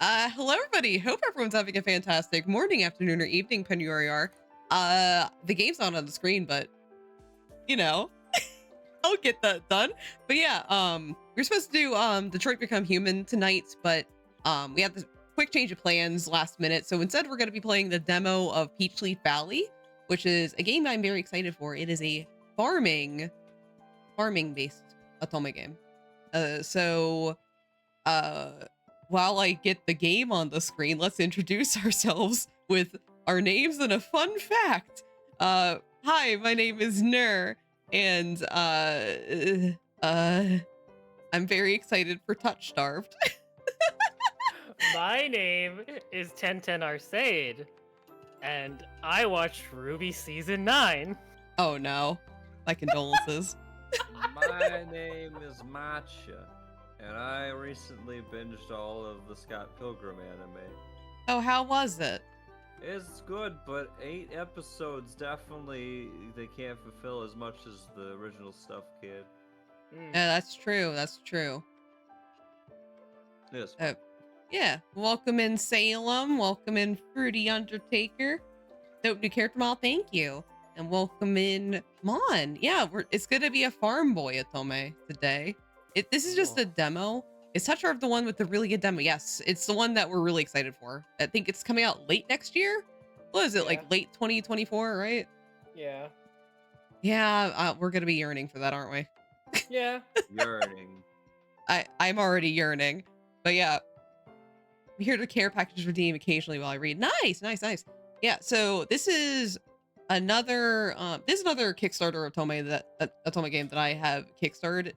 Hello everybody. Hope everyone's having a fantastic morning, afternoon, or evening, depending where you are. The game's not on the screen, but you know, I'll get that done. But yeah, we're supposed to do Detroit Become Human tonight, but we had this quick change of plans last minute. So instead, we're going to be playing the demo of Peachleaf Valley, which is a game I'm very excited for. It is a farming based Otome game. So while I get the game on the screen, let's introduce ourselves with our names and a fun fact. Hi, my name is Nur, and I'm very excited for Touch Starved. My name is 1010 Arcade, and I watched Ruby Season 9. Oh no, my condolences. My name is Matcha, and I recently binged all of the Scott Pilgrim anime. Oh, how was it? It's good, but 8 episodes definitely they can't fulfill as much as the original stuff can. Yeah, that's true. That's true. Yes. Yeah, welcome in Salem. Welcome in Fruity Undertaker. Dope new character model, thank you. And welcome in Mon. Yeah, it's gonna be a farm boy Otome today. This is just a demo. Is Touch Starved the one with the really good demo? Yes, it's the one that we're really excited for. I think it's coming out late next year. What is it, like late 2024, right? Yeah. Yeah, we're gonna be yearning for that, aren't we? Yeah. Yearning. I'm already yearning. But yeah. I'm here to care packages redeem occasionally while I read. Nice, nice, nice. Yeah, so this is another Kickstarter Otome game that I have kickstarted.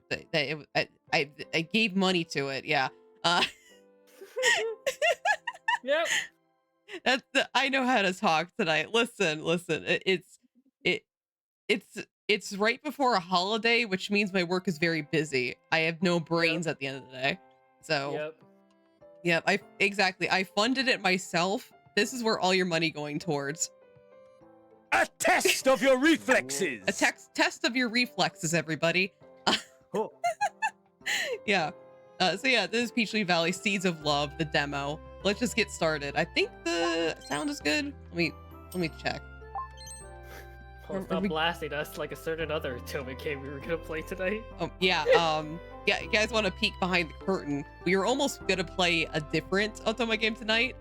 I gave money to it. Yeah. Yep. I know how to talk tonight. Listen. It's right before a holiday, which means my work is very busy. I have no brains at the end of the day. So Yep. I funded it myself. This is where all your money going towards. A test of your reflexes. A test of your reflexes, everybody. Oh. Yeah. So yeah, this is Peachleaf Valley Seeds of Love, the demo. Let's just get started. I think the sound is good. Let me check. Oh, stop blasting us like a certain other Otome game we were gonna play tonight. Oh yeah. Yeah, you guys want to peek behind the curtain? We were almost gonna play a different Otome game tonight.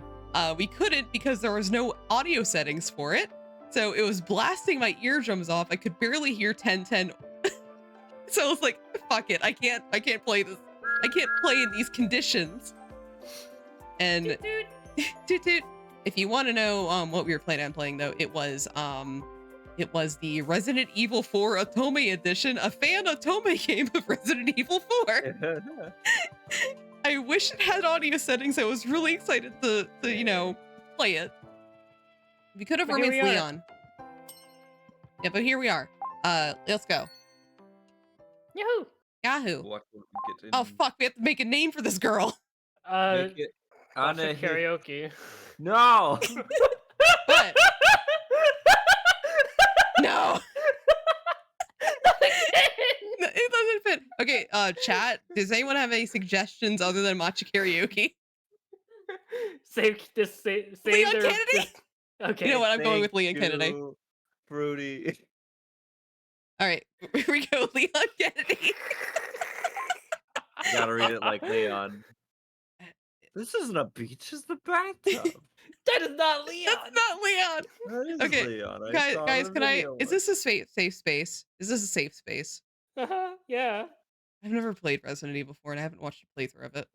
We couldn't because there was no audio settings for it. So it was blasting my eardrums off. I could barely hear 1010. So I was like, fuck it. I can't play this. I can't play in these conditions. And if you want to know what we were planning on playing though, it was the Resident Evil 4 Otome edition, a fan Otome game of Resident Evil 4. I wish it had audio settings. I was really excited to play it. We could have romanced Leon. Yeah, but here we are. Let's go. Yahoo! Yahoo! Oh fuck, we have to make a name for this girl. Make it Anna karaoke. No! What? No! It doesn't fit. Okay, chat, does anyone have any suggestions other than matcha karaoke? Save Leon Kennedy? Okay. You know what? I'm going with Leon Kennedy. Fruity. All right, here we go. Leon Kennedy. Gotta read it like Leon. This isn't a beach, it's the bathtub. That is not Leon. That's not Leon. That is Okay, Leon. guys, can I? Is this a safe space? Is this a safe space? Yeah. I've never played Resident Evil before, and I haven't watched a playthrough of it.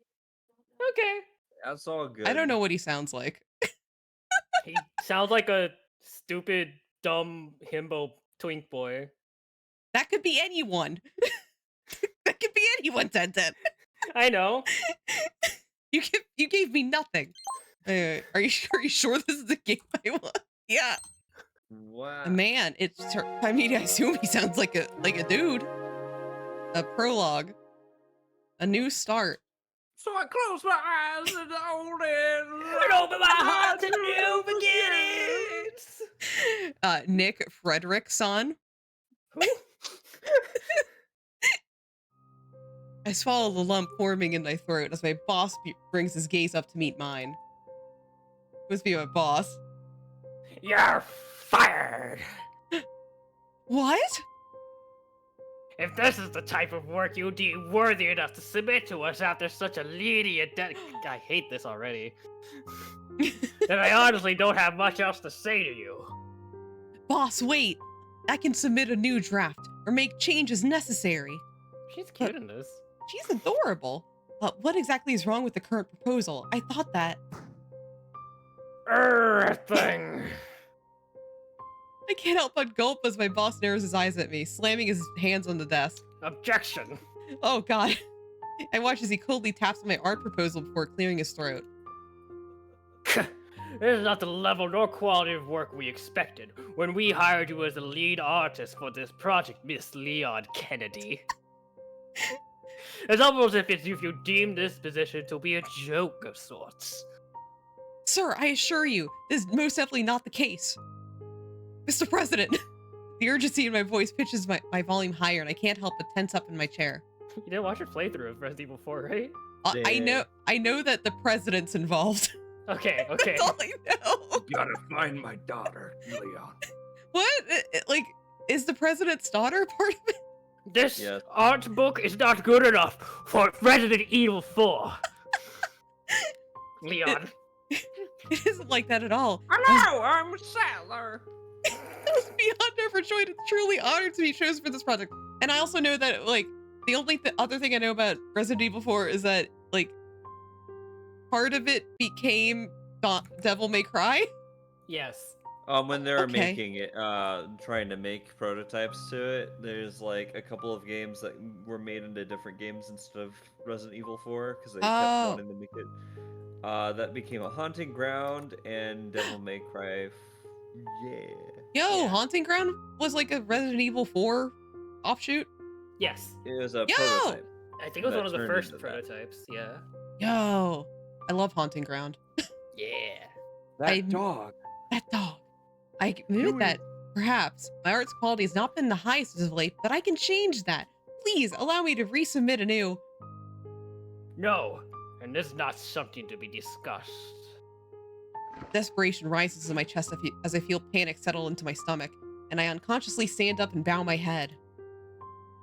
Okay. That's all good. I don't know what he sounds like. He sounds like a stupid, dumb himbo twink boy. That could be anyone. That could be anyone, 1010. I know. You gave me nothing. Are you sure this is the game I want? Yeah. Wow. Man, I mean, I assume he sounds like a dude. A prologue. A new start. So I close my eyes and hold it. And open my heart to new beginnings. Nick Frederickson. I swallow the lump forming in my throat as my boss brings his gaze up to meet mine. Must be my boss. You're fired! What? If this is the type of work you deem worthy enough to submit to us after such a lenient I hate this already. Then I honestly don't have much else to say to you. Boss, wait. I can submit a new draft or make changes necessary. She's cute in this. She's adorable. What exactly is wrong with the current proposal? I thought that... Everything. I can't help but gulp as my boss narrows his eyes at me, slamming his hands on the desk. Objection. Oh, God. I watch as he coldly taps on my art proposal before clearing his throat. This is not the level nor quality of work we expected when we hired you as the lead artist for this project, Miss Leon Kennedy. It's almost as if you deemed this position to be a joke of sorts. Sir, I assure you, this is most definitely not the case. Mr. President! The urgency in my voice pitches my volume higher, and I can't help but tense up in my chair. You didn't watch your playthrough of Resident Evil 4, right? I know that the president's involved. Okay. That's all I know. Gotta find my daughter, Leon. What? Like, is the president's daughter part of it? This Yes. art book is not good enough for Resident Evil 4. Leon. It isn't like that at all. Hello, I'm Sailor. I was beyond overjoyed and truly honored to be chosen for this project. And I also know that, like, the only other thing I know about Resident Evil 4 is that, like, part of it became Devil May Cry. Yes. When they were Okay. making it, trying to make prototypes to it, there's like a couple of games that were made into different games instead of Resident Evil 4 because they Oh. kept wanting to make it. That became a Haunting Ground and Devil May Cry. Yeah. Yo, Yeah. Haunting Ground was like a Resident Evil 4 offshoot. Yes. It was a Yo! prototype. I think it was That one of the turned first into that. prototypes. Yeah. Yo, I love Haunting Ground. Yeah. That dog. That dog. I admit that perhaps my art's quality has not been the highest as of late, but I can change that. Please allow me to resubmit anew. No. And this is not something to be discussed. Desperation rises in my chest as I feel panic settle into my stomach, and I unconsciously stand up and bow my head.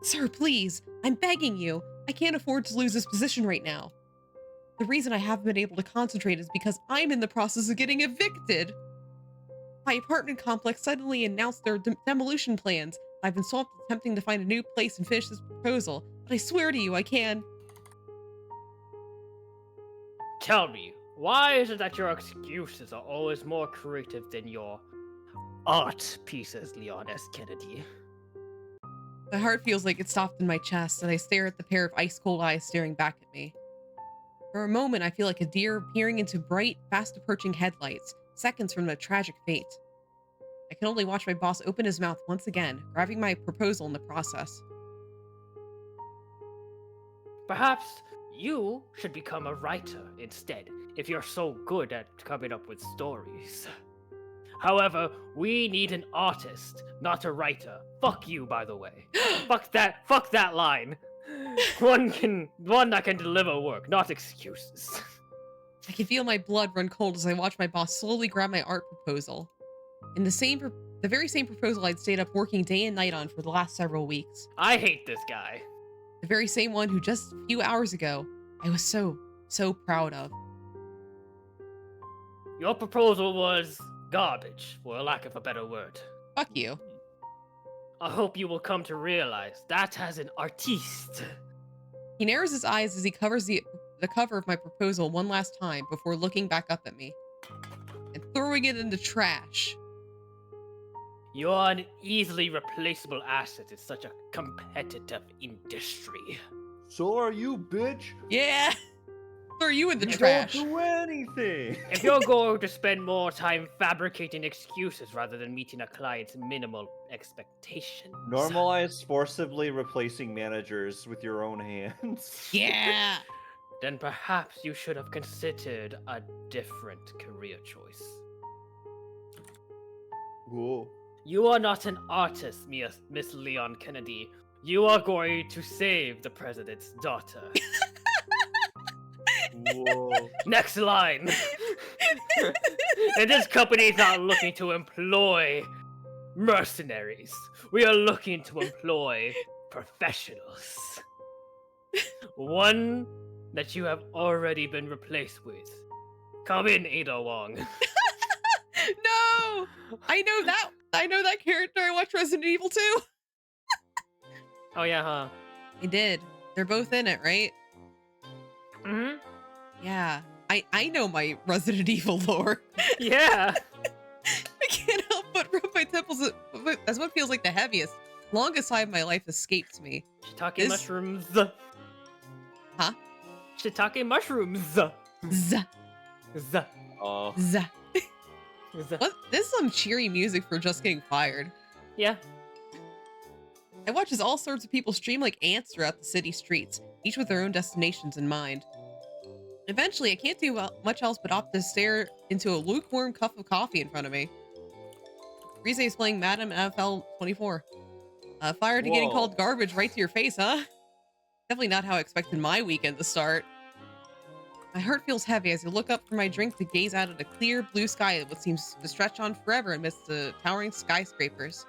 Sir, please, I'm begging you. I can't afford to lose this position right now. The reason I haven't been able to concentrate is because I'm in the process of getting evicted. My apartment complex suddenly announced their demolition plans. I've been swamped attempting to find a new place and finish this proposal, but I swear to you I can. Tell me, why is it that your excuses are always more creative than your art pieces, Leon S. Kennedy? My heart feels like it's stopped in my chest, and I stare at the pair of ice-cold eyes staring back at me. For a moment, I feel like a deer peering into bright, fast-approaching headlights, seconds from a tragic fate. I can only watch my boss open his mouth once again, grabbing my proposal in the process. Perhaps you should become a writer instead, if you're so good at coming up with stories. However, we need an artist, not a writer. Fuck you, by the way. Fuck that line. One that can deliver work, not excuses. I can feel my blood run cold as I watch my boss slowly grab my art proposal. In the very same proposal I'd stayed up working day and night on for the last several weeks. I hate this guy. The very same one who just a few hours ago, I was so proud of. Your proposal was garbage, for lack of a better word. Fuck you. I hope you will come to realize that as an artiste. He narrows his eyes as he covers the cover of my proposal one last time before looking back up at me and throwing it in the trash. You're an easily replaceable asset in such a competitive industry. So are you, bitch. Yeah. Throw you in the You trash. don't do anything. If you're going to spend more time fabricating excuses rather than meeting a client's minimal expectations. Normalize forcibly replacing managers with your own hands. Yeah. Then perhaps you should have considered a different career choice. Whoa. You are not an artist, Miss Leon Kennedy. You are going to save the president's daughter. Whoa. Next line. And this company is not looking to employ mercenaries. We are looking to employ professionals. One that you have already been replaced with. Come in, Ada Wong. No! I know that character. I watched Resident Evil 2. Oh yeah, huh? I did. They're both in it, right? Mm-hmm. Yeah. I know my Resident Evil lore. Yeah. I can't help but rub my temples as what feels like the heaviest, longest sigh of my life escapes me. Shiitake This- mushrooms. Huh? Shiitake mushrooms. Z, Z. Oh. z. Z. What? This is some cheery music for just getting fired. Yeah. I watch as all sorts of people stream like ants throughout the city streets, each with their own destinations in mind. Eventually, I can't do much else but opt to stare into a lukewarm cup of coffee in front of me. Rize is playing Madam NFL 24. Fired to getting Whoa. called garbage right to your face, huh? Definitely not how I expected my weekend to start. My heart feels heavy as I look up from my drink to gaze out at a clear blue sky that what seems to stretch on forever amidst the towering skyscrapers.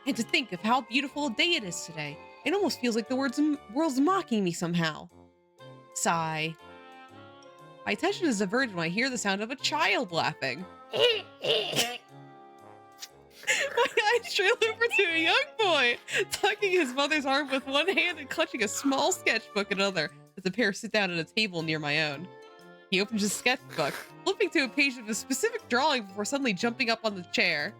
And to think of how beautiful a day it is today. It almost feels like the world's mocking me somehow. Sigh. My attention is diverted when I hear the sound of a child laughing. My eyes trail over to a young boy, tucking his mother's arm with one hand and clutching a small sketchbook in another as the pair sit down at a table near my own. He opens his sketchbook, flipping to a page of a specific drawing before suddenly jumping up on the chair.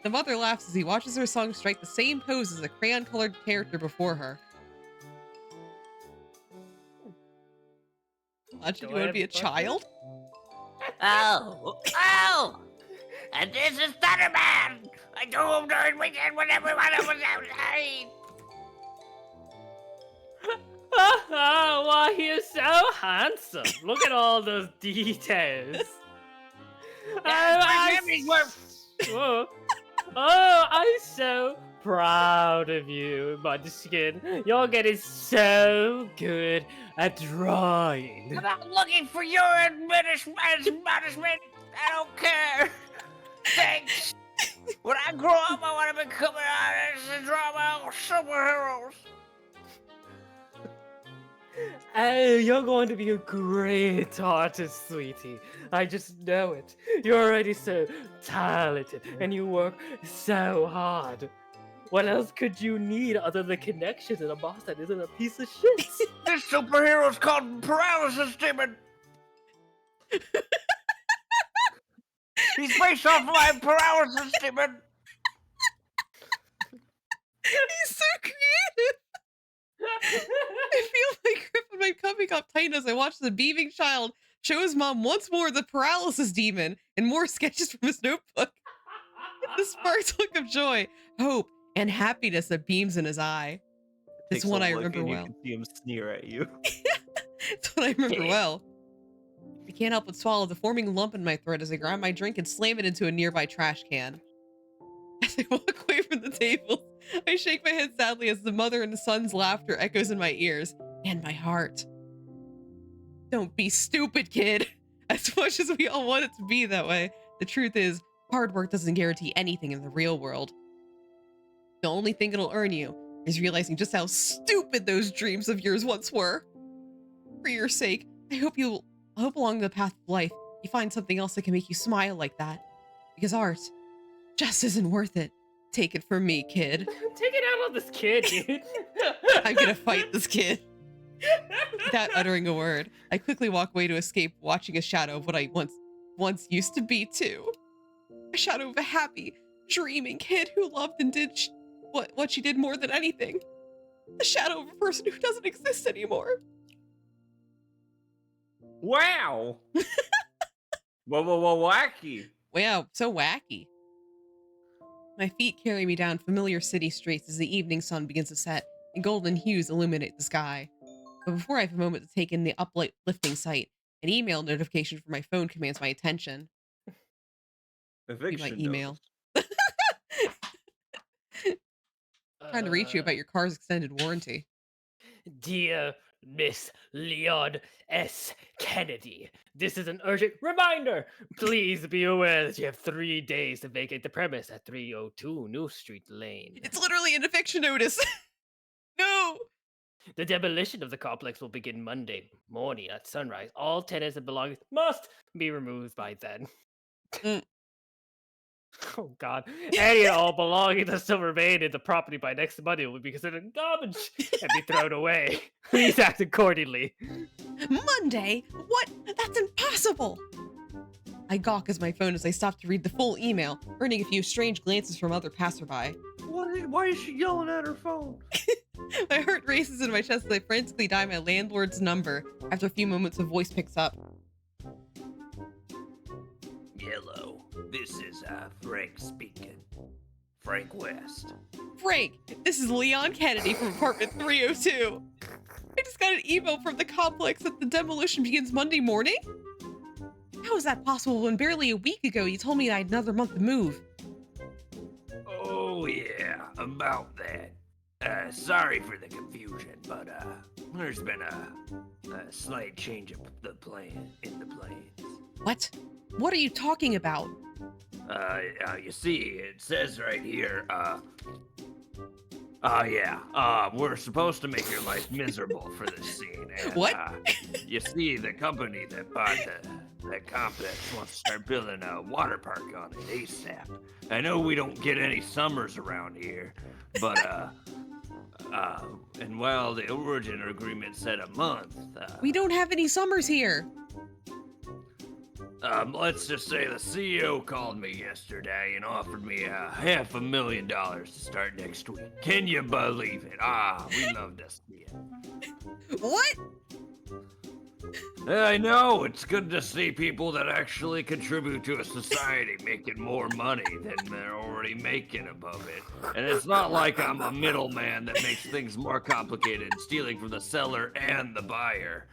The mother laughs as he watches her son strike the same pose as a crayon-colored character before her. Imagine you want to be a child? Oh, oh! And this is Thunderman! I go home during weekend when everyone else was outside! Why, he is so handsome. Look at all those details. My memories were... Oh, I'm so proud of you, Munchkin. You're getting so good at drawing. I'm not looking for your admonishment. I don't care. Thanks. When I grow up, I want to become an artist and draw my own superheroes. Oh, you're going to be a great artist, sweetie. I just know it. You're already so talented, and you work so hard. What else could you need other than connections and a boss that isn't a piece of shit? This superhero's called Paralysis Demon. He's based off my Paralysis Demon. He's so creative! I feel like gripping my coming up tight as I watch the beaming child show his mom once more the paralysis demon and more sketches from his notebook. The sparks look of joy, hope, and happiness that beams in his eye. It's Takes one a I look remember and well. You can see him sneer at you. It's what I remember well. I can't help but swallow the forming lump in my throat as I grab my drink and slam it into a nearby trash can. As I walk away from the table, I shake my head sadly as the mother and the son's laughter echoes in my ears and my heart. Don't be stupid, kid. As much as we all want it to be that way, the truth is, hard work doesn't guarantee anything in the real world. The only thing it'll earn you is realizing just how stupid those dreams of yours once were. For your sake, I hope along the path of life, you find something else that can make you smile like that. Because art just isn't worth it. Take it from me, kid. Take it out on this kid, dude. I'm gonna fight this kid. Without uttering a word, I quickly walk away to escape watching a shadow of what I once used to be too. A shadow of a happy, dreaming kid who loved and did what she did more than anything. The shadow of a person who doesn't exist anymore. Wow! Whoa, wacky! Wow, so wacky. My feet carry me down familiar city streets as the evening sun begins to set and golden hues illuminate the sky. But before I have a moment to take in the uplifting sight, an email notification from my phone commands my attention. Eviction email. notice. Trying to reach you about your car's extended warranty. Dear Miss Leon S. Kennedy, this is an urgent reminder. Please be aware that you have 3 days to vacate the premise at 302 New Street Lane. It's literally an eviction notice. No. The demolition of the complex will begin Monday morning at sunrise. All tenants and belongings must be removed by then. Mm. Oh God! Any and all belonging that still remain in the property by next Monday will be considered garbage and be thrown away. Please act accordingly. Monday? What? That's impossible. I gawk as my phone as I stop to read the full email, earning a few strange glances from other passerby. Why is she yelling at her phone? My heart races in my chest as I frantically dial my landlord's number. After a few moments, a voice picks up. Hello, this is Frank speaking. Frank West. Frank, this is Leon Kennedy from apartment 302. I just got an email from the complex that the demolition begins Monday morning? How is that possible when barely a week ago you told me I had another month to move? Oh yeah, about that. Sorry for the confusion, but there's been a slight change of the plan in the plans. What? What are you talking about? You see, it says right here, we're supposed to make your life miserable for this scene. And, What? You see, the company that bought that complex wants to start building a water park on it ASAP. I know we don't get any summers around here, but, and while the original agreement said a month, We don't have any summers here. let's just say the CEO called me yesterday and offered me $500,000 to start next week. Can you believe it? We love to see it. What? I know, it's good to see people that actually contribute to a society making more money than they're already making above it. And it's not like I'm a middleman that makes things more complicated, stealing from the seller and the buyer.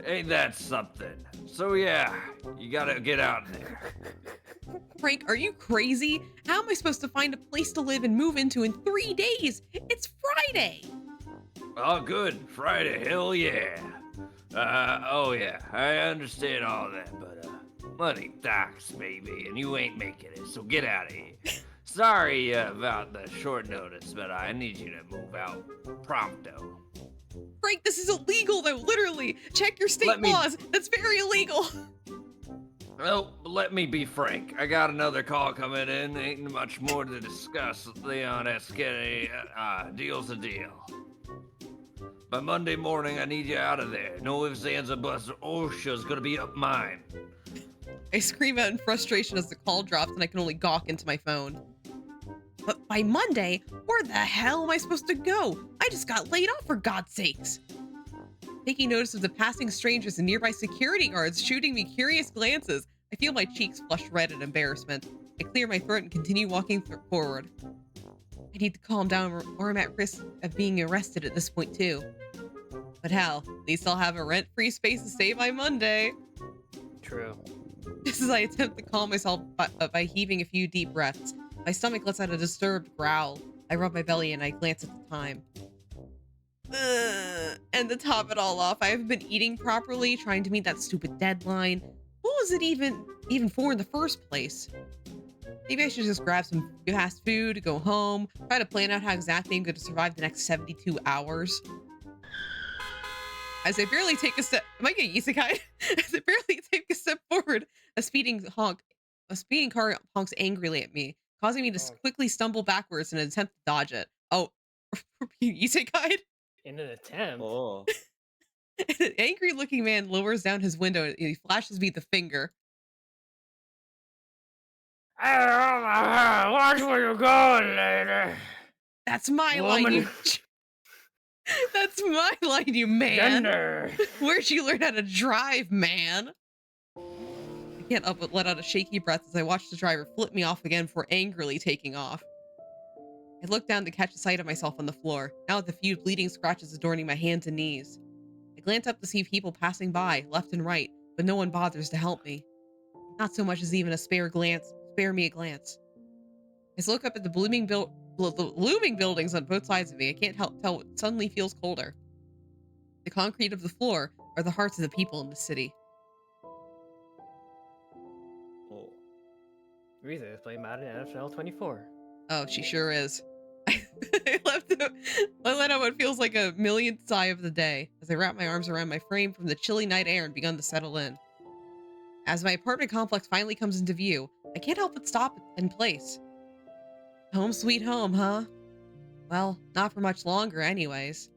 Ain't that something? So yeah, you gotta get out there. Frank, are you crazy? How am I supposed to find a place to live and move into in 3 days? It's Friday. Oh, good. Friday, hell yeah. Oh yeah, I understand all that, but, money talks, baby, and you ain't making it, so get out of here. Sorry about the short notice, but I need you to move out pronto. Frank, this is illegal though, literally. Check your state laws. That's very illegal. Well, let me be frank. I got another call coming in. Ain't much more to discuss. Leon S. Kennedy, deal's a deal. By Monday morning, I need you out of there. No ifs, ands, or buts. OSHA's gonna be up mine. I scream out in frustration as the call drops and I can only gawk into my phone. But by Monday, where the hell am I supposed to go? I just got laid off, for God's sakes. Taking notice of the passing strangers and nearby security guards shooting me curious glances, I feel my cheeks flush red in embarrassment. I clear my throat and continue walking forward. I need to calm down or I'm at risk of being arrested at this point too. But hell, at least I'll have a rent-free space to stay by Monday. True. Just as I attempt to calm myself by heaving a few deep breaths, my stomach lets out a disturbed growl. I rub my belly and I glance at the time. And to top it all off, I haven't been eating properly, trying to meet that stupid deadline. What was it even for in the first place? Maybe I should just grab some fast food, go home, try to plan out how exactly I'm going to survive the next 72 hours. As I barely take a step, am I getting isekai? As I barely take a step forward, a speeding car honks angrily at me, causing me to quickly stumble backwards in an attempt to dodge it. Oh, isekai? In an attempt. Oh. An angry-looking man lowers down his window and he flashes me the finger. Watch where you're going, lady. That's my line, you... That's my line, you man. Gender. Where'd you learn how to drive, man? I can't help but let out a shaky breath as I watch the driver flip me off again before angrily taking off. I look down to catch a sight of myself on the floor, now with a few bleeding scratches adorning my hands and knees. I glance up to see people passing by, left and right, but no one bothers to help me. Not so much as even a spare me a glance. I look up at the the looming buildings on both sides of me. I can't help tell what suddenly feels colder. The concrete of the floor are the hearts of the people in the city. Oh. Riza is playing Madden NFL 24. Oh, she sure is. I let out what feels like a millionth sigh of the day as I wrap my arms around my frame from the chilly night air and begun to settle in. As my apartment complex finally comes into view, I can't help but stop in place. Home sweet home, huh? Well, not for much longer anyways.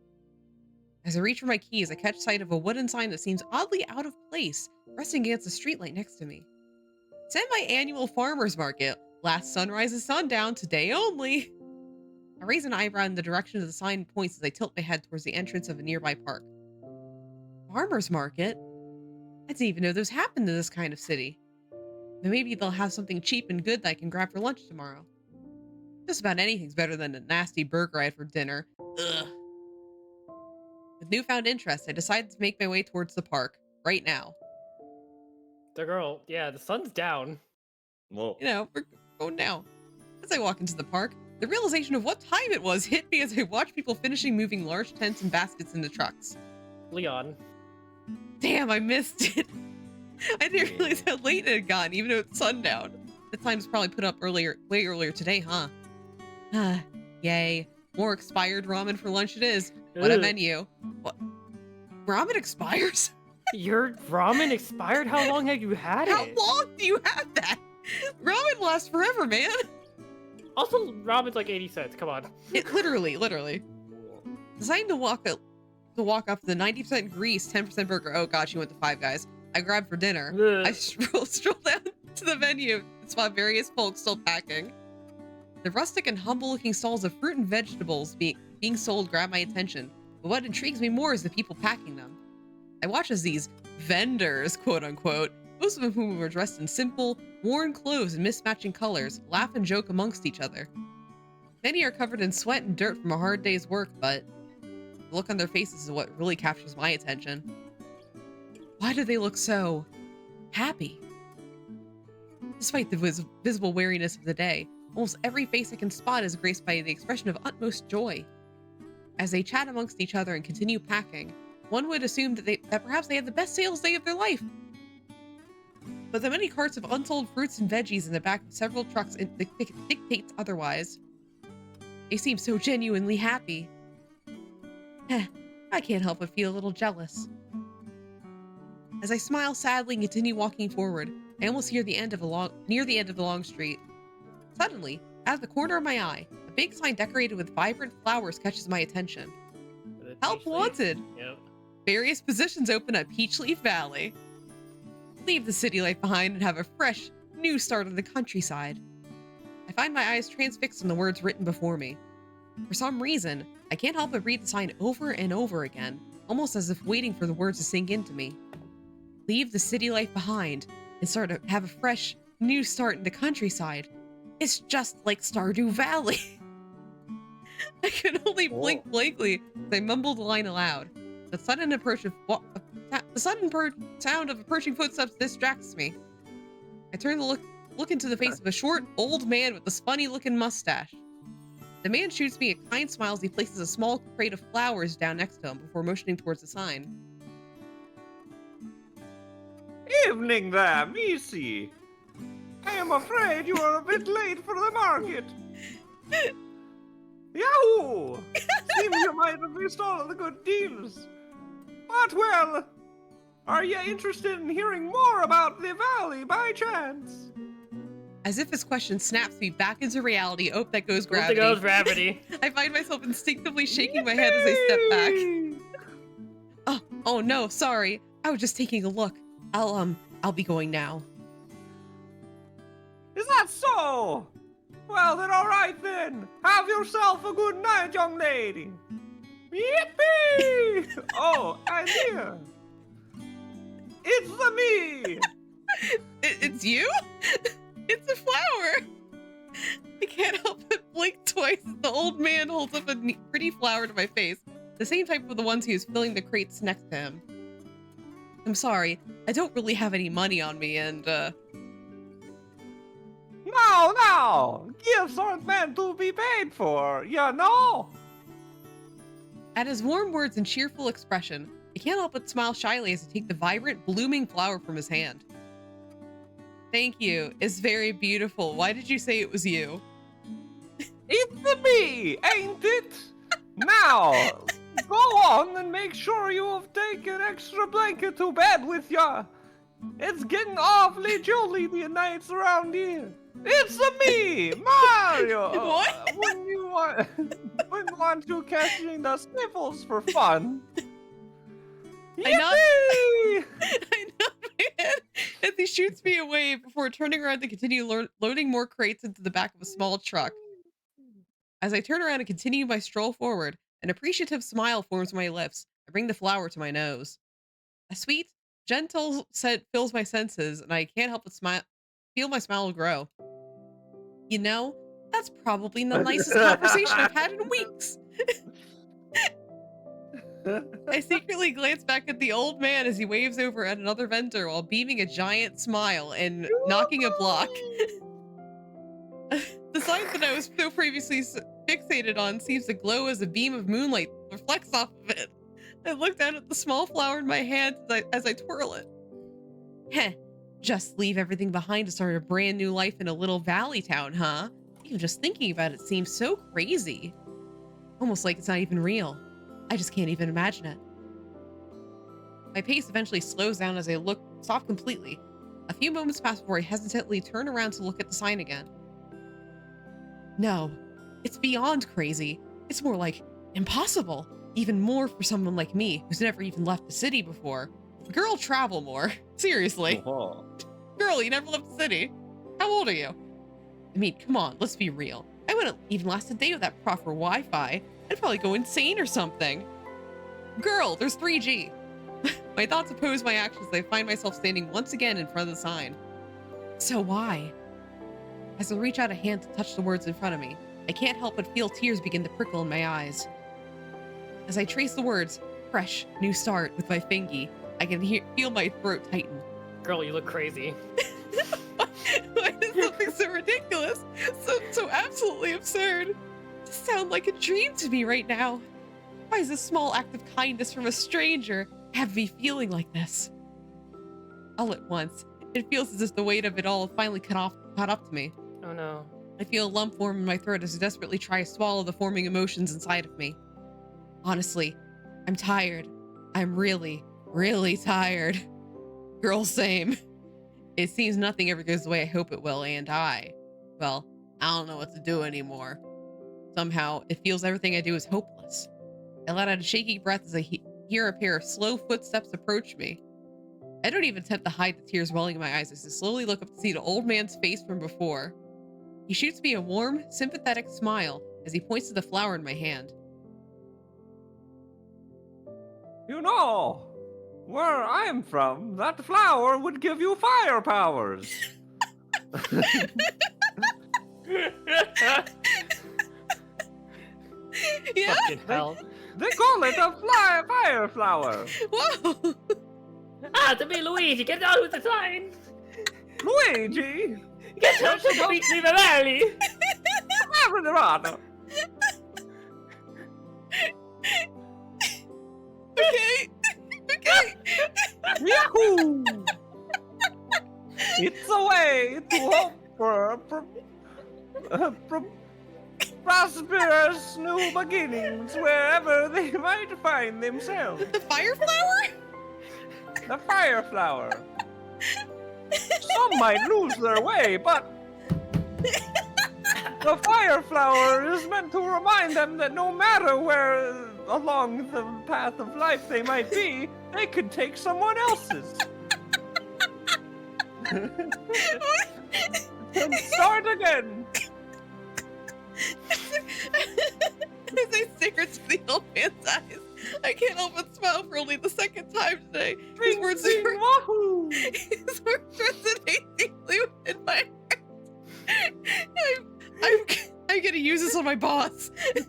As I reach for my keys, I catch sight of a wooden sign that seems oddly out of place, resting against the streetlight next to me. Semi-annual farmer's market. Last sunrise to sundown, today only. I raise an eyebrow in the direction of the sign points as I tilt my head towards the entrance of a nearby park. Farmer's market? I didn't even know those happened in this kind of city. But maybe they'll have something cheap and good that I can grab for lunch tomorrow. Just about anything's better than a nasty burger I had for dinner. Ugh. With newfound interest, I decided to make my way towards the park, right now. The sun's down. Whoa. You know, we're going now. As I walk into the park, the realization of what time it was hit me as I watched people finishing moving large tents and baskets into trucks. Leon. Damn, I missed it. I didn't realize how late it had gotten, even though it's sundown. The time's probably put up way earlier today, huh? Yay. More expired ramen for lunch it is. What a Ugh. menu. What? Ramen expires? Your ramen expired? How long have you had How it? long do you have that? Ramen lasts forever, man. Also, ramen's like 80 cents. Come on. It literally. Designed to walk up the 90% grease, 10% burger. Oh god, she went to Five Guys. I grabbed for dinner. Ugh. I strolled down to the menu and saw various folks still packing. The rustic and humble-looking stalls of fruit and vegetables being sold grab my attention, but what intrigues me more is the people packing them. I watch as these vendors, quote-unquote, most of whom were dressed in simple, worn clothes and mismatching colors, laugh and joke amongst each other. Many are covered in sweat and dirt from a hard day's work, but the look on their faces is what really captures my attention. Why do they look so happy? Despite the visible weariness of the day, almost every face I can spot is graced by the expression of utmost joy. As they chat amongst each other and continue packing, one would assume that perhaps they had the best sales day of their life. But the many carts of unsold fruits and veggies in the back of several trucks dictates otherwise. They seem so genuinely happy. I can't help but feel a little jealous. As I smile sadly and continue walking forward, I almost hear near the end of the long street. Suddenly, out of the corner of my eye, a big sign decorated with vibrant flowers catches my attention. Help Peachleaf? wanted! Yep. Various positions open at Peachleaf Valley. Leave the city life behind and have a fresh, new start on the countryside. I find my eyes transfixed on the words written before me. For some reason, I can't help but read the sign over and over again, almost as if waiting for the words to sink into me. Leave the city life behind and start to have a fresh, new start in the countryside. It's just like Stardew Valley. I could only blink blankly as I mumbled the line aloud. The sudden sound of approaching footsteps distracts me. I turn to look into the face of a short, old man with a spunny-looking mustache. The man shoots me a kind smile as he places a small crate of flowers down next to him before motioning towards the sign. Evening there, Missy. I am afraid you are a bit late for the market. Yahoo! Seems you might have missed all of the good deals. But well, are you interested in hearing more about the valley by chance? As if his question snaps me back into reality. Oh, that goes There gravity. goes gravity. I find myself instinctively shaking my head as I step back. Oh no, sorry. I was just taking a look. I'll be going now. Is that so? Well then, all right then. Have yourself a good night, young lady. Yippee! Oh, and here. It's the me. It's you? It's a flower. I can't help but blink twice as the old man holds up a pretty flower to my face. The same type of the ones he was filling the crates next to him. I'm sorry, I don't really have any money on me and, Now Now! Gifts aren't meant to be paid for, you know? At his warm words and cheerful expression, I can't help but smile shyly as I take the vibrant, blooming flower from his hand. Thank you. It's very beautiful. Why did you say it was you? It's me, ain't it? Now, go on and make sure you have taken extra blanket to bed with ya. It's getting awfully chilly the nights around here. It's me, Mario. What? Wouldn't want you catching the sniffles for fun. I know. Yippee! I know, man. As he shoots me away before turning around to continue loading more crates into the back of a small truck. As I turn around and continue my stroll forward, an appreciative smile forms my lips. I bring the flower to my nose. A sweet, gentle scent fills my senses, and I can't help but feel my smile grow. You know, that's probably the nicest conversation I've had in weeks. I secretly glance back at the old man as he waves over at another vendor while beaming a giant smile and knocking a block. The sign that I was so previously fixated on seems to glow as a beam of moonlight reflects off of it. I look down at the small flower in my hand as I twirl it. Heh, just leave everything behind to start a brand new life in a little valley town, huh? Even just thinking about it seems so crazy. Almost like it's not even real. I just can't even imagine it. My pace eventually slows down as I stop completely. A few moments pass before I hesitantly turn around to look at the sign again. No, it's beyond crazy. It's more like impossible. Even more for someone like me, who's never even left the city before. Girl, travel more. Seriously. Girl, you never left the city. How old are you? I mean, come on, let's be real. I wouldn't even last a day with that proper Wi-Fi. I'd probably go insane or something. Girl, there's 3G. My thoughts oppose my actions as I find myself standing once again in front of the sign. So why? As I reach out a hand to touch the words in front of me, I can't help but feel tears begin to prickle in my eyes. As I trace the words, fresh, new start, with my fingy, I can feel my throat tighten. Girl, you look crazy. Why is something so ridiculous, so absolutely absurd, to sound like a dream to me right now? Why is this small act of kindness from a stranger have me feeling like this? All at once, it feels as if the weight of it all finally caught up to me. Oh no. I feel a lump form in my throat as I desperately try to swallow the forming emotions inside of me. Honestly, I'm tired. I'm really, really tired. Girl, same. It seems nothing ever goes the way I hope it will, and I don't know what to do anymore. Somehow, it feels everything I do is hopeless. I let out a shaky breath as I hear a pair of slow footsteps approach me. I don't even attempt to hide the tears welling in my eyes as I slowly look up to see the old man's face from before. He shoots me a warm, sympathetic smile as he points to the flower in my hand. You know, where I'm from, that flower would give you fire powers. Yeah? Fucking hell. They call it a fire flower. Whoa! To be Luigi, get down with the sign! Luigi, Get down to the Peachleaf Valley! Averado. Okay. Okay. Yahoo! It's a way to hope for prosperous new beginnings wherever they might find themselves. The fire flower? The fire flower. Some might lose their way, but the fire flower is meant to remind them that no matter where along the path of life they might be, they could take someone else's. And start again. As I stare into the old man's eyes, I can't help but smile for only the second time today. His words Wahoo! resonate deeply within my heart. I'm gonna use this on my boss. I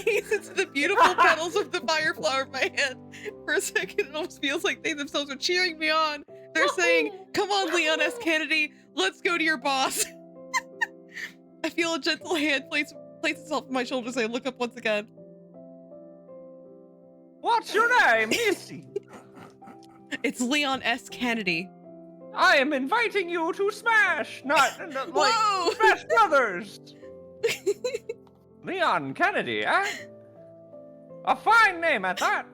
gaze into the beautiful petals of the fire flower in my hand. For a second, it almost feels like they themselves are cheering me on They're saying, come on, Leon S. Kennedy, let's go to your boss. I feel a gentle hand place itself on my shoulders as I look up once again. What's your name, Missy? It's Leon S. Kennedy. I am inviting you to Smash, not like Whoa! Smash Brothers. Leon Kennedy, eh? A fine name at that.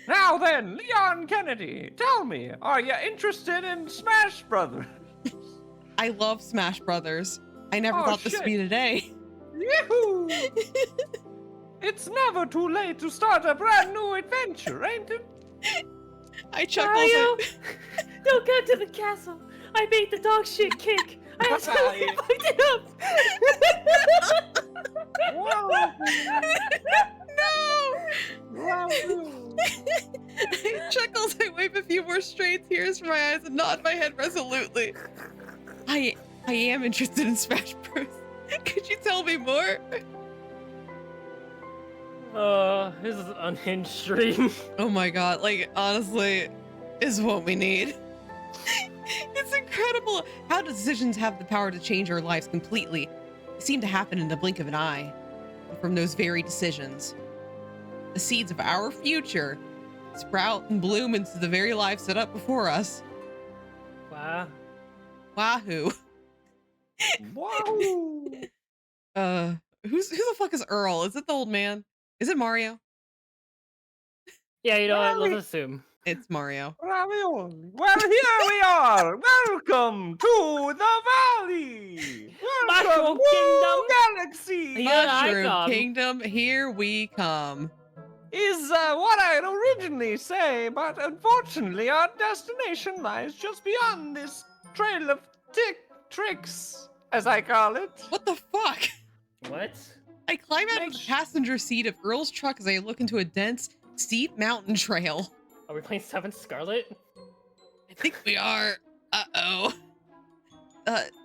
Now then, Leon Kennedy, tell me, are you interested in Smash Brothers? I love Smash Brothers. I never Oh, thought this would shit. be today. Yahoo! It's never too late to start a brand new adventure, ain't it? I chuckle. Mario, don't go to the castle. I made the dog shit kick. I accidentally fucked it up. Whoa. No! I chuckle as I wipe a few more stray tears from my eyes and nod my head resolutely. I am interested in Smash Bros. Could you tell me more? This is an unhinged stream. Oh my god, like, honestly, is what we need. It's incredible how decisions have the power to change our lives completely. They seem to happen in the blink of an eye. And from those very decisions, the seeds of our future sprout and bloom into the very life set up before us. Wow. Wahoo. Wow. Who the fuck is Earl? Is it the old man? Is it Mario? Yeah, you know what? Mario. Let's assume. It's Mario. Ravioli. Well, here we are. Welcome to the valley. Mushroom Welcome Kingdom. to Galaxy. Yeah, I Mushroom come. Kingdom, here we come. Is what I'd originally say, but unfortunately our destination lies just beyond this trail of tricks, as I call it. What the fuck? What? I climb out of the Makes- passenger seat of Earl's truck as I look into a dense, steep mountain trail. Are we playing Seven Scarlet? I think we are. Uh-oh.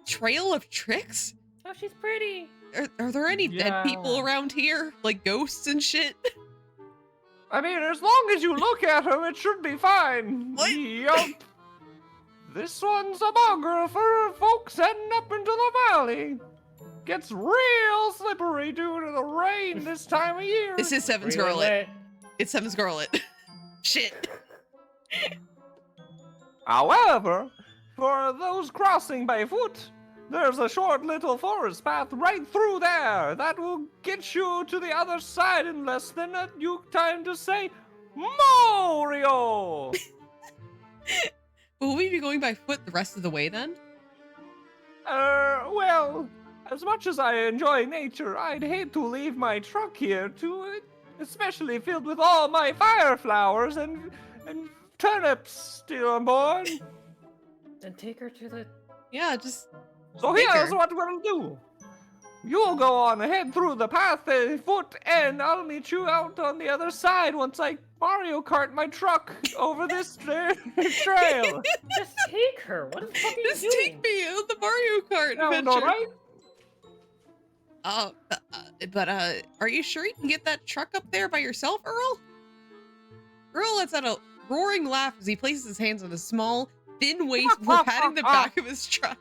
Trail of tricks? Oh, she's pretty. Are there any dead people Yeah. around here? Like ghosts and shit? I mean, as long as you look at her, it should be fine. What? Yup. This one's a bogger for folks heading up into the valley. Gets real slippery due to the rain this time of year. This is Seven Really Scarlet. lit. It's Seven Scarlet. Shit. However, for those crossing by foot, there's a short little forest path right through there that will get you to the other side in less than a time to say Mario. Will we be going by foot the rest of the way then? Well, as much as I enjoy nature, I'd hate to leave my truck here to especially filled with all my fire flowers and turnips still on board. Then take her to the. Yeah, just So Take here's her. what we'll do. You'll go on ahead through the path foot, and I'll meet you out on the other side once I Mario Kart my truck over this trail. Just take her. What the fuck are you just doing? take me on the Mario Kart Sound adventure. all right? But are you sure you can get that truck up there by yourself, Earl? Earl lets out a roaring laugh as he places his hands on his small, thin waist before patting the back of his truck.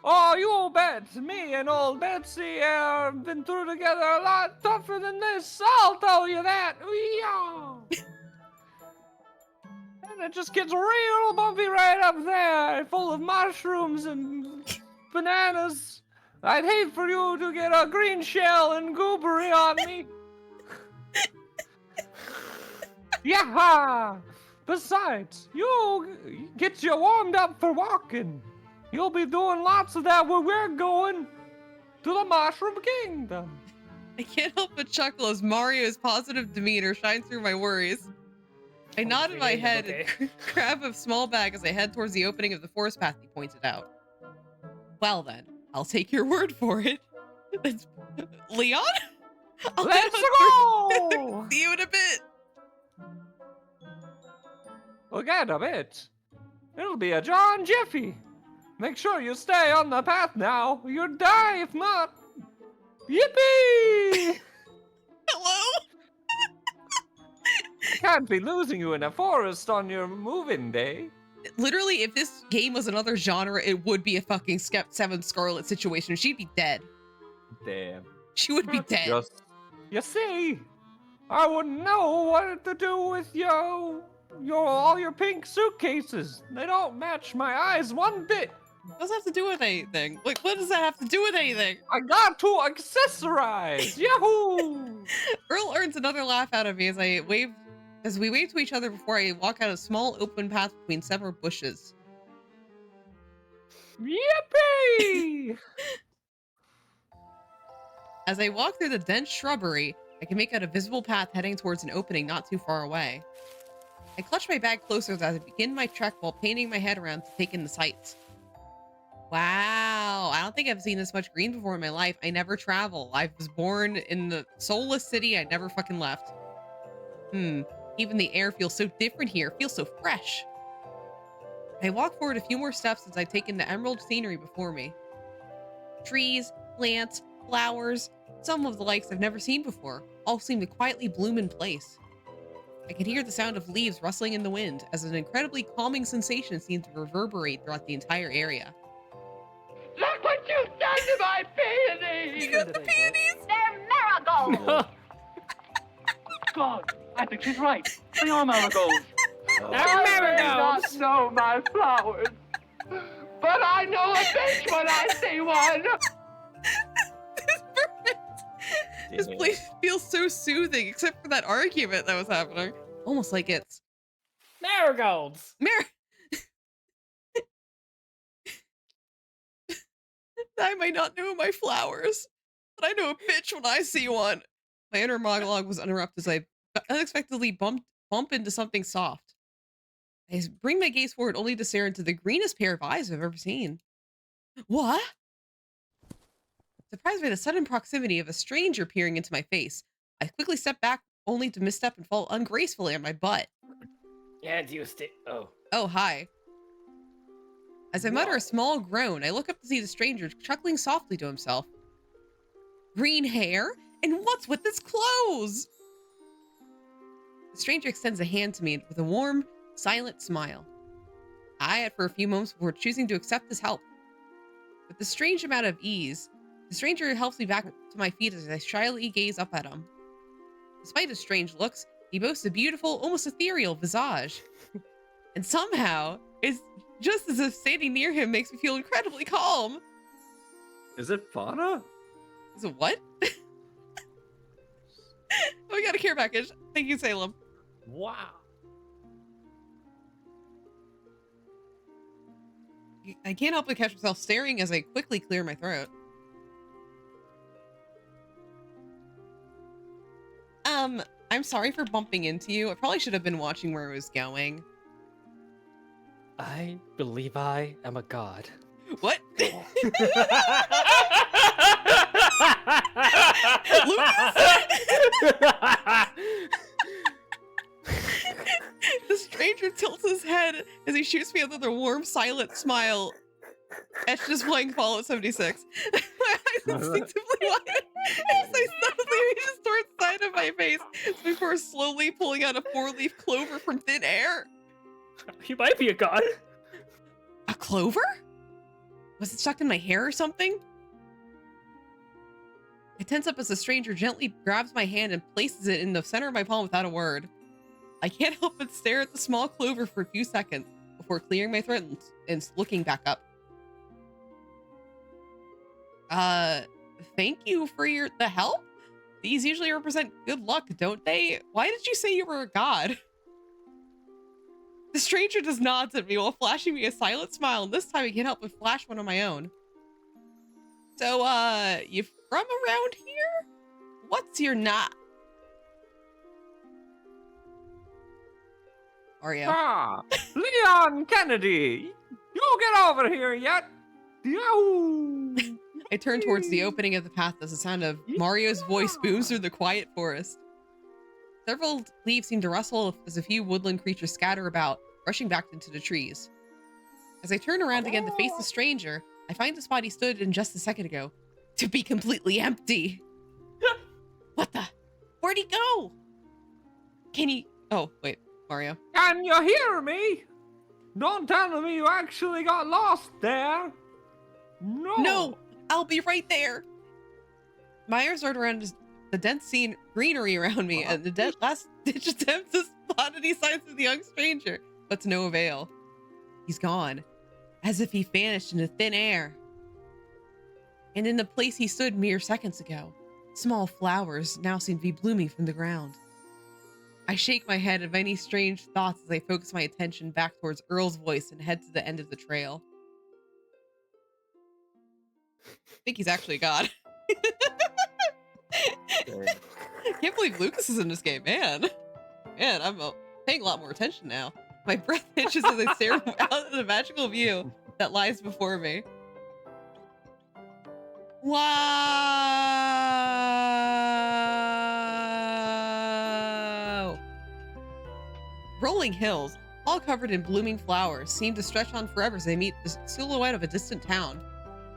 Oh, you bet. Me and old Betsy have been through together a lot tougher than this. I'll tell you that. Wee-yaw. And it just gets real bumpy right up there, full of mushrooms and bananas. I'd hate for you to get a green shell and goobery on me. Yeah. Besides, you get you warmed up for walking. You'll be doing lots of that where we're going to the Mushroom Kingdom. I can't help but chuckle as Mario's positive demeanor shines through my worries. I nod in my Kingdom, head okay. and grab a small bag as I head towards the opening of the forest path he pointed out. Well then, I'll take your word for it. It's Leon? I'll Let's get on go! through. See you in a bit. Forget a bit. It'll be a John Jiffy. Make sure you stay on the path now. You'll die if not. Yippee! Hello? Can't be losing you in a forest on your move-in day. Literally, if this game was another genre, it would be a fucking Seven Scarlet situation. She'd be dead. Damn. She would be dead. Just, you see, I wouldn't know what to do with all your pink suitcases. They don't match my eyes one bit. What does that have to do with anything? Like, what does that have to do with anything? I got to accessorize. Yahoo! Earl earns another laugh out of me as we wave to each other before I walk out a small open path between several bushes. Yippee! As I walk through the dense shrubbery, I can make out a visible path heading towards an opening not too far away. I clutch my bag closer as I begin my trek while painting my head around to take in the sights. Wow, I don't think I've seen this much green before in my life. I never travel. I was born in the soulless city. I never fucking left. Even the air feels so different here. It feels so fresh. I walk forward a few more steps as I take in the emerald scenery before me. Trees, plants, flowers, some of the likes I've never seen before, all seem to quietly bloom in place. I can hear the sound of leaves rustling in the wind as an incredibly calming sensation seems to reverberate throughout the entire area. Look what you've done to my peonies! You got the peonies? They're marigolds! God, I think she's right. They are marigolds. They're I may marigolds! not know my flowers, but I know a bitch when I see one! It's perfect. This place feels so soothing, except for that argument that was happening. Almost like it's Marigolds! I might not know my flowers, but I know a bitch when I see one. My inner monologue was interrupted as I unexpectedly bump into something soft. I bring my gaze forward only to stare into the greenest pair of eyes I've ever seen. What? Surprised by the sudden proximity of a stranger peering into my face, I quickly step back only to misstep and fall ungracefully on my butt. And you Oh. Oh, hi. As I mutter a small groan, I look up to see the stranger chuckling softly to himself. Green hair? And what's with his clothes? The stranger extends a hand to me with a warm, silent smile. I eyed it for a few moments before choosing to accept his help. With a strange amount of ease, the stranger helps me back to my feet as I shyly gaze up at him. Despite his strange looks, he boasts a beautiful, almost ethereal visage. And somehow, it's just as if standing near him makes me feel incredibly calm. Is it Fauna? Is it what? Oh, we got a care package. Thank you, Salem. Wow. I can't help but catch myself staring as I quickly clear my throat. I'm sorry for bumping into you. I probably should have been watching where I was going. I believe I am a god. What? The stranger tilts his head as he shoots me another warm, silent smile. Etched as playing Fallout 76. My eyes instinctively widen as I suddenly reach towards the side of my face before slowly pulling out a 4-leaf clover from thin air. You might be a god. A clover? Was it stuck in my hair or something? I tense up as the stranger gently grabs my hand and places it in the center of my palm without a word. I can't help but stare at the small clover for a few seconds before clearing my throat and looking back up. Thank you for the help? These usually represent good luck, don't they? Why did you say you were a god? The stranger just nods at me while flashing me a silent smile, and this time I can't help but flash one of my own. So, you from around here? What's your knot? Oreo. Ah, Leon Kennedy! You get over here yet? Yow! I turn towards the opening of the path as the sound of Mario's voice booms through the quiet forest. Several leaves seem to rustle as a few woodland creatures scatter about, rushing back into the trees. As I turn around again to face the stranger, I find the spot he stood in just a second ago to be completely empty. What the? Where'd he go? Can Oh, wait, Mario. Can you hear me? Don't tell me you actually got lost there. No. No, I'll be right there. My eyes are around the dense greenery around me, and the last-ditch attempt to spot any signs of the young stranger, but to no avail. He's gone, as if he vanished into thin air. And in the place he stood mere seconds ago, small flowers now seem to be blooming from the ground. I shake my head of any strange thoughts as I focus my attention back towards Earl's voice and head to the end of the trail. I think he's actually a god. I can't believe Lucas is in this game, man. Man, I'm paying a lot more attention now. My breath hitches as I stare out at the magical view that lies before me. Wow! Rolling hills, all covered in blooming flowers, seem to stretch on forever as they meet the silhouette of a distant town.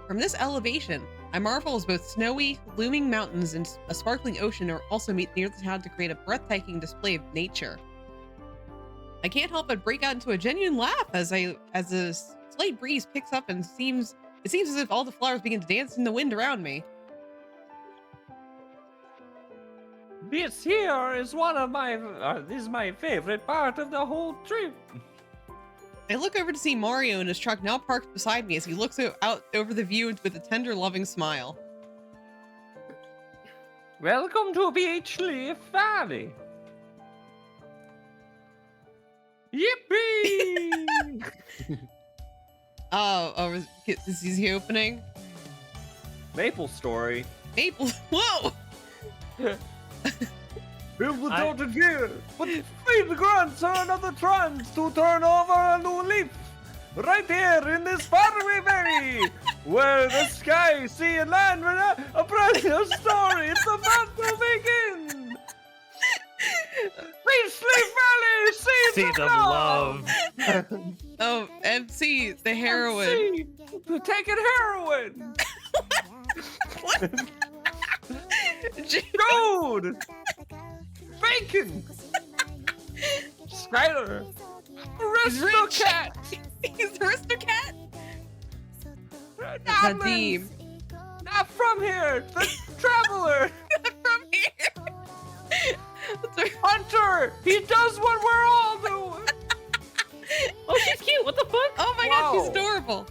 From this elevation, I marvel as both snowy, looming mountains and a sparkling ocean are also meet near the town to create a breathtaking display of nature. I can't help but break out into a genuine laugh as a slight breeze picks up and it seems as if all the flowers begin to dance in the wind around me. This here is one of my. This is my favorite part of the whole trip. I look over to see Mario in his truck now parked beside me as he looks out over the view with a tender, loving smile. Welcome to Peachleaf Valley. Yippee! Oh, is he opening? Maple Story. Maple, whoa! Build the total gear, but feed the grunts or another trance to turn over a new leaf. Right here in this faraway valley, where the sky, sea, and land are a brand new story. It's about to begin. Peachleaf Valley, seeds of love. Oh, MC, the heroine. MC, taking heroin. Gold. Bacon! Skyler! Aristocat! He's Aristocat? Nadim! Not from here! The traveler! Not from here! Hunter! He does what we're all doing! Oh, she's cute. What the fuck? Oh my god, she's adorable.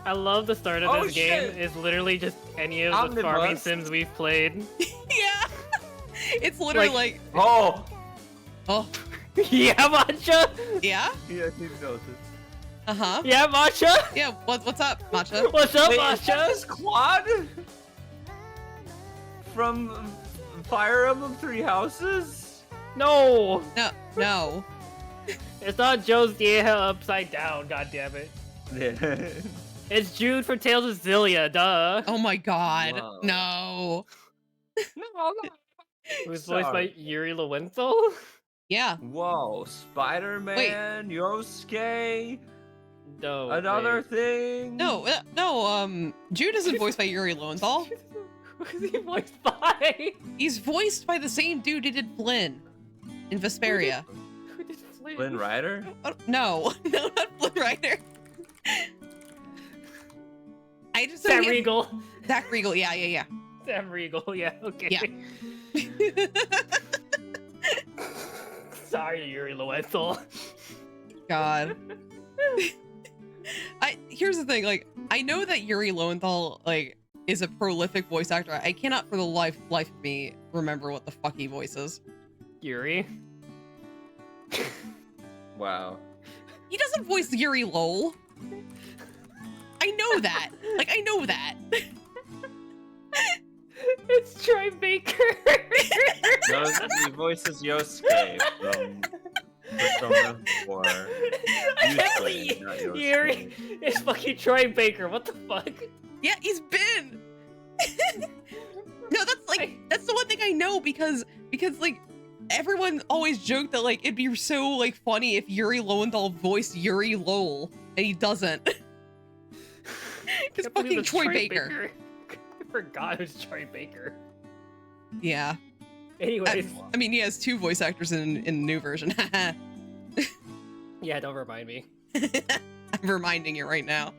I love the start of this game. Shit. It's literally just any of the Omnibus. farming sims we've played. Yeah. It's literally like Oh! Yeah, Matcha? yeah? Yeah, he knows it. Uh-huh. Yeah, Matcha? Yeah, what's up, Matcha? What's up, Wait, is that Matcha? this quad? From Fire Emblem Three Houses? No! No. It's not Joe's yeah upside down, goddammit. Yeah. It's Jude from Tales of Zillia, duh. Oh my god. Whoa. No. No. Who's voiced by Yuri Lowenthal? Yeah. Whoa, Spider-Man, Yosuke, No. another thing. No, Jude isn't voiced by Yuri Lowenthal. Who's he voiced by? He's voiced by the same dude who did Flynn in Vesperia. Who did Flynn? Flynn Rider? Oh, no, not Flynn Rider. I just Sam Riegel. Zach Riegel, yeah. Sam Riegel, yeah, okay. Yeah. Sorry, Yuri Lowenthal. God. Here's the thing, like, I know that Yuri Lowenthal, like, is a prolific voice actor. I cannot for the life of me remember what the fuck he voices. Yuri? Wow. He doesn't voice Yuri Lowell. I know that. Like, I know that. It's Troy Baker. He voices Yosuke from Persona 4. Yusuke, not Yosuke. Yuri is fucking Troy Baker. What the fuck? Yeah, he's been. No, that's the one thing I know because like everyone always joked that like it'd be so like funny if Yuri Lowenthal voiced Yuri Lowell and he doesn't. It's Can't believe fucking it's Troy Baker. I forgot it was Troy Baker. Yeah. Anyways, I mean, he has 2 voice actors in the new version. yeah, don't remind me. I'm reminding you right now.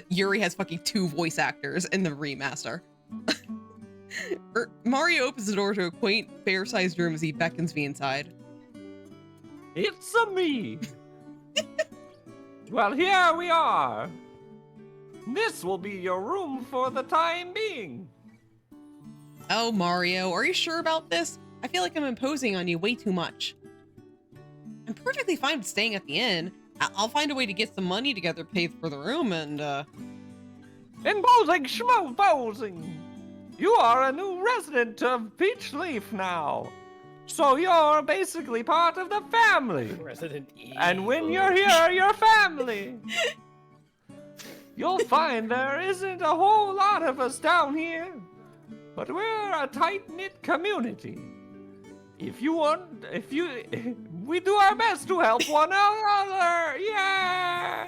Yuri has fucking 2 voice actors in the remaster. Mario opens the door to a quaint, fair-sized room as he beckons me inside. It's a me. Well, here we are. This will be your room for the time being. Oh, Mario, are you sure about this? I feel like I'm imposing on you way too much. I'm perfectly fine with staying at the inn. I'll find a way to get some money together, pay for the room, and, Imposing schmoposing. You are a new resident of Peachleaf now. So you're basically part of the family. Resident Evil. And when you're here, you're family. You'll find there isn't a whole lot of us down here, but we're a tight-knit community. We do our best to help one another. Yeah!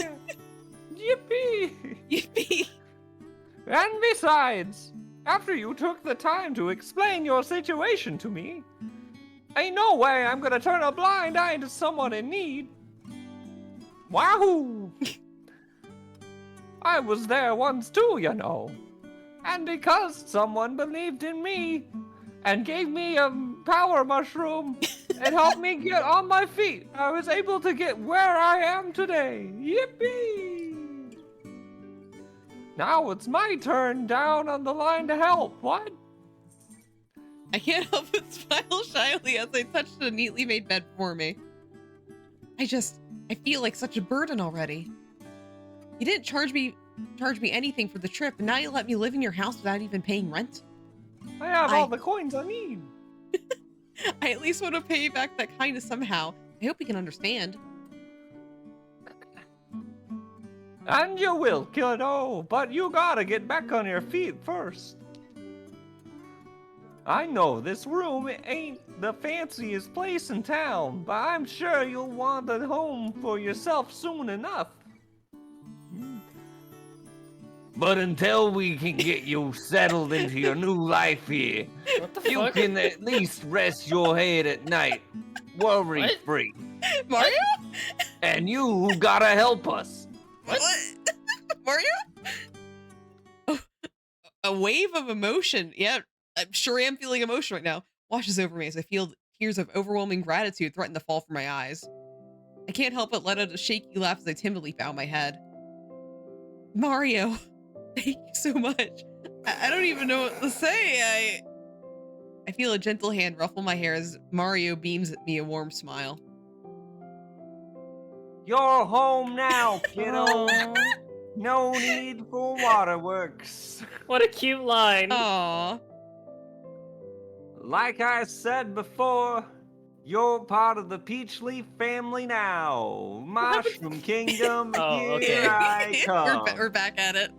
Yippee! yippee! And besides, after you took the time to explain your situation to me, ain't no way I'm gonna turn a blind eye to someone in need. Wahoo! I was there once too, you know. And because someone believed in me and gave me a power mushroom and helped me get on my feet, I was able to get where I am today. Yippee! Now it's my turn down on the line to help. What? I can't help but smile shyly as I touch the neatly made bed before me. I feel like such a burden already. You didn't charge me anything for the trip, and now you let me live in your house without even paying rent? I have all the coins I need. I at least want to pay you back that kindness somehow. I hope you can understand. And you will, kiddo, but you gotta get back on your feet first. I know this room ain't the fanciest place in town, but I'm sure you'll want a home for yourself soon enough. But until we can get you settled into your new life here, What the you fuck? can at least rest your head at night, worry-free. Mario? And you gotta help us. What? Mario? Oh, a wave of emotion. Yeah, I'm sure I am feeling emotion right now. Washes over me as I feel tears of overwhelming gratitude threaten to fall from my eyes. I can't help but let out a shaky laugh as I timidly bow my head. Mario, thank you so much. I don't even know what to say. I feel a gentle hand ruffle my hair as Mario beams at me a warm smile. You're home now, kiddo. Aw, No need for waterworks. what a cute line. Aww. Like I said before, you're part of the Peachleaf family now. Mushroom Kingdom, Oh, here okay. I come. We're back at it.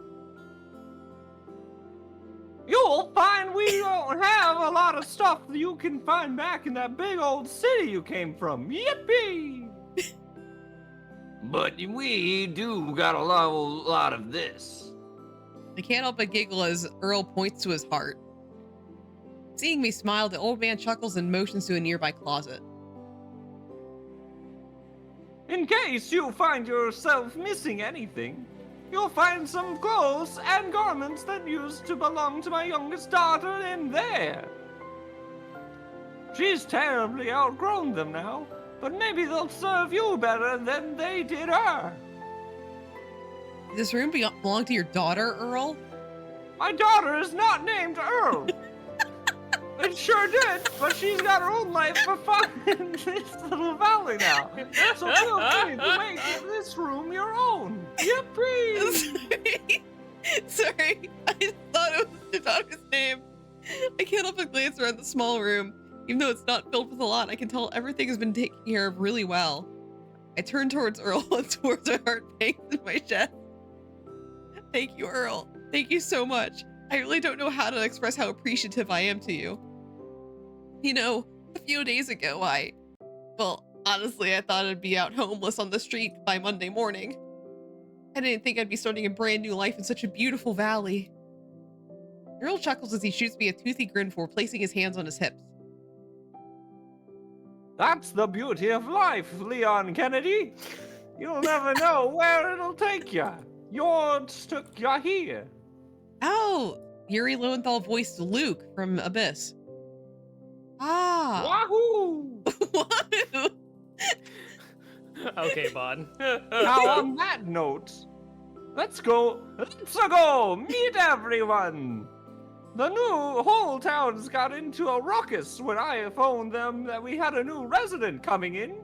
You'll find we don't have a lot of stuff that you can find back in that big old city you came from. Yippee! But we do got a lot of this. I can't help but giggle as Earl points to his heart. Seeing me smile, the old man chuckles and motions to a nearby closet. In case you find yourself missing anything, you'll find some clothes and garments that used to belong to my youngest daughter in there. She's terribly outgrown them now, but maybe they'll serve you better than they did her. Does this room belong to your daughter, Earl? My daughter is not named Earl. It sure did, but she's got her own life for fun in this little valley now. So feel free to make this room your own. Yippee! Sorry, I thought it was your daughter's name. I can't help but glance around the small room. Even though it's not filled with a lot, I can tell everything has been taken care of really well. I turn towards Earl and towards a heart bangs in my chest. Thank you, Earl. Thank you so much. I really don't know how to express how appreciative I am to you. You know, a few days ago, well, honestly, I thought I'd be out homeless on the street by Monday morning. I didn't think I'd be starting a brand new life in such a beautiful valley. Earl chuckles as he shoots me a toothy grin before placing his hands on his hips. That's the beauty of life, Leon Kennedy. You'll never know where it'll take you. Yours took you here. Oh, Yuri Lowenthal voiced Luke from Abyss. Ah. Wahoo! Wahoo! Okay, Bon. Now, on that note, let's go meet everyone. The whole town's got into a ruckus when I phoned them that we had a new resident coming in.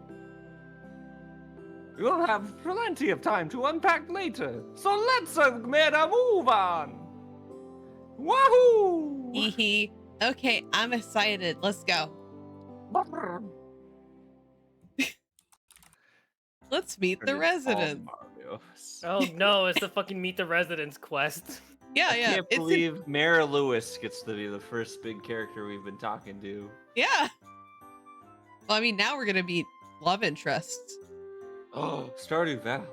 We'll have plenty of time to unpack later, so let's make a move on. Wahoo! Hee hee. Okay, I'm excited. Let's go. Let's meet the residents. Oh no, it's the fucking Meet the Residents quest. Yeah, I yeah. can't believe Mayor Lewis gets to be the first big character we've been talking to. Yeah. Well, I mean, now we're gonna meet love interests. Oh, Stardew Valley.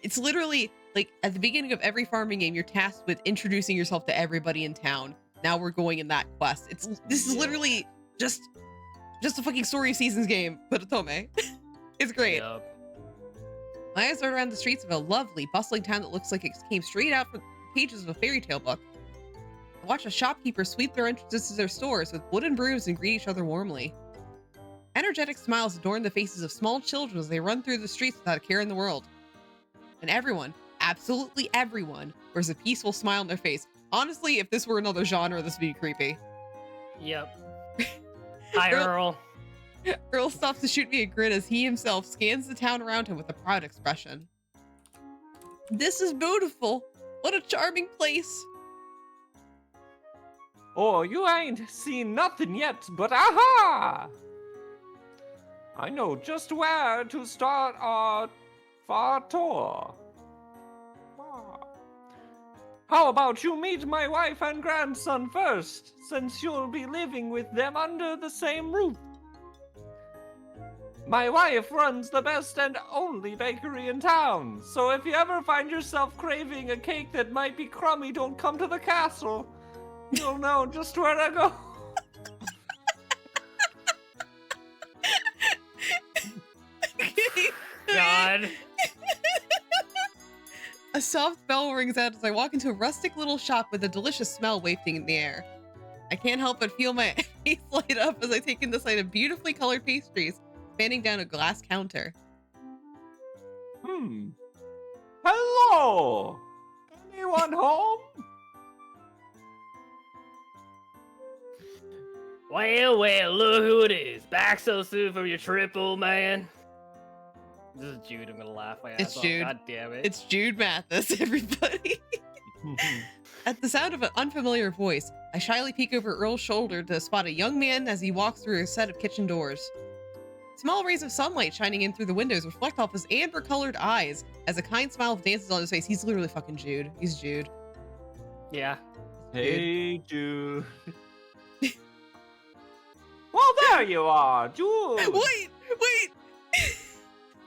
It's literally like at the beginning of every farming game, you're tasked with introducing yourself to everybody in town. Now we're going in that quest. This is literally just a fucking story seasons game, but Otome. It's great. Yup. My eyes are around the streets of a lovely, bustling town that looks like it came straight out from the pages of a fairy tale book. I watch a shopkeeper sweep their entrances to their stores with wooden brooms and greet each other warmly. Energetic smiles adorn the faces of small children as they run through the streets without a care in the world. And everyone, absolutely everyone, wears a peaceful smile on their face. Honestly, if this were another genre, this would be creepy. Yep. Hi, Earl- Earl. Earl stops to shoot me a grin as he himself scans the town around him with a proud expression. This is beautiful. What a charming place. Oh, you ain't seen nothing yet, but aha! I know just where to start our far tour. How about you meet my wife and grandson first, since you'll be living with them under the same roof? My wife runs the best and only bakery in town, so if you ever find yourself craving a cake that might be crummy, don't come to the castle. You'll know just where to go. God. A soft bell rings out as I walk into a rustic little shop with a delicious smell wafting in the air. I can't help but feel my face light up as I take in the sight of beautifully colored pastries spanning down a glass counter. Hello! Anyone home? Well, well, look who it is. Back so soon from your trip, old man. This is Jude. I'm gonna laugh my ass It's off. Jude. God damn it. It's Jude Mathis, everybody. At the sound of an unfamiliar voice, I shyly peek over Earl's shoulder to spot a young man as he walks through a set of kitchen doors. Small rays of sunlight shining in through the windows reflect off his amber-colored eyes as a kind smile dances on his face. He's literally fucking Jude. He's Jude. Yeah. Hey, Jude. Well, there you are, Jude. Wait!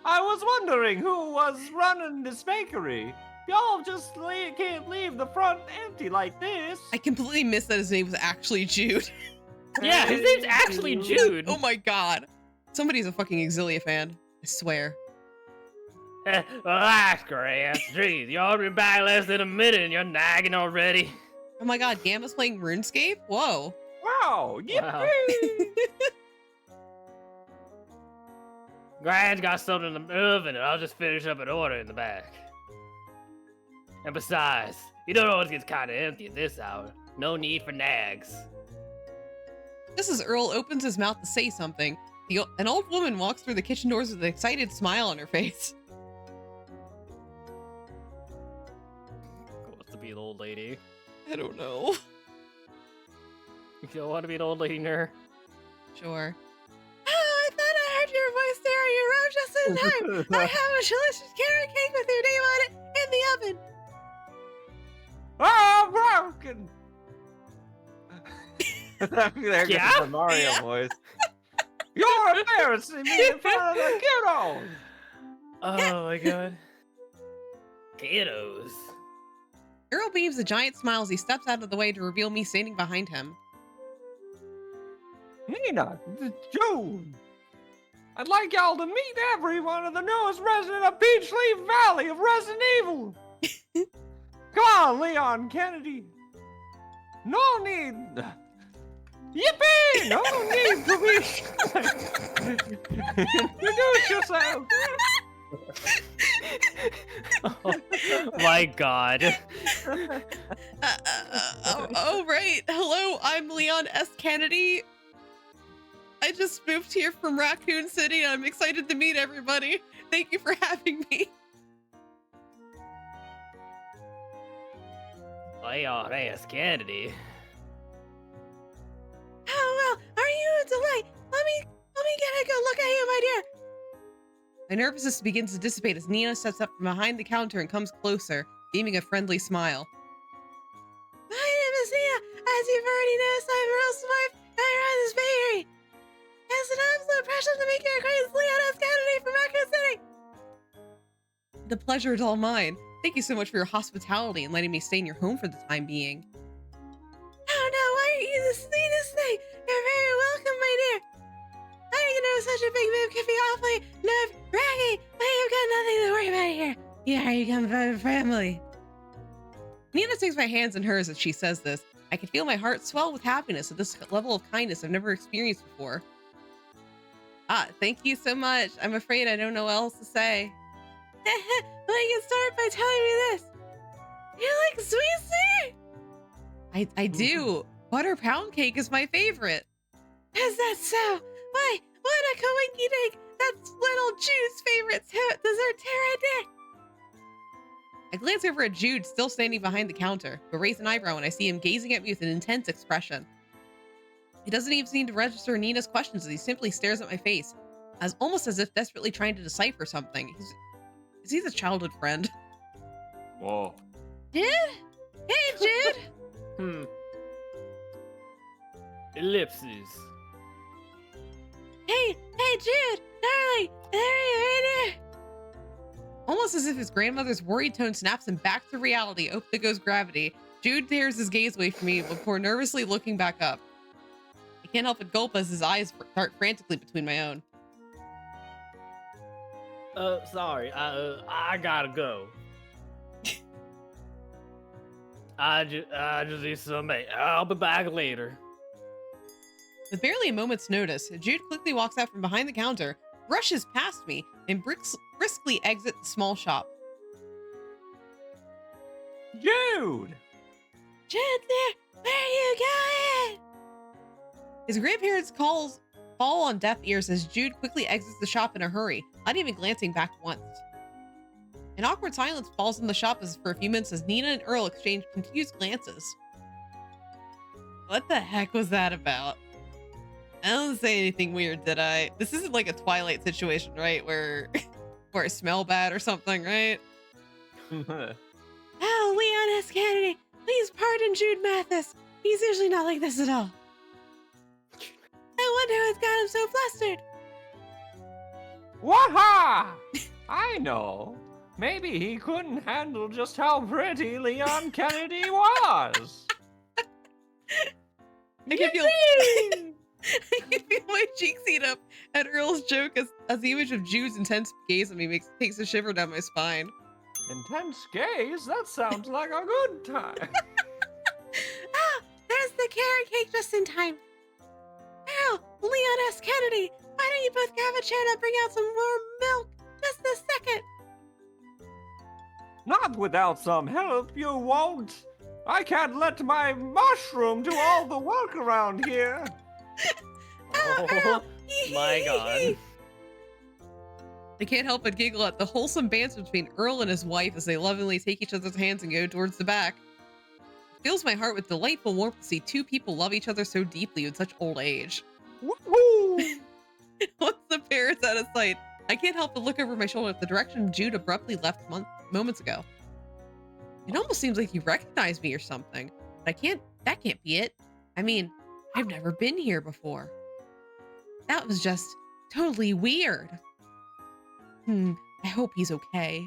I was wondering who was running this bakery. Y'all just can't leave the front empty like this. I completely missed that his name was actually Jude. Yeah, his name's actually Jude. Oh my god. Somebody's a fucking Exilia fan. I swear. Well, that's great. Jeez, you all been back less than a minute and you're nagging already. Oh my god, Gamma's playing RuneScape? Whoa. Wow, yippee! Wow. Grand's got something in the oven and I'll just finish up an order in the back. And besides, you don't always get kind of empty at this hour. No need for nags. Just as Earl opens his mouth to say something, an old woman walks through the kitchen doors with an excited smile on her face. Who wants to be an old lady? I don't know. You don't want to be an old lady, Ner? Sure. Oh, I thought I heard your voice there on your road just in time. I have a delicious carrot cake with your name on it in the oven. Oh, broken! There goes Yeah? the Mario Yeah. voice. You're embarrassing me in front of the kiddos! Oh my god. Kiddos. Earl beams a giant smile as he steps out of the way to reveal me standing behind him. Nina, June, I'd like y'all to meet everyone of the newest resident of Peachleaf Valley of Resident Evil. Come on, Leon Kennedy. No need. Yippee! No need to be. Introduce yourself. Oh my god. Oh, right. Hello, I'm Leon S. Kennedy. I just moved here from Raccoon City and I'm excited to meet everybody. Thank you for having me. Leon S. Kennedy. Oh, well, are you a delight? Let me get a good look at you, my dear. My nervousness begins to dissipate as Nina steps up from behind the counter and comes closer, beaming a friendly smile. My name is Nina. As you've already noticed, I'm Earl's wife and I run this bakery. It's an absolute pleasure to make your acquaintance, Leon S. Kennedy from Raccoon City. The pleasure is all mine. Thank you so much for your hospitality and letting me stay in your home for the time being. Oh no, why aren't you the sweetest thing? You're very welcome, my dear. I didn't know such a big move could be awfully nerve-wracking, but you've got nothing to worry about here. You come from family. Nina takes my hands in hers as she says this. I can feel my heart swell with happiness at this level of kindness I've never experienced before. Thank you so much. I'm afraid I don't know what else to say. Well, you can start by telling me this. You like sweet sweet? I do. Butter pound cake is my favorite. Is that so? Why, what a coinky dink. That's little Jude's favorite dessert too right there. I glance over at Jude, still standing behind the counter, but raise an eyebrow when I see him gazing at me with an intense expression. He doesn't even seem to register Nina's questions as he simply stares at my face, almost as if desperately trying to decipher something. Is he the childhood friend? Whoa. Jude? Hey, Jude! Ellipses. Hey, Jude! Darling! There you right here! Almost as if his grandmother's worried tone snaps him back to reality. Oh, there goes gravity. Jude tears his gaze away from me before nervously looking back up. I can't help but gulp as his eyes dart frantically between my own. Sorry, I gotta go. I just need some. I'll be back later. With barely a moment's notice, Jude quickly walks out from behind the counter, rushes past me, and briskly exits the small shop. Jude! Jude, there, where are you going? His grandparents' calls fall on deaf ears as Jude quickly exits the shop in a hurry, not even glancing back once. An awkward silence falls in the shop for a few minutes as Nina and Earl exchange confused glances. What the heck was that about? I don't say anything weird, did I? This isn't like a Twilight situation, right? Where I smell bad or something, right? Oh, Leon S. Kennedy, please pardon Jude Mathis. He's usually not like this at all. I wonder what's got him so flustered. Waha! I know. Maybe he couldn't handle just how pretty Leon Kennedy was. I can feel my cheeks heat up at Earl's joke as the image of Jude's intense gaze at me takes a shiver down my spine. Intense gaze? That sounds like a good time. There's the carrot cake just in time. Earl, Leon S. Kennedy, why don't you both grab a chair and bring out some warm milk? Just a second. Not without some help, you won't. I can't let my mushroom do all the work around here. Oh my god. I can't help but giggle at the wholesome banter between Earl and his wife as they lovingly take each other's hands and go towards the back. It fills my heart with delightful warmth to see two people love each other so deeply in such old age. Woohoo! Once the pair is out of sight, I can't help but look over my shoulder at the direction Jude abruptly left moments ago. It almost seems like he recognized me or something, but that can't be it. I mean, I've never been here before. That was just totally weird. I hope he's okay.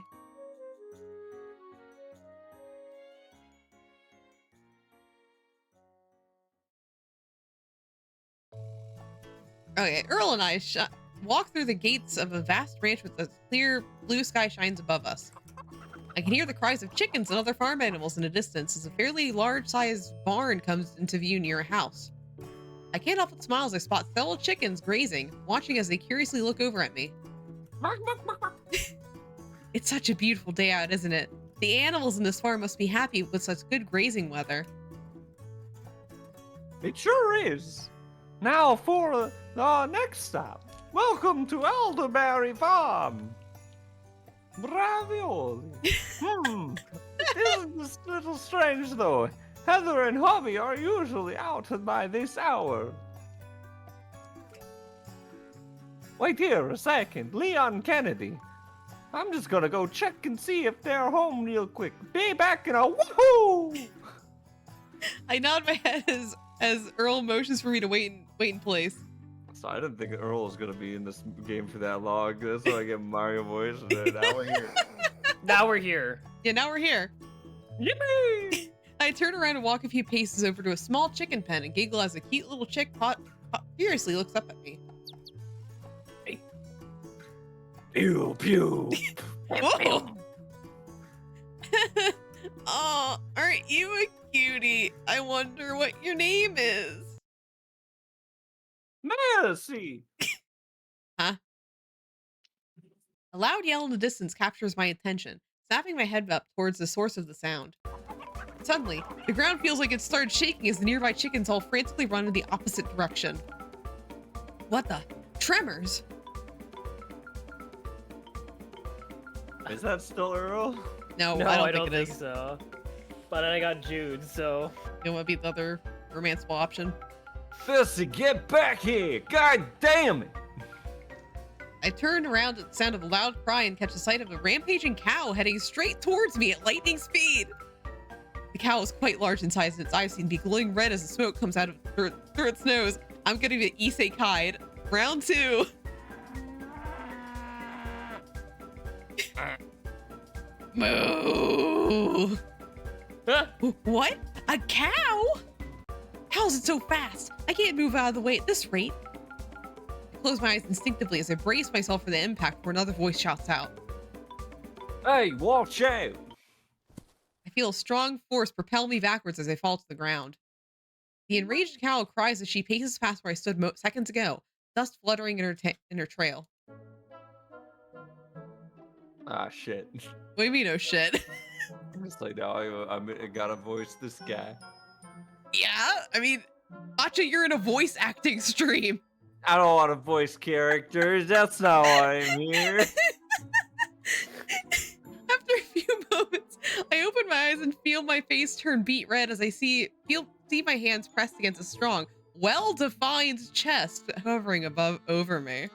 Okay, Earl and I walk through the gates of a vast ranch with a clear blue sky shines above us. I can hear the cries of chickens and other farm animals in the distance as a fairly large-sized barn comes into view near a house. I can't help but smile as I spot several chickens grazing, watching as they curiously look over at me. It's such a beautiful day out, isn't it? The animals in this farm must be happy with such good grazing weather. It sure is. Now for the next stop. Welcome to Elderberry Farm. Ravioli. Isn't this a little strange though? Heather and Hubby are usually out by this hour. Wait here a second, Leon Kennedy. I'm just gonna go check and see if they're home real quick. Be back in a woohoo! I nod my head as Earl motions for me to wait in place. So I didn't think Earl was gonna be in this game for that long. That's why I get Mario voice. And now we're here. Now we're here. Yeah, now we're here. Yippee! I turn around and walk a few paces over to a small chicken pen and giggle as a cute little chick furiously looks up at me. Pew pew. Whoa! Oh, aren't you a cutie? I wonder what your name is. Mercy. Huh? A loud yell in the distance captures my attention, snapping my head up towards the source of the sound. Suddenly, the ground feels like it started shaking as the nearby chickens all frantically run in the opposite direction. What the? Tremors? Is that still Earl? No, No, I don't think it think is. so. But I got Jude, so. You want to be the other romanceable option? Fissy, get back here! God damn it! I turn around at the sound of a loud cry and catch a sight of a rampaging cow heading straight towards me at lightning speed. The cow is quite large in size and its eyes seem to be glowing red as the smoke comes out of through its nose. I'm gonna be isekai'd. Round 2. Moo. Huh? What? A cow? How's it so fast? I can't move out of the way at this rate. I close my eyes instinctively as I brace myself for the impact before another voice shouts out. Hey, watch out! I feel a strong force propel me backwards as I fall to the ground. The enraged cow cries as she paces past where I stood seconds ago, dust fluttering in her trail. Ah, shit. What do you mean, oh shit? I'm just like, now I gotta voice this guy. Yeah, I mean, Acha, you're in a voice acting stream. I don't want to voice characters. That's not why I'm here. After a few moments, I open my eyes and feel my face turn beet red as I see my hands pressed against a strong, well-defined chest hovering over me.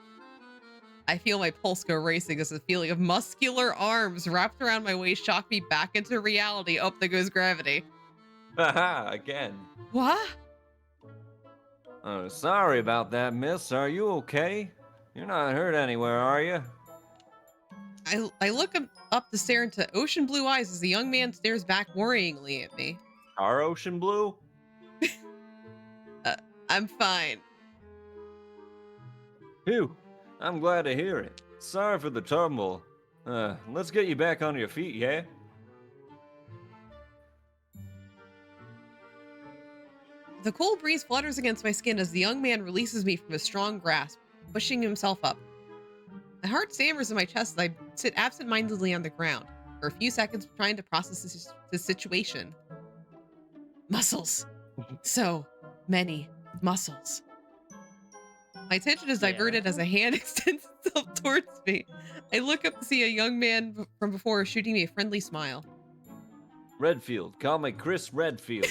I feel my pulse go racing as the feeling of muscular arms wrapped around my waist shock me back into reality. Oh, there goes gravity. Haha, again. What? Oh, sorry about that, miss. Are you okay? You're not hurt anywhere, are you? I look up to stare into ocean blue eyes as the young man stares back worryingly at me. Our ocean blue? I'm fine. Phew. I'm glad to hear it. Sorry for the tumble. Let's get you back on your feet, yeah? The cold breeze flutters against my skin as the young man releases me from his strong grasp, pushing himself up. My heart stammers in my chest as I sit absent-mindedly on the ground, for a few seconds trying to process the situation. Muscles. So many muscles. My attention is diverted as a hand extends itself towards me. I look up to see a young man from before shooting me a friendly smile. Redfield. Call me Chris Redfield.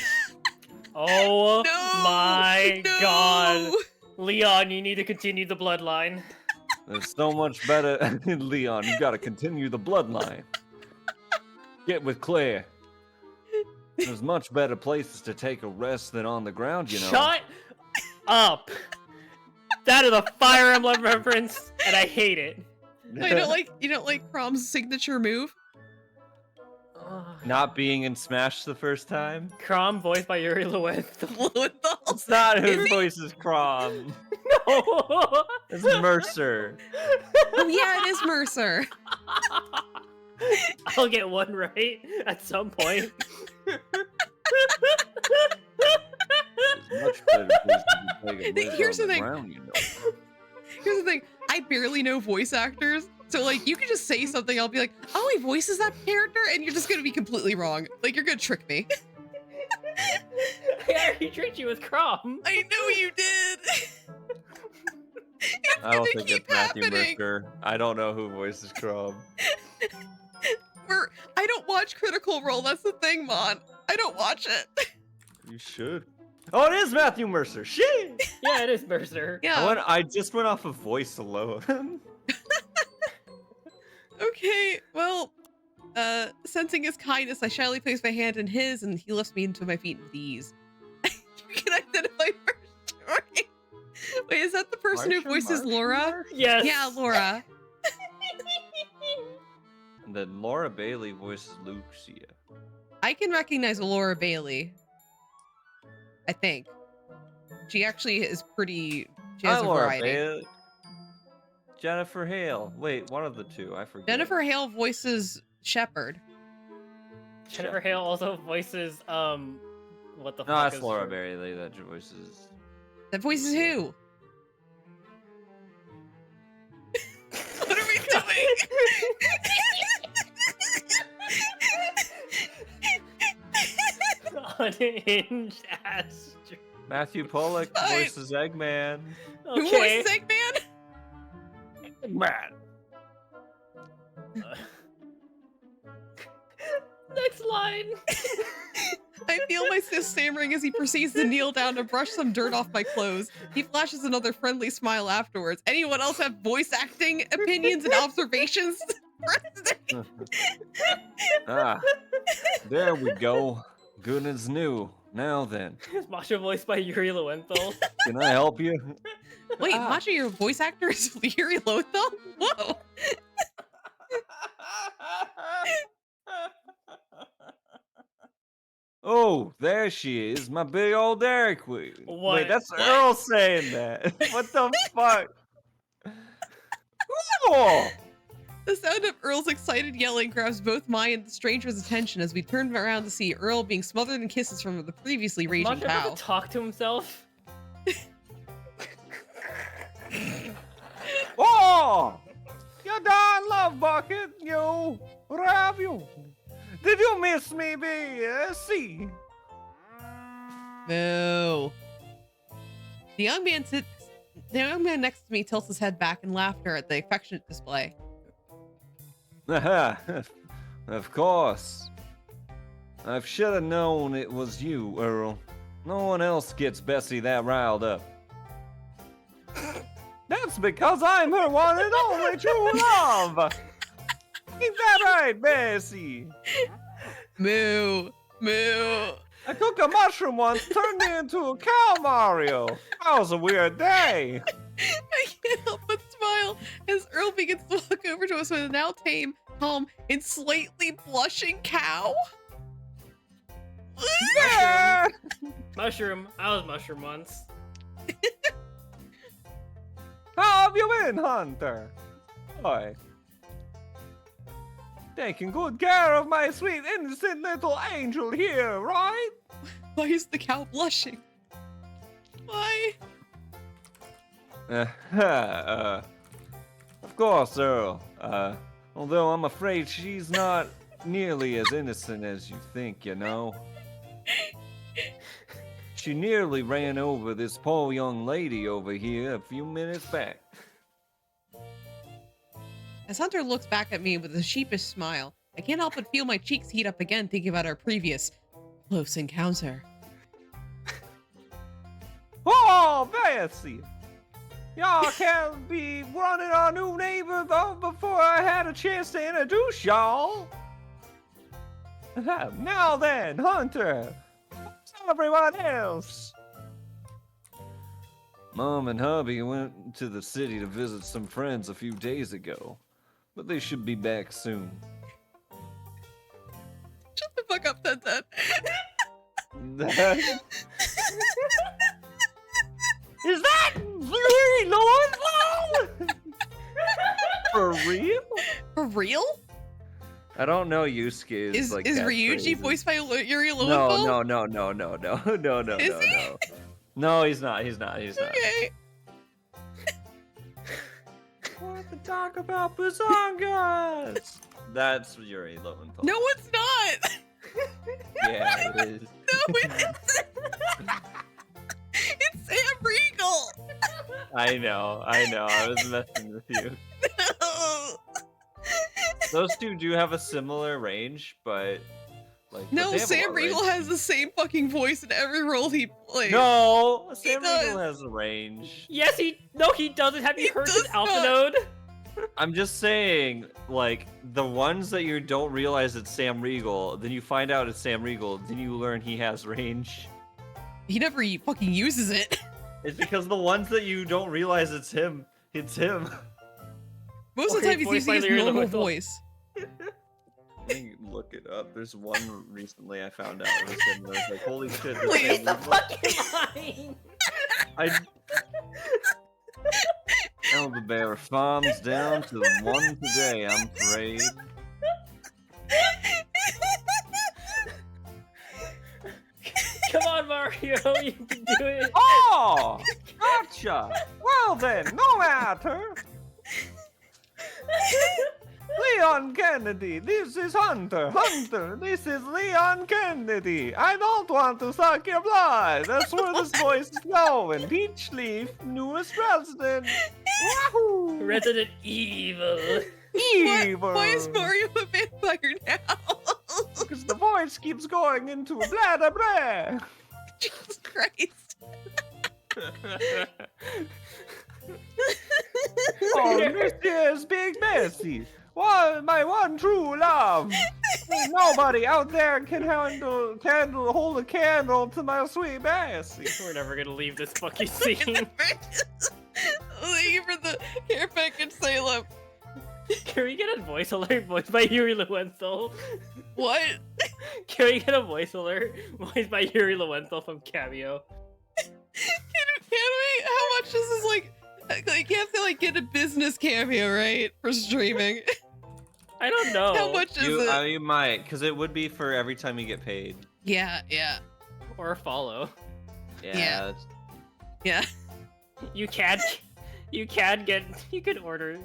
Oh No! my No! god. Leon, you need to continue the bloodline. There's so much better. Leon, you gotta continue the bloodline. Get with Claire. There's much better places to take a rest than on the ground, you know. Shut up. That is a Fire Emblem reference, and I hate it. You don't like Crom's signature move? Not being in Smash the first time? Crom, voiced by Yuri Lowenthal. Lowenthal. It's not whose voice is Crom. No! It's Mercer. Oh yeah, it is Mercer. I'll get one right at some point. It's much better place to be playing a whiz Here's on the thing. ground, you know. Here's the thing. I barely know voice actors. So like you can just say something, I'll be like, oh, he voices that character, and you're just gonna be completely wrong. Like you're gonna trick me. I already tricked you with Crom. I know you did. It's I don't gonna think keep it's Matthew happening. Mercer. I don't know who voices Crom. I don't watch Critical Role. That's the thing, Mon. I don't watch it. You should. Oh, it is Matthew Mercer. Shit! Yeah, it is Mercer. Yeah. I just went off of voice alone. Okay. Well, sensing his kindness, I shyly place my hand in his, and he lifts me into my feet with ease. You can identify Marshall. Wait, is that the person who voices Laura? Yes. Yeah, Laura. And then Laura Bailey voices Lucia. I can recognize Laura Bailey. I think. She actually is pretty. She has Hi, a Laura variety. Bailey. Jennifer Hale. Wait, one of the two. I forget. Jennifer Hale voices Shepard. Jennifer Hale also voices what the No, fuck that's is Laura her- Bailey that voices. That voices who? What are we doing? Unhinged ass. Matthew Pollock Fine. voices Eggman. Who Okay. voices Eggman? Man. Next line. I feel my sis stammering as he proceeds to kneel down to brush some dirt off my clothes. He flashes another friendly smile afterwards. Anyone else have voice acting opinions and observations? Ah, there we go. Good as new. Now then, Is Masha voiced by Yuri Lowenthal? can I help you? Wait, Macha, your voice actor is Yuri Lowenthal? Whoa! Oh, there she is, my big old Dairy Queen. What? Wait, that's What? Earl saying that. What the fuck? Oh! The sound of Earl's excited yelling grabs both my and the stranger's attention as we turn around to see Earl being smothered in kisses from the previously raging Masha about cow. to talk to himself? Oh! You darn love bucket, you. Where have you? Did you miss me, see? Boo. The young man next to me tilts his head back in laughter at the affectionate display. Of course. I should have known it was you, Earl. No one else gets Bessie that riled up. That's because I'm her one and only true love. Ain't that right, Bessie? Moo. Moo. I took a mushroom once, turned me into a cow Mario. That was a weird day. I can't help but smile as Earl begins to walk over to us with a now tame, calm, and slightly blushing cow. Yeah. Mushroom. I was Mushroom once. How have you been, Hunter? Boy. Taking good care of my sweet innocent little angel here, right? Why is the cow blushing? Why? Of course, Earl. Although I'm afraid she's not nearly as innocent as you think, you know. She nearly ran over this poor young lady over here a few minutes back. As Hunter looks back at me with a sheepish smile, I can't help but feel my cheeks heat up again thinking about our previous close encounter. Oh, Bessie! Y'all can't be running our new neighbor though before I had a chance to introduce y'all. Now then, Hunter, what's everyone else? Mom and hubby went to the city to visit some friends a few days ago, but they should be back soon. fuck up, 10-10. Is that really Lowenthal? For real? For real? I don't know Yusuke's Is like Ryuji catchphrases. voiced by Yuri Lowenthal? No. Is he? No, he's not. He's not. Okay. Want to talk about Bazongas? That's Yuri Lowenthal. No, it's not. Yeah, it is. No, it isn't. It's Sam Riegel. I know. I was messing with you. No. Those two do have a similar range, but like No, but they have a Sam lot of Riegel range. has the same fucking voice in every role he plays. No, Sam does. Riegel has a range. Yes, he doesn't. Have you He heard does his alpha not. node? I'm just saying, like, the ones that you don't realize it's Sam Riegel, then you find out it's Sam Riegel, then you learn he has range. He never fucking uses it. It's because the ones that you don't realize it's him. Most of the Okay, time he's voiced using by his Yuri normal Lowenthal. voice. Let me look it up. There's one recently I found out it was him. I was like, holy shit, that's Please. Sam The Riegel. fucking line. I... Elder Bear farms down to one today, I'm afraid. Come on, Mario, you can do it. Oh! Gotcha! Well then, no matter! Leon Kennedy, this is Hunter. Hunter, this is Leon Kennedy. I don't want to suck your blood. That's where this voice is going. Peachleaf, newest president. Wahoo! Resident Evil. Evil. Why is Mario a vampire now? Because the voice keeps going into blah blah blah. Jesus Christ. Oh, Mrs. Big Bessie. Well, my one true love. Nobody out there can hold a candle to my sweet Bessie. We're never gonna leave this fucking scene. Thank you for the hair package, Salem. Can we get a voice alert voiced by Yuri Lowenthal? What? Can we get a voice alert voiced by Yuri Lowenthal from Cameo? Can we? How much is this like you have to like get a business cameo, right? For streaming. I don't know. How much is it? You might, because it would be for every time you get paid. Yeah. Or a follow. Yeah. that's- Yeah. You can order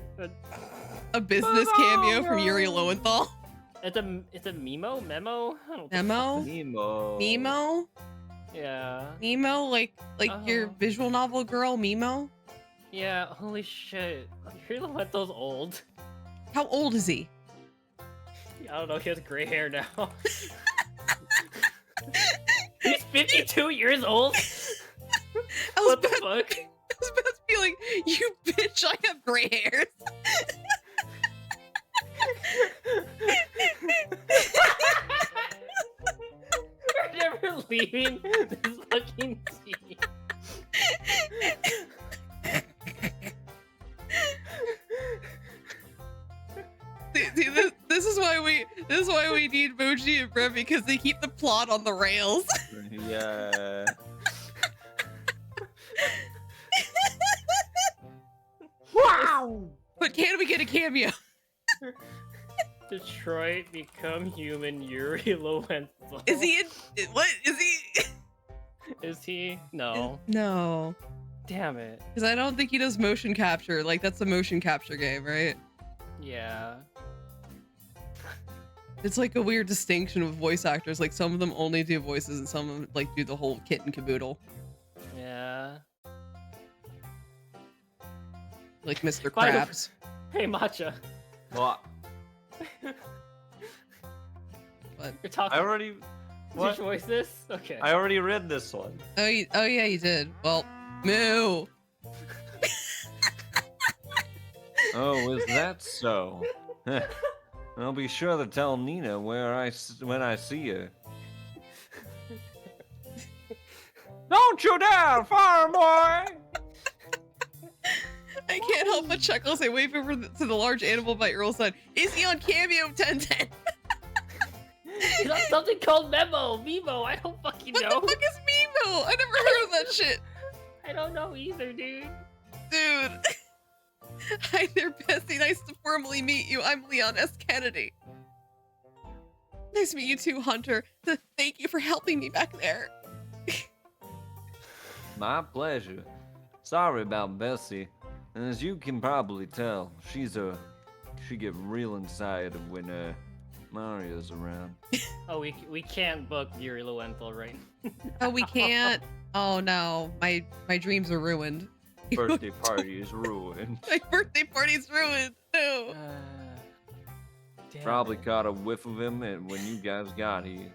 A business cameo from Yuri Lowenthal. it's a memo? I don't Memo? Nemo. Mimo? Yeah. Mimo? Like your Oh. visual novel girl, Mimo? Yeah, holy shit. Yuri Lowenthal's old. How old is he? I don't know, he has gray hair now. He's 52 years old? I was What the about, fuck? I was about to be like, you bitch, I have gray hairs. We're never leaving this fucking scene. See, this is why we need Moji and Brev, because they keep the plot on the rails. Yeah. Wow! But can we get a cameo? Detroit become human Yuri Lowenthal. Is he in? What is he? Is he? No. No, Damn it. because I don't think he does motion capture. Like that's a motion capture game, right? Yeah. It's like a weird distinction with voice actors. Like some of them only do voices, and some of them like do the whole kit and caboodle. Yeah. Like Mr. By the- Krabs. Hey, Matcha. Well, But You're talking. I already. Did What? you voice this? Okay. I already read this one. oh yeah, you did. Well, moo. Oh, is that so? I'll be sure to tell Nina when I see her. Don't you dare, farm boy! I can't help but chuckle as I wave over to the large animal 5-year-old son. Is he on Cameo 1010? Something called Memo. I don't fucking What know. the fuck is Mimo? I never heard of that shit. I don't know either, dude. Dude. Hi there, Bessie. Nice to formally meet you. I'm Leon S. Kennedy. Nice to meet you too, Hunter. Thank you for helping me back there. My pleasure. Sorry about Bessie. And as you can probably tell, she get real excited when Mario's around. Oh, we can't book Yuri Lowenthal right now. Oh, we can't. Oh no, my dreams are ruined. Birthday party is ruined. My birthday party's ruined. No. Damn Probably it. caught a whiff of him and when you guys got here.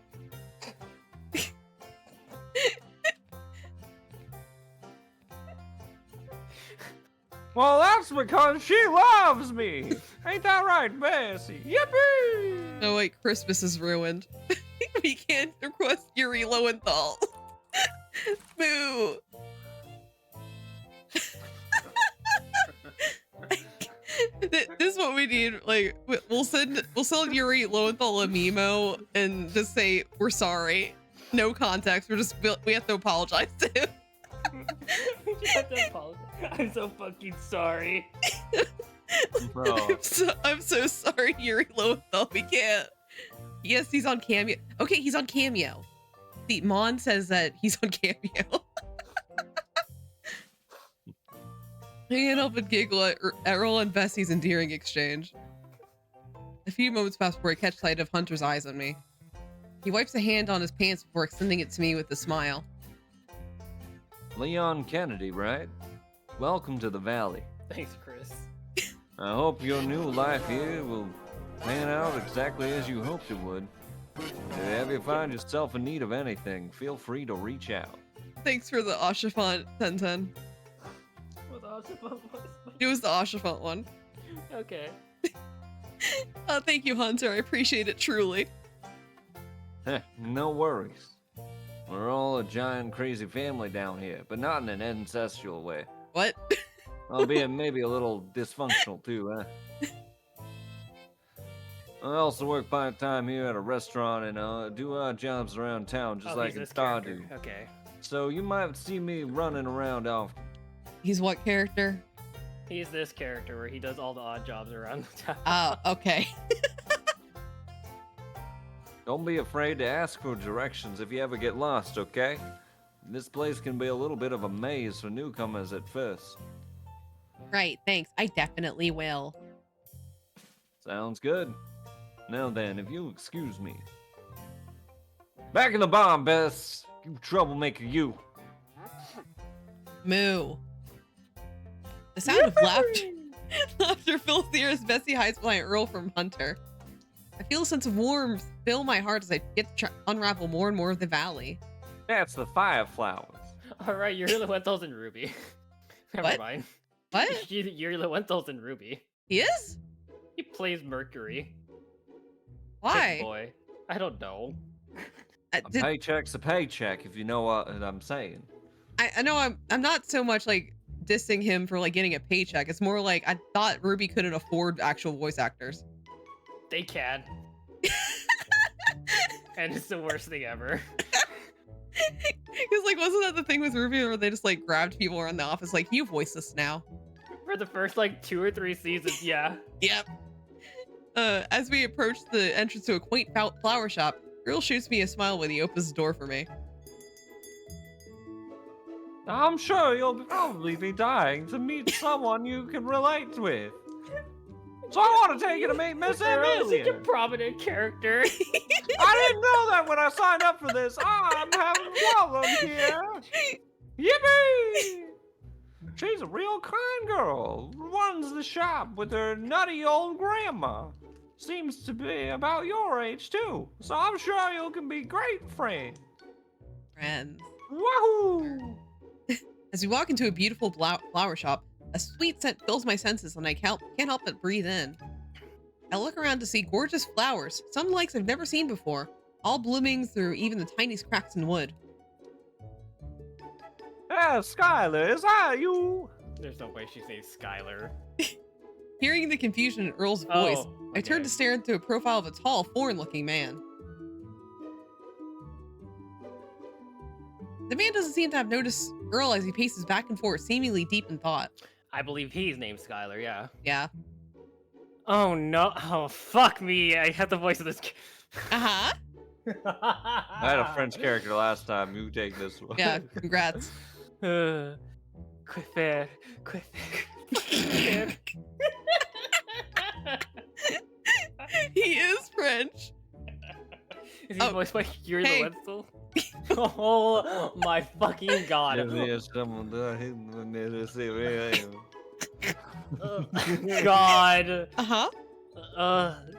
Well, that's because she loves me. Ain't that right, Bessie? Yippee! Oh wait, Christmas is ruined. We can't request Yuri Lowenthal. Boo. This is what we need. Like, we'll send Yuri Lowenthal a memo and just say we're sorry. No context. We have to apologize to him. We just have to apologize. I'm so fucking sorry. Bro. I'm so sorry, Yuri Lowenthal. We can't. Yes, he's on Cameo. Okay, he's on Cameo. See, Mon says that he's on Cameo. I can't help but giggle at Earl and Bessie's endearing exchange. A few moments pass before I catch sight of Hunter's eyes on me. He wipes a hand on his pants before extending it to me with a smile. Leon Kennedy, right? Welcome to the Valley. Thanks, Chris. I hope your new life here will pan out exactly as you hoped it would. If you find yourself in need of anything, feel free to reach out. Thanks for the Oshafont 1010. What the awesome was? It was the Oshafont one. Okay. Thank you, Hunter. I appreciate it truly. Heh, no worries. We're all a giant crazy family down here, but not in an ancestral way. What? Albeit maybe a little dysfunctional too, huh? I also work part-time here at a restaurant and do odd jobs around town just like he's a this star character. do. Okay. So you might see me running around often. He's what character? He's this character where he does all the odd jobs around the town. Oh, okay. Don't be afraid to ask for directions if you ever get lost, okay? This place can be a little bit of a maze for newcomers at first. Right, thanks. I definitely will. Sounds good. Now then, if you'll excuse me. Back in the barn, Bess. You troublemaker, you. Moo. The sound of laughter fills the air as Bessie hides behind Earl from Hunter. I feel a sense of warmth fill my heart as I get to unravel more and more of the valley. That's the fire flowers. Alright, Yuri Lowenthal's in Ruby. Never What? mind. What? Yuri Lowenthal's in Ruby. He is? He plays Mercury. Why? Big boy. I don't know. A paycheck's a paycheck, if you know what I'm saying. I know I'm not so much like dissing him for like getting a paycheck. It's more like I thought Ruby couldn't afford actual voice actors. They can. And it's the worst thing ever. Because like wasn't that the thing with Ruby where they just like grabbed people around the office like you voice this now? For the first like 2 or 3 seasons, yeah. Yep. As we approach the entrance to a quaint flower shop, Earl shoots me a smile when he opens the door for me. I'm sure you'll probably be dying to meet someone you can relate with. So I want to take you to meet Miss Earl is such a Amelia. prominent character. I didn't know that when I signed up for this. I'm having a problem here. Yippee! She's a real kind girl. Runs the shop with her nutty old grandma. Seems to be about your age too. So I'm sure you can be great friends. Friends. Wahoo! As we walk into a beautiful flower shop, a sweet scent fills my senses and I can't help but breathe in. I look around to see gorgeous flowers, some likes I've never seen before, all blooming through even the tiniest cracks in wood. Hey, Skylar, is that you? There's no way she's named Skylar. Hearing the confusion in Earl's voice, Oh, I turn okay. to stare into a profile of a tall, foreign-looking man. The man doesn't seem to have noticed Earl as he paces back and forth, seemingly deep in thought. I believe he's named Skylar, yeah. Yeah. Oh no. Oh, fuck me. I had the voice of this. Uh-huh. I had a French character last time. You take this one. Yeah, congrats. Quit fair. Quit fair. He is French. Is he voiced by Yuri hey. Lowenthal? Oh my fucking god. God. Uh-huh.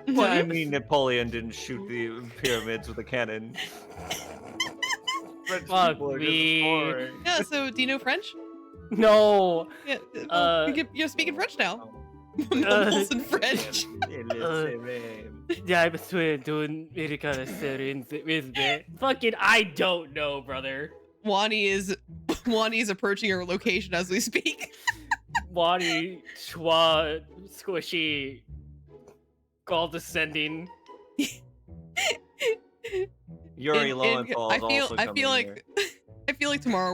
What do you mean Napoleon didn't shoot the pyramids with a cannon? French Fuck people are just me. boring. Yeah, so do you know French? No. Yeah, you're speaking French now. Uh, Mumbles in French. Yeah, I'm swearing doing Americana settings with me. Fucking, I don't know, brother. Wani is approaching our location as we speak. Wani, Schwa, Squishy, Gall descending. Yuri Lowenthal is also I coming feel like here. I feel like tomorrow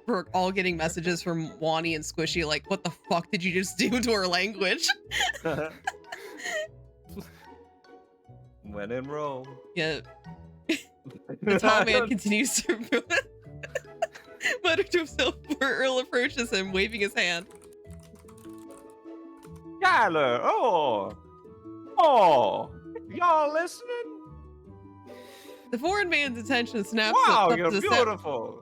we're all getting messages from Wani and Squishy like, what the fuck did you just do to our language? When in Rome. Yeah. The tall man continues to mutter to himself before Earl approaches him, waving his hand. Skylar, oh, y'all listening? The foreign man's attention snaps Wow, up you're to the beautiful.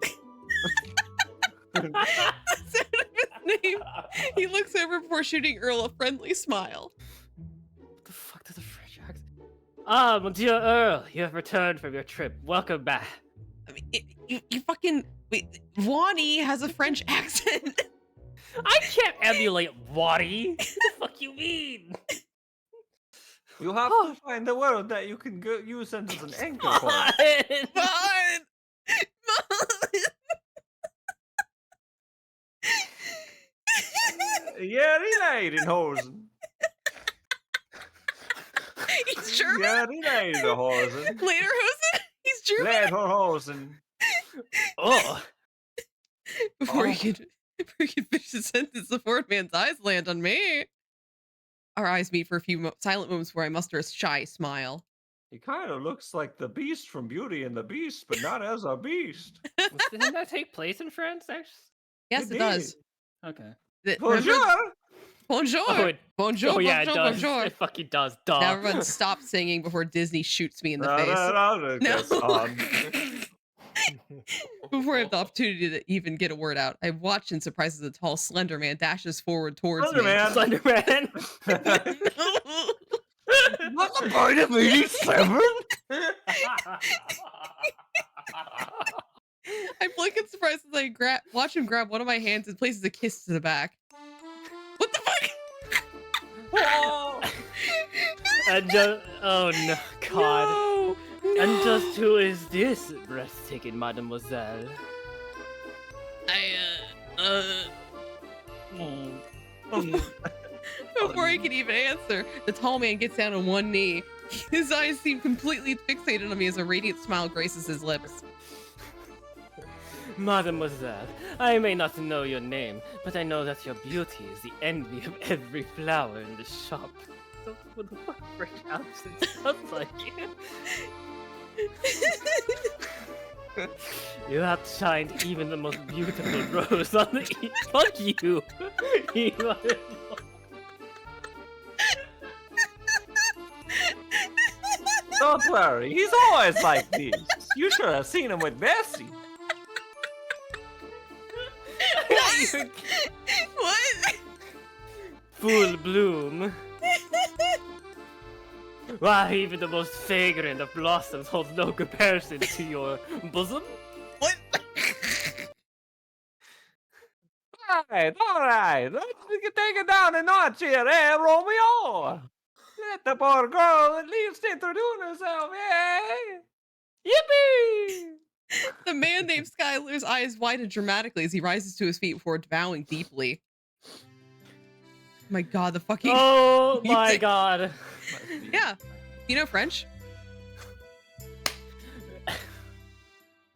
sound of his name. He looks over before shooting Earl a friendly smile. What the fuck does the French accent? Ah, mon dear Earl, you have returned from your trip. Welcome back. I mean, you fucking wait. Wani has a French accent. I can't emulate Wadi. What the fuck you mean? You have to find the word that you can use as an anchor point. Fine. Yeah, Lederhosen. He's German. Yeah, Lederhosen. Lederhosen? He's German. Lederhosen. Oh. Before he could finish his sentence, the foreign man's eyes land on me. Our eyes meet for a few silent moments where I muster a shy smile. He kind of looks like the Beast from Beauty and the Beast, but not as a beast. Didn't that take place in France, actually? Yes, it Indeed. does. Okay. Bonjour. Bonjour. Oh, Bonjour. Oh yeah, bonjour, it does. bonjour. It fucking does. Duh. Now everyone stop singing before Disney shoots me in the face. Before I have the opportunity to even get a word out, I watch in surprise as the tall, slender man dashes forward towards me. Slenderman. Not the point of 87? I blink in surprise as I watch him grab one of my hands and places a kiss to the back. What the fuck? Oh. And just, oh no, God. No, And no. just who is this breathtaking mademoiselle? Before I can even answer, the tall man gets down on one knee. His eyes seem completely fixated on me as a radiant smile graces his lips. Mademoiselle, I may not know your name, but I know that your beauty is the envy of every flower in the shop. What the fuck French accent sounds like? You have shined even the most beautiful rose on the fuck you! Don't worry, he's always like this. You should have seen him with Bessie. What? Full bloom. Why, even the most fragrant of blossoms holds no comparison to your bosom? What? Alright, let's take it down a notch here, eh, Romeo? Let the poor girl at least introduce herself, eh? Yippee! The man named Skylar's eyes widen dramatically as he rises to his feet before bowing deeply. My god, the fucking... Oh my music. god. Yeah. You know French?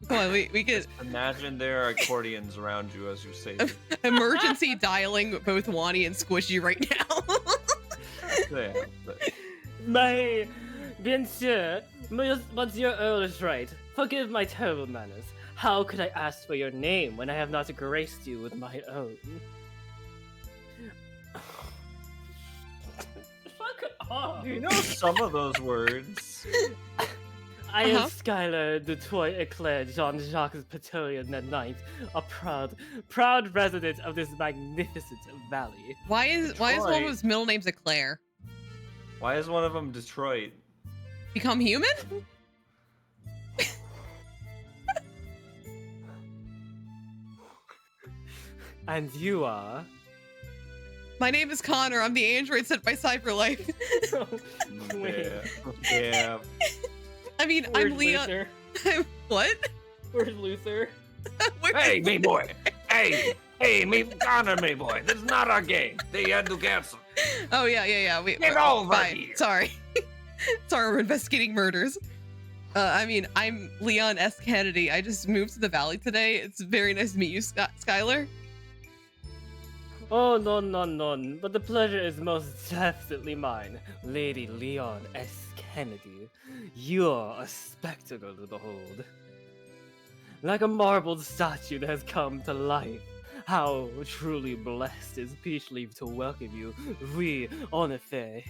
Come on, we could Imagine there are accordions around you as you say this. emergency dialing both Wani and Squishy right now. Yeah, but- My bien sûr, Monsieur Earl is right. Forgive my terrible manners. How could I ask for your name when I have not graced you with my own? Fuck off! You know some of those words. I am Skylar Detroit Eclair Jean-Jacques Petulian Ninth, a proud resident of this magnificent valley. Why is one of Detroit. his middle names Eclair? Why is one of them Detroit? Become human? And you are? My name is Connor. I'm the android sent by Cyberlife. Wait. Yeah. I mean, Where's I'm Leon. Luther? What? Where's Luther? Where- Hey, me boy. Hey, me Connor, me boy. This is not our game. They had to cancel. Oh yeah. Get over fine. here. Sorry. Sorry, we're investigating murders. I mean, I'm Leon S. Kennedy. I just moved to the valley today. It's very nice to meet you, Skylar. Oh, no, but the pleasure is most definitely mine, Lady Leon S. Kennedy. You're a spectacle to behold. Like a marbled statue that has come to life. How truly blessed is Peachleaf to welcome you, oui, en effet.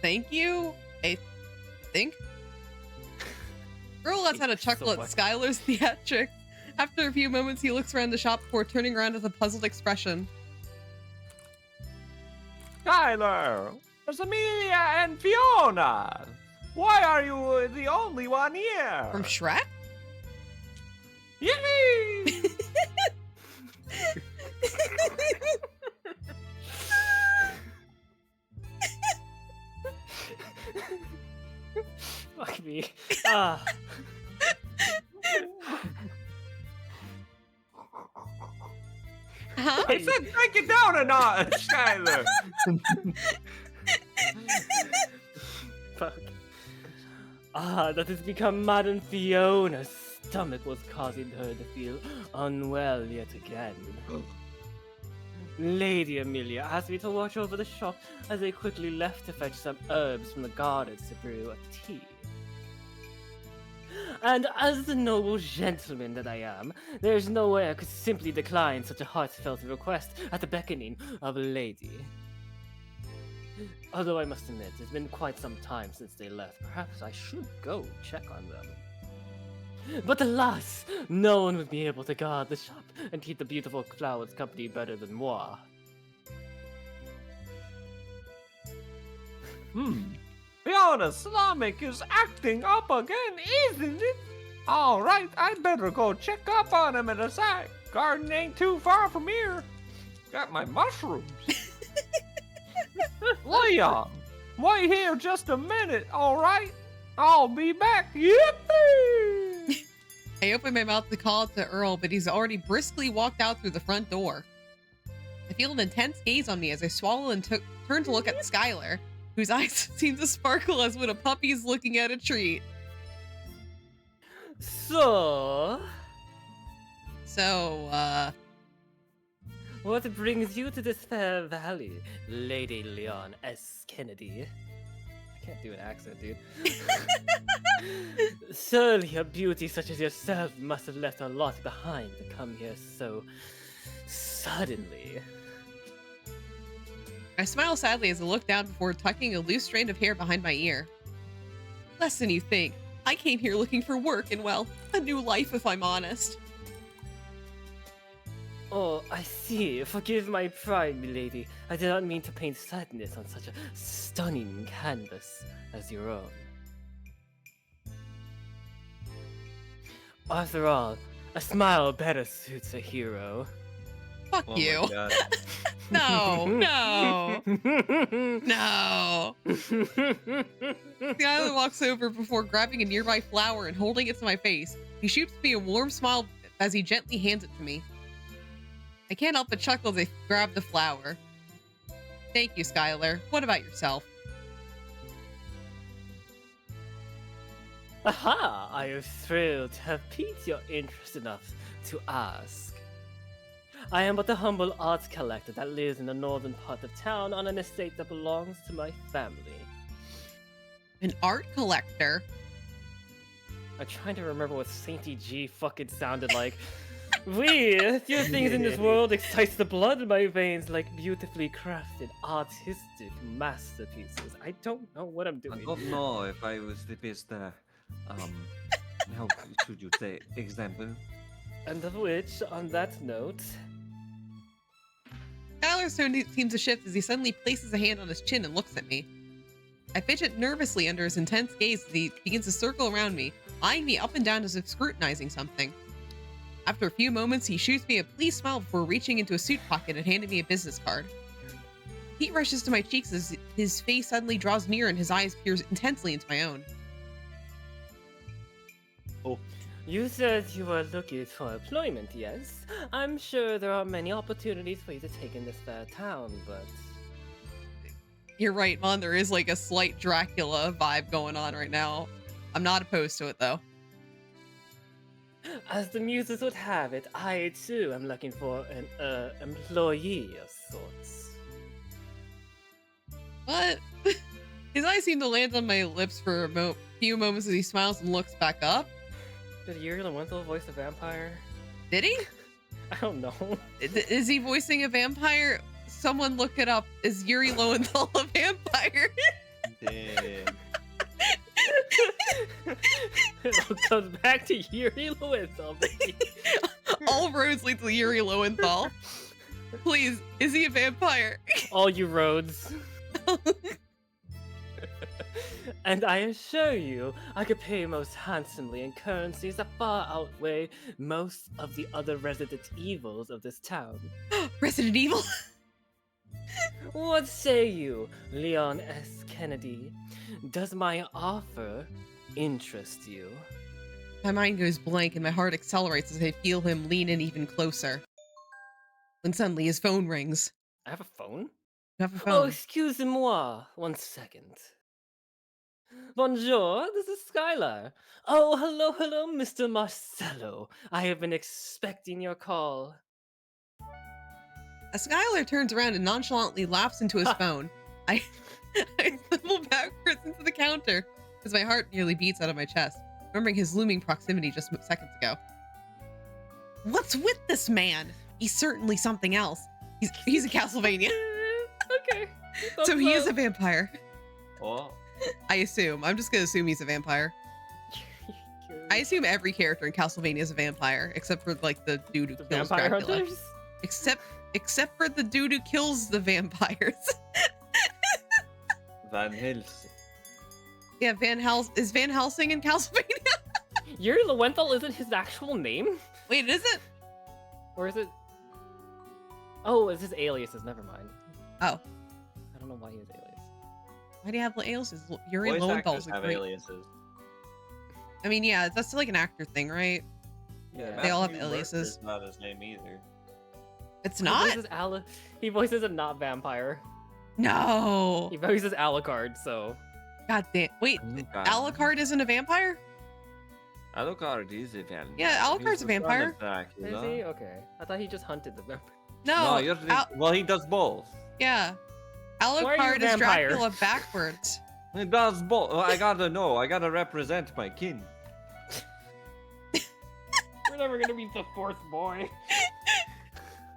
Thank you. I think. Earl lets out a chuckle at Skylar's theatrics. After a few moments, he looks around the shop before turning around with a puzzled expression. Tyler, there's Amelia and Fiona. Why are you the only one here? From Shrek? Yippee! Fuck me. Ah. Huh? I said take it down a notch, Tyler. Fuck. Ah, that has become Madame Fiona's stomach was causing her to feel unwell yet again. Lady Amelia asked me to watch over the shop as I quickly left to fetch some herbs from the gardens to brew a tea. And as the noble gentleman that I am, there's no way I could simply decline such a heartfelt request at the beckoning of a lady. Although I must admit, it's been quite some time since they left. Perhaps I should go check on them. But alas, no one would be able to guard the shop and keep the beautiful flowers company better than moi. Fiona's stomach is acting up again, isn't it? Alright, I'd better go check up on him in a sec. Garden ain't too far from here. Got my mushrooms. Leon, wait here just a minute, alright? I'll be back. Yippee! I open my mouth to call out to Earl, but he's already briskly walked out through the front door. I feel an intense gaze on me as I swallow and turn to look at Skylar, whose eyes seem to sparkle as when a puppy's looking at a treat. So, what brings you to this fair valley, Lady Leon S. Kennedy? I can't do an accent, dude. Surely a beauty such as yourself must have left a lot behind to come here so suddenly. I smile sadly as I look down before tucking a loose strand of hair behind my ear. Less than you think. I came here looking for work and, well, a new life if I'm honest. Oh, I see. Forgive my pride, milady. I did not mean to paint sadness on such a stunning canvas as your own. After all, a smile better suits a hero. Fuck Oh you. my God. No, no, no. Skylar walks over before grabbing a nearby flower and holding it to my face. He shoots me a warm smile as he gently hands it to me. I can't help but chuckle as I grab the flower. Thank you, Skylar. What about yourself? Aha! I am thrilled to have piqued your interest enough to ask. I am but a humble art collector that lives in the northern part of town on an estate that belongs to my family. An art collector? I'm trying to remember what Sainty G fucking sounded like. We, few things in this world excites the blood in my veins like beautifully crafted artistic masterpieces. I don't know what I'm I doing. don't know if I was the best, how should you say, example? And of which, on that note, Skylar's tone seems to shift as he suddenly places a hand on his chin and looks at me. I fidget nervously under his intense gaze as he begins to circle around me, eyeing me up and down as if scrutinizing something. After a few moments, he shoots me a pleased smile before reaching into a suit pocket and handing me a business card. Heat rushes to my cheeks as his face suddenly draws near and his eyes peer intensely into my own. you said you were looking for employment, yes? I'm sure there are many opportunities for you to take in this fair town, but... You're right, Mon, there is like a slight Dracula vibe going on right now. I'm not opposed to it, though. As the muses would have it, I too am looking for an employee of sorts. What? His eyes seem to land on my lips for a few moments as he smiles and looks back up. Did Yuri Lowenthal voice a vampire? Did he? I don't know. Is he voicing a vampire? Someone look it up. Is Yuri Lowenthal a vampire? Damn. It all comes back to Yuri Lowenthal. All roads lead to Yuri Lowenthal. Please, is he a vampire? All you roads. And I assure you, I could pay most handsomely in currencies that far outweigh most of the other resident evils of this town. Resident Evil? What say you, Leon S. Kennedy? Does my offer interest you? My mind goes blank and my heart accelerates as I feel him lean in even closer. When suddenly his phone rings. I have a phone? You have a Oh, phone. excusez-moi. 1 second. Bonjour, this is Skylar. Oh, hello, Mr. Marcello. I have been expecting your call. As Skylar turns around and nonchalantly laughs into his phone, I stumble backwards into the counter as my heart nearly beats out of my chest, remembering his looming proximity just seconds ago. What's with this man? He's certainly something else. He's a Castlevania. Okay. So he is a vampire. Oh, I assume. I'm just gonna assume he's a vampire. I assume every character in Castlevania is a vampire, except for like the dude who The kills vampire Dracula. hunters? Except for the dude who kills the vampires. Van Helsing. Yeah, is Van Helsing in Castlevania? Yuri Lowenthal isn't his actual name? Wait, is it? Or is it? Oh, it's his aliases. Never mind. Oh. I don't know why he has alias. Why do you have aliases? Yuri Voice Lowenthal's actors a have great. aliases. I mean, yeah, that's like an actor thing, right? Yeah. They all have Matthew aliases. Mercer's not his name either. It's He not? voices a not vampire. No. He voices Alucard, so. God damn. Wait, Alucard isn't a vampire? Alucard is a vampire. Yeah, Alucard's He's a the son of vampire. Is Dracula. he? Okay. I thought he just hunted the vampire. No. you're well, he does both. Yeah. are you a Alucard is vampire? Dracula backwards. He does both. I gotta know. I gotta represent my kin. We're never gonna meet the fourth boy.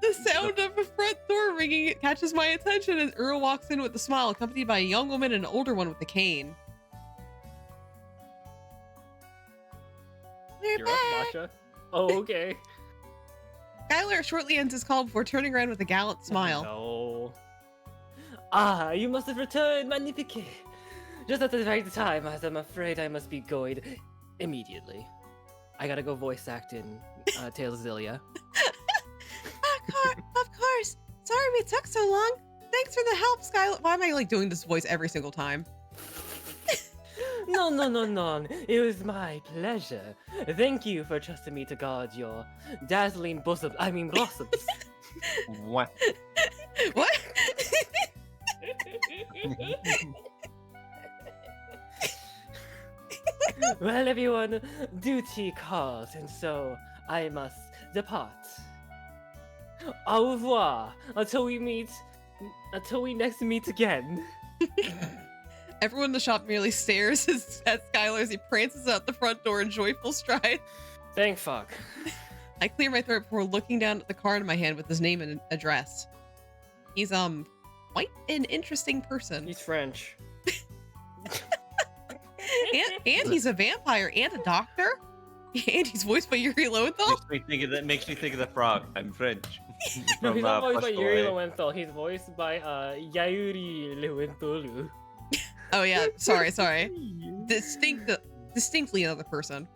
The sound of a front door ringing catches my attention as Earl walks in with a smile, accompanied by a young woman and an older one with a cane. We're You're up, back. Masha. Oh, okay. Skylar shortly ends his call before turning around with a gallant smile. No. Ah, you must have returned, magnifique. Just at the right time, as I'm afraid I must be going immediately. I gotta go voice act in Tales of Zillia. Of course. Sorry we took so long. Thanks for the help, Skylar. Why am I like doing this voice every single time? No. It was my pleasure. Thank you for trusting me to guard your dazzling blossoms. What? What? Well, everyone, duty calls, and so I must depart. Au revoir until we next meet again. Everyone in the shop merely stares at Skylar as he prances out the front door in joyful stride. Thank fuck. I clear my throat before looking down at the card in my hand with his name and address. He's quite an interesting person. He's French. and he's a vampire and a doctor. And he's voiced by Yuri Lowenthal. Makes me think of the frog. I'm French. No, he's not voiced by Plush Yuri Toy. Lowenthal. He's voiced by Yuri Lowenthal. Oh yeah, sorry. Distinctly another person.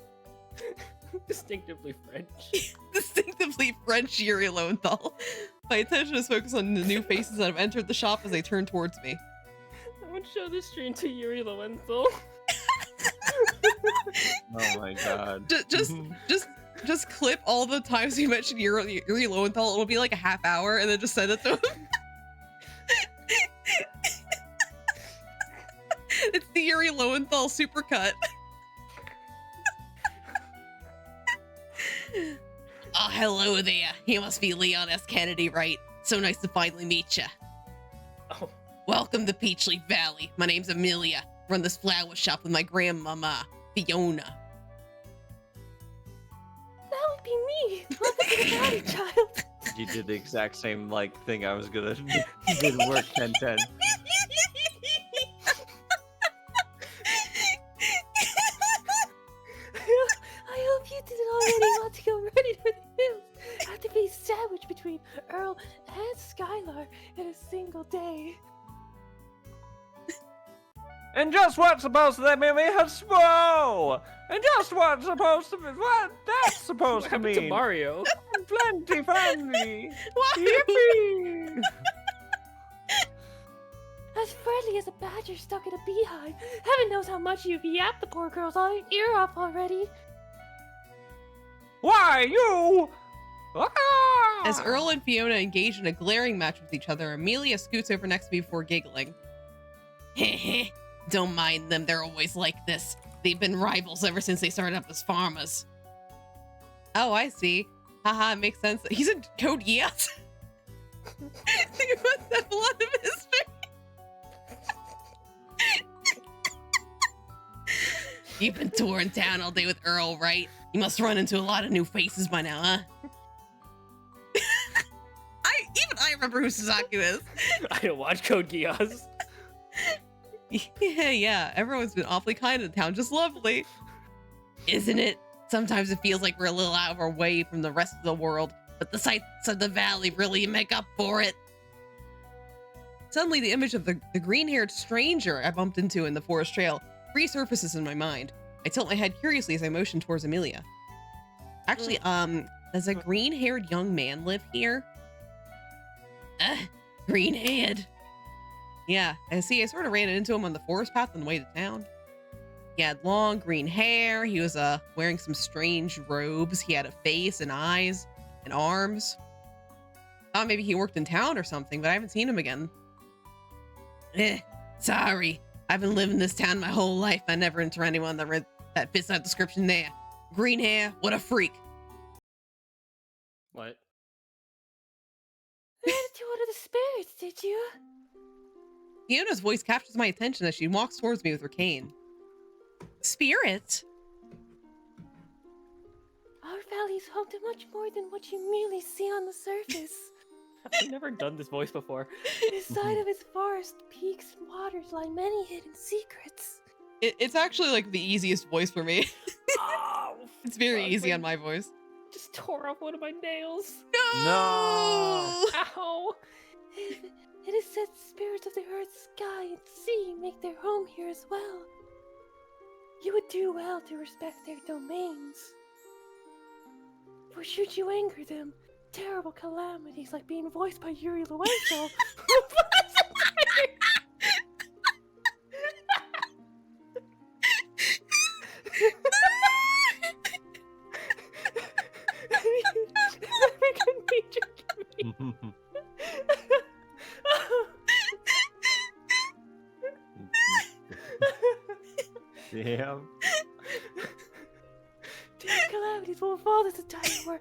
Distinctively French. Distinctively French Yuri Lowenthal. My attention is focused on the new faces that have entered the shop as they turn towards me. I would show this stream to Yuri Lowenthal. Oh my god. Just clip all the times you mention Yuri Lowenthal. It'll be like a half hour, and then just send it to him. It's the Yuri Lowenthal supercut. Oh, hello there. You must be Leon S. Kennedy, right? So nice to finally meet you. Oh. Welcome to Peachleaf Valley. My name's Amelia. Run this flower shop with my grandmama, Fiona. That would be me. Welcome to the valley, child. You did the exact same thing I was gonna do. Good work, 1010. I hope you didn't already want to go running for the hills after being sandwiched between Earl and Skylar in a single day. And just what's supposed to make me a swow? And just what's supposed to be what that's supposed What to happened mean? to Mario? Plenty friendly. Why? Yippee! As friendly as a badger stuck in a beehive. Heaven knows how much you've yapped the poor girl's ear off already. Why you? Ah! As Earl and Fiona engage in a glaring match with each other, Amelia scoots over next to me before giggling. Heh. Don't mind them, they're always like this. They've been rivals ever since they started up as farmers. Oh, I see. Haha, makes sense. He's in Code Geass. You must have a lot of history. You've been touring town all day with Earl, right? You must run into a lot of new faces by now, huh? I remember who Suzaku is. I don't watch Code Geass. Yeah, everyone's been awfully kind in the town, just lovely. Isn't it? Sometimes it feels like we're a little out of our way from the rest of the world, but the sights of the valley really make up for it. Suddenly, the image of the green-haired stranger I bumped into in the forest trail resurfaces in my mind. I tilt my head curiously as I motion towards Amelia. Actually, does a green-haired young man live here? Green-haired. Yeah, I see. I sort of ran into him on the forest path on the way to town. He had long green hair. He was wearing some strange robes. He had a face and eyes and arms. Thought maybe he worked in town or something, but I haven't seen him again. Sorry. I've been living this town my whole life. I never enter anyone that fits that description there. Green hair, what a freak. What? Ran into one of the spirits, did you? Fiona's voice captures my attention as she walks towards me with her cane. Spirits? Our valley's home to much more than what you merely see on the surface. I've never done this voice before. Inside of its forest, peaks and waters lie many hidden secrets. It's actually like the easiest voice for me. Oh, It's very fuck, easy my- on my voice. Just tore off one of my nails. No! Ow! It is said spirits of the earth, sky, and sea make their home here as well. You would do well to respect their domains. For should you anger them, terrible calamities like being voiced by Yuri Lowenthal. Damn. These calamities will evolve this entire world,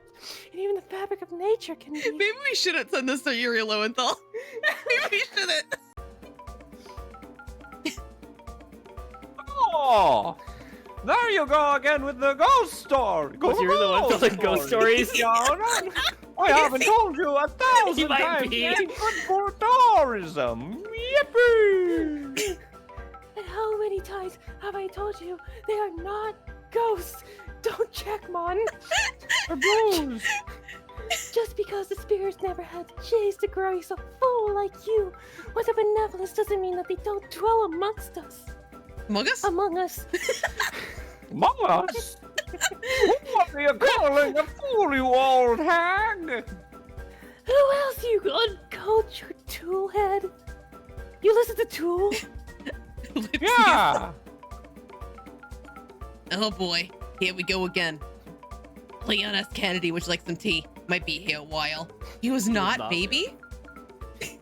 and even the fabric of nature can be. Maybe we shouldn't send this to Yuri Lowenthal. Maybe we shouldn't. Oh, there you go again with the ghost story. Was you the one telling ghost stories? I haven't told you 1,000 might times. be. It's good for tourism. Yippee! And how many times have I told you they are not ghosts? Don't check, Mon. They're ghosts. Just because the spirits never had the chance to grow you so full like you, with a benevolence doesn't mean that they don't dwell amongst us. Among us? Among us. Among us? What are you calling a fool, you old hag? Who else, you uncultured toolhead? You listen to Tool? Yeah. Oh boy, here we go again. Leon S. Kennedy, would you like some tea? Might be here a while. He was not, not baby?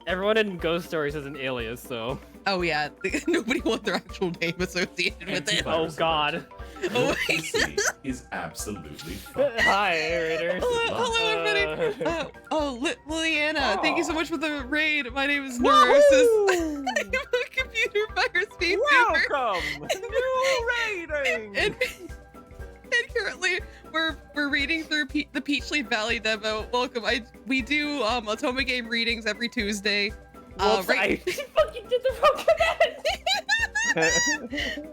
Everyone in Ghost Stories is an alias, so. Oh yeah, nobody wants their actual name associated with it. Oh god. Oh, PC is absolutely fine. Hi, Raiders. hello everybody. Liliana, thank you so much for the raid. My name is Woohoo! Nurse. I'm a computer virus speed saver. Welcome. New rating. And currently we're reading through the Peachleaf Valley demo. Welcome. We do Otome game readings every Tuesday. Whoops, I fucking did the wrong command.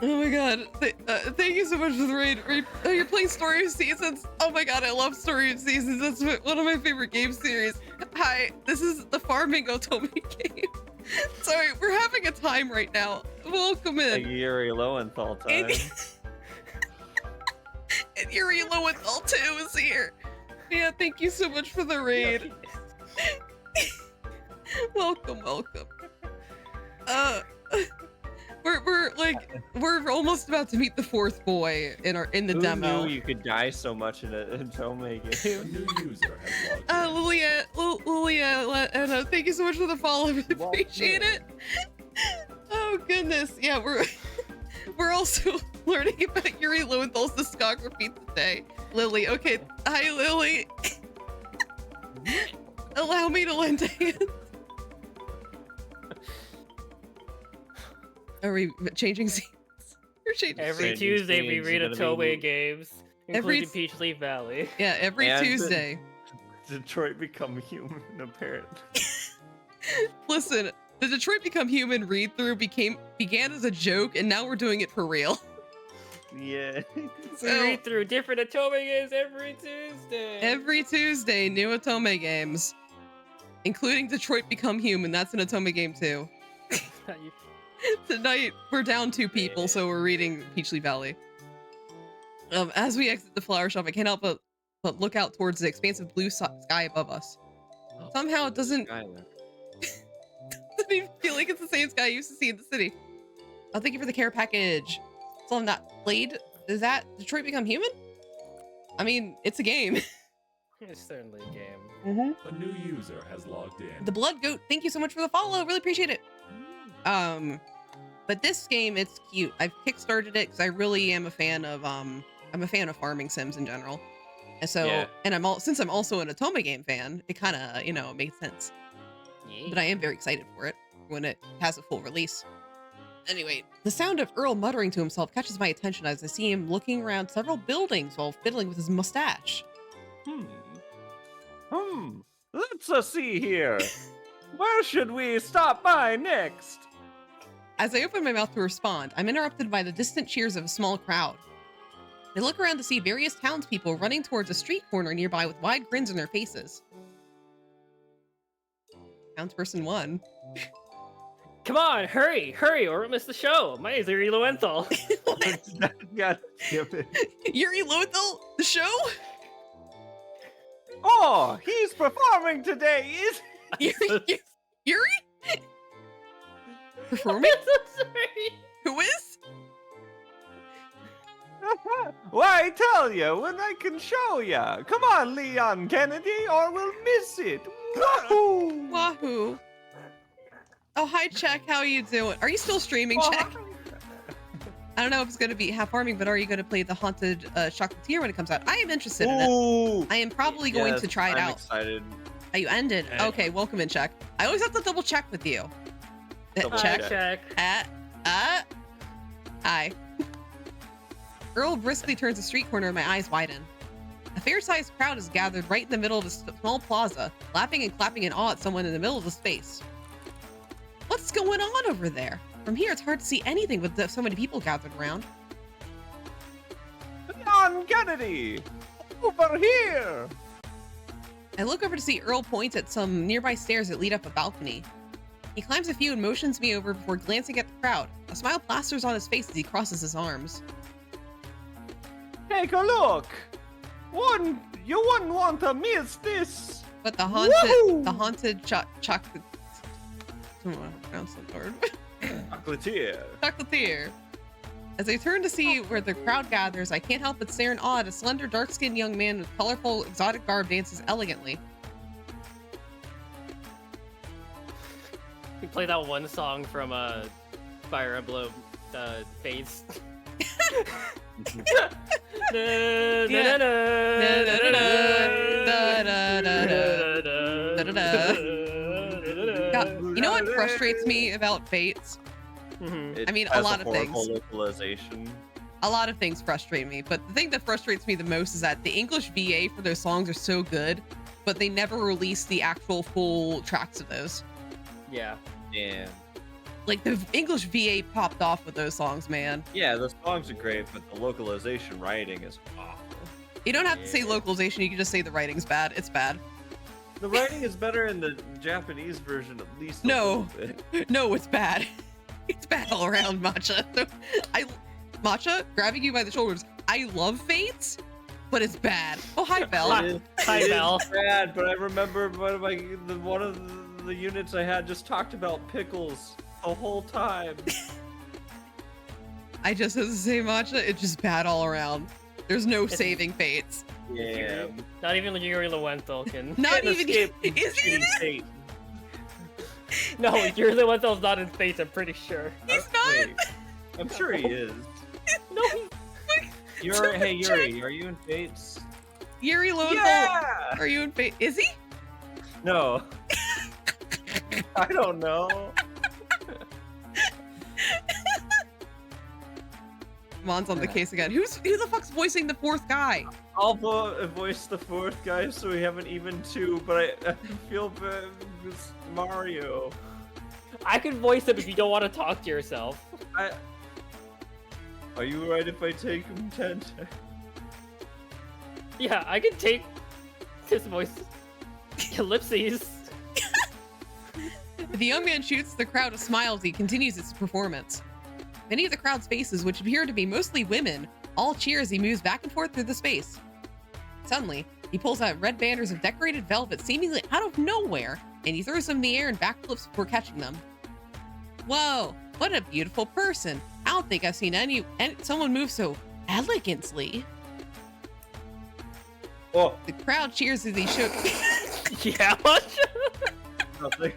Oh my god. Thank you so much for the raid. You're playing Story of Seasons. Oh my god, I love Story of Seasons. That's one of my favorite game series. Hi, this is the farming Otome game. Sorry, we're having a time right now. Welcome in. A Yuri Lowenthal time. And Yuri Lowenthal too is here. Yeah, thank you so much for the raid. Welcome. We're almost about to meet the fourth boy in the Who demo. knew you could die so much in a Otome A game? new user has logged in. Lilia, and thank you so much for the follow. I really appreciate it. Oh goodness, yeah, we're also learning about Yuri Lowenthal's discography today. Lily, okay, hi Lily. Allow me to lend a hand. Are we changing scenes? We're changing Every Changing Tuesday we scenes, read you're gonna be- Otome games, including Peachleaf Valley. Yeah, every And- Tuesday. Detroit Become Human, apparently. Listen, the Detroit Become Human read through began as a joke, and now we're doing it for real. Yeah. We read through different Otome games every Tuesday. Every Tuesday, new Otome games, including Detroit Become Human. That's an Otome game too. Tonight we're down 2 people, so we're reading Peachleaf Valley. As we exit the flower shop, I can't help but look out towards the expansive blue sky above us. Somehow it doesn't even feel like it's the same sky I used to see in the city. Oh, thank you for the care package. Still have not played. Is that Detroit Become Human? I mean, it's a game. It's certainly a game. A new user has logged in. The Blood Goat, thank you so much for the follow. Really appreciate it. But this game, it's cute. I've kickstarted it because I really am a fan of I'm a fan of farming sims in general. And so, Yeah. and since I'm also an Otome game fan, it kind of, makes sense. But I am very excited for it when it has a full release. Anyway, the sound of Earl muttering to himself catches my attention as I see him looking around several buildings while fiddling with his mustache. Let's see here. Where should we stop by next? As I open my mouth to respond, I'm interrupted by the distant cheers of a small crowd. I look around to see various townspeople running towards a street corner nearby with wide grins on their faces. Townsperson 1. Come on, hurry, or we'll miss the show. My name's Yuri Lowenthal. God damn it. Yuri Lowenthal, the show? Oh, he's performing today, is Yuri? Performing? I'm so sorry. Who is? Why tell you when I can show ya? Come on, Leon Kennedy, or we'll miss it. Wahoo! Wahoo. Oh, hi, Check. How are you doing? Are you still streaming, Check? I don't know if it's going to be half farming, but are you going to play the Haunted Chocolatier when it comes out? I am interested in it. Ooh. I am probably going to try it I'm out. excited. Are you ended? Okay. Okay, welcome in, check. I always have to double check with you. Check. Check. Hi. Earl briskly turns a street corner and my eyes widen. A fair-sized crowd is gathered right in the middle of a small plaza, laughing and clapping in awe at someone in the middle of the space. What's going on over there? From here, it's hard to see anything with so many people gathered around. Leon Kennedy! Over here! I look over to see Earl point at some nearby stairs that lead up a balcony. He climbs a few and motions me over before glancing at the crowd. A smile plasters on his face as he crosses his arms. Take a look! You wouldn't want to miss this! But the haunted chocolate. I don't know how to pronounce that word. Chocolatier. Chocolatier. As I turn to see where the crowd gathers, I can't help but stare in awe at a slender, dark-skinned young man with colorful, exotic garb dances elegantly. We play that one song from Fire Emblem Fates. You know what frustrates me about Fates? I mean, a lot of things. Localization. A lot of things frustrate me, but the thing that frustrates me the most is that the English VA for those songs are so good, but they never release the actual full tracks of those. Yeah. Yeah. Like, the English VA popped off with those songs, man. Yeah, the songs are great, but the localization writing is awful. You don't have to say localization, you can just say the writing's bad. It's bad. The writing is better in the Japanese version, at least. No. No, it's bad. It's bad all around, Matcha. So, Matcha, grabbing you by the shoulders, I love Fates, but it's bad. Oh, hi, Belle. Hi, Belle. It's bad, but I remember one of the units I had just talked about pickles the whole time. I just have to say, Matcha, it's just bad all around. There's no saving Fates. Yeah. Not even Yuri Lowenthal can. Not even. Escape Is he in it? fate. No, Yuri Lowenthal's not in Fates, I'm pretty sure. He's not. Wait, I'm sure he is. No, Yuri, hey Yuri, are you in Fates? Yuri Lowenthal. Yeah! Are you in Fate? Is he? No. I don't know. Mon's on the case again. Who the fuck's voicing the fourth guy? I'll voice the fourth guy, so we have an even two. But I feel bad. It's Mario. I can voice him if you don't want to talk to yourself. Are you alright if I take him 10? Yeah, I can take his voice. Ellipses. The young man shoots the crowd a smile as he continues his performance. Many of the crowd's faces, which appear to be mostly women, all cheer as he moves back and forth through the space. Suddenly, he pulls out red banners of decorated velvet seemingly out of nowhere, and he throws them in the air and backflips before catching them. Whoa, what a beautiful person. I don't think I've seen someone move so elegantly. Oh, The crowd cheers as he shook. Yeah, what? nothing.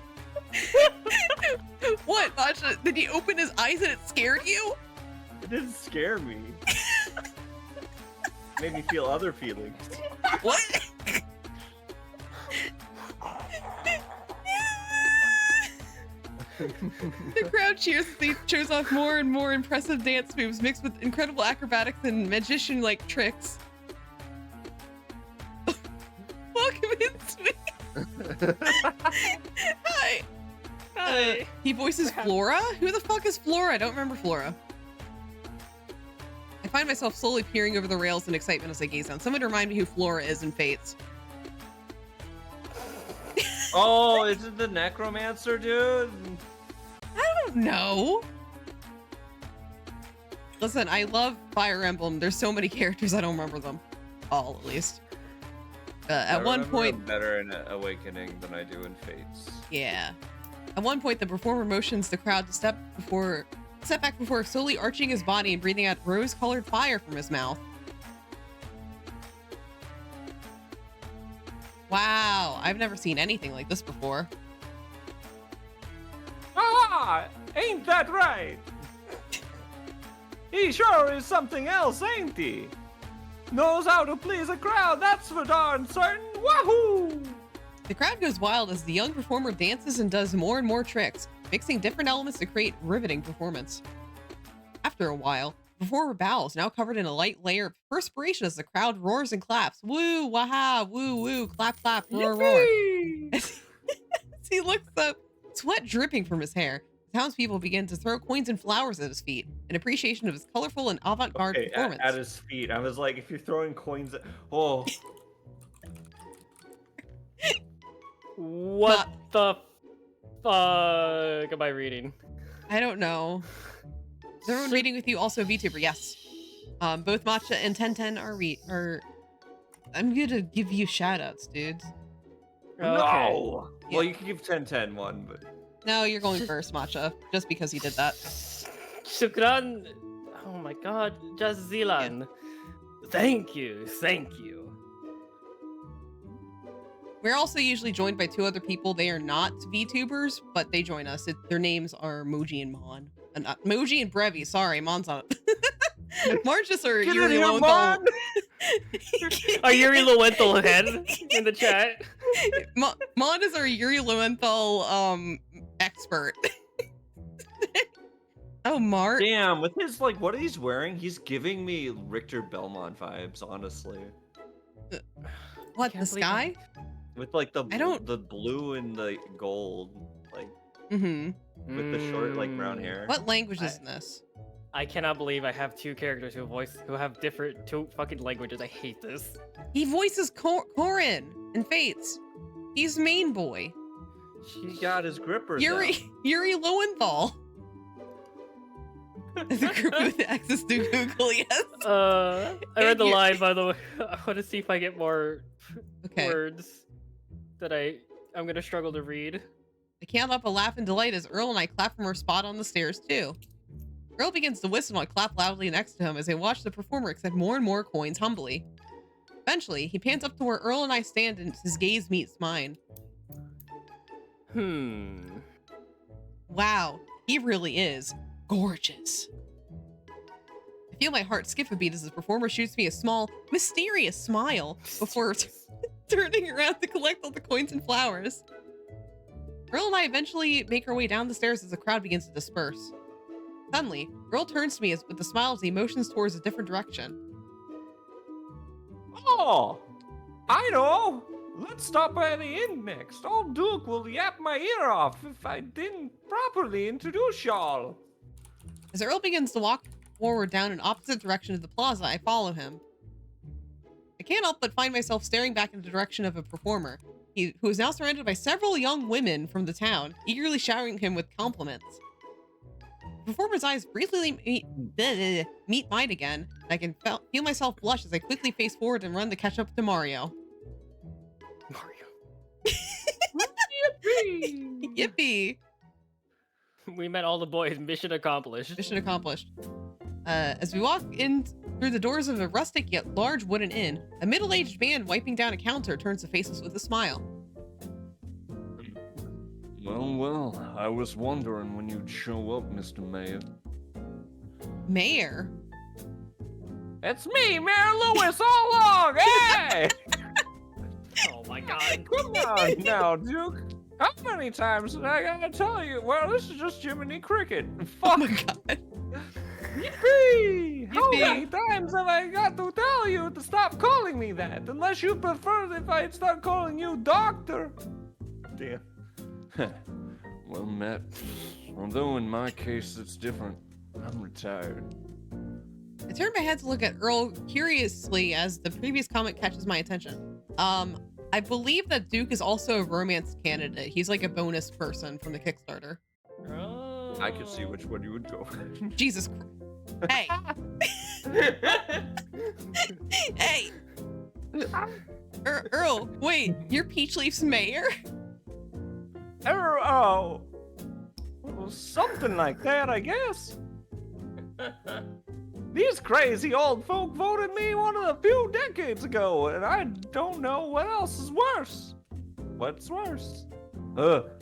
What, Masha? Did he open his eyes and it scared you? It didn't scare me. Made me feel other feelings. What? The crowd cheers as he shows off more and more impressive dance moves mixed with incredible acrobatics and magician-like tricks. Welcome in, sweet. Hi. Hi. He voices Flora? Who the fuck is Flora? I don't remember Flora. I find myself slowly peering over the rails in excitement as I gaze down. Someone remind me who Flora is in Fates. Oh, is it the necromancer, dude? I don't know. Listen, I love Fire Emblem. There's so many characters, I don't remember them. All, at least. At one point... better in Awakening than I do in Fates. Yeah. At one point, the performer motions the crowd to step back before slowly arching his body and breathing out rose-colored fire from his mouth. Wow, I've never seen anything like this before. Ah! Ain't that right? He sure is something else, ain't he? Knows how to please a crowd, that's for darn certain. Wahoo! The crowd goes wild as the young performer dances and does more and more tricks, mixing different elements to create riveting performance. After a while, the performer bows, now covered in a light layer of perspiration as the crowd roars and claps. Woo, waha, woo, woo, clap, clap, roar, roar. As he looks up, sweat dripping from his hair, the townspeople begin to throw coins and flowers at his feet in appreciation of his colorful and avant-garde performance. At his feet. I was like, if you're throwing coins at... Oh. What the fuck am I reading? I don't know. Is everyone reading with you? Also, VTuber, yes. Both Matcha and 1010 are. I'm gonna give you shoutouts, dudes. No! Yeah. Well, you can give 1010 one, but... No, you're going first, Matcha, just because you did that. Shukran. Oh my god, Jazilan. Thank you, thank you. We're also usually joined by 2 other people. They are not VTubers, but they join us. Their names are Moji and Mon. Moji and Brevi, sorry, Mon's on it. Marcus or Yuri Lowenthal. Are Yuri Lowenthal head in the chat? Mon is our Yuri Lowenthal expert. Oh, Mark. Damn, with his, like, what he's wearing, he's giving me Richter Belmont vibes, honestly. What, the sky? With, like, the I don't... the blue and the gold, like, Mm-hmm. with the short, like, brown hair. What language is this? I cannot believe I have 2 characters who have different 2 fucking languages. I hate this. He voices Corin and Fates. He's main boy. He got his grippers Yuri out. Yuri Lowenthal. The group with access to Google, yes. I read the line, by the way. I want to see if I get more words that I'm gonna struggle to read. I can't help but laugh in delight as Earl and I clap from our spot on the stairs too. Earl begins to whistle and I clap loudly next to him as I watch the performer accept more and more coins humbly. Eventually, he pans up to where Earl and I stand and his gaze meets mine. Wow, he really is gorgeous. I feel my heart skip a beat as the performer shoots me a small, mysterious smile before turning around to collect all the coins and flowers. Earl and I eventually make our way down the stairs as the crowd begins to disperse. Suddenly, Earl turns to me with a smile as he motions towards a different direction. Oh, I know. Let's stop by the inn next. Old Duke will yap my ear off if I didn't properly introduce y'all. As Earl begins to walk forward down an opposite direction of the plaza, I follow him. I can't help but find myself staring back in the direction of a performer, who is now surrounded by several young women from the town, eagerly showering him with compliments. The performer's eyes briefly meet mine again, and I can feel myself blush as I quickly face forward and run to catch up to Mario. Yippee! Yippee! We met all the boys. Mission accomplished. Mission accomplished. As we walk in through the doors of a rustic yet large wooden inn, a middle-aged man wiping down a counter turns to face us with a smile. Well, I was wondering when you'd show up, Mr. Mayor. Mayor? It's me, Mayor Lewis, all along! Hey! Oh my god. Come on now, Duke. How many times did I gotta tell you? Well, this is just Jiminy Cricket. Fuck. Oh my god. Yippee! How many times have I got to tell you to stop calling me that? Unless you prefer if I start calling you Doctor. Damn. Well, Matt, although in my case it's different, I'm retired. I turn my head to look at Earl curiously as the previous comment catches my attention. I believe that Duke is also a romance candidate. He's like a bonus person from the Kickstarter. Oh. I could see which one you would go. Jesus Christ. Hey. Hey. Earl, wait, you're Peachleaf's mayor? Oh. Well, something like that, I guess. These crazy old folk voted me one of the few decades ago, and I don't know what else is worse. What's worse? What?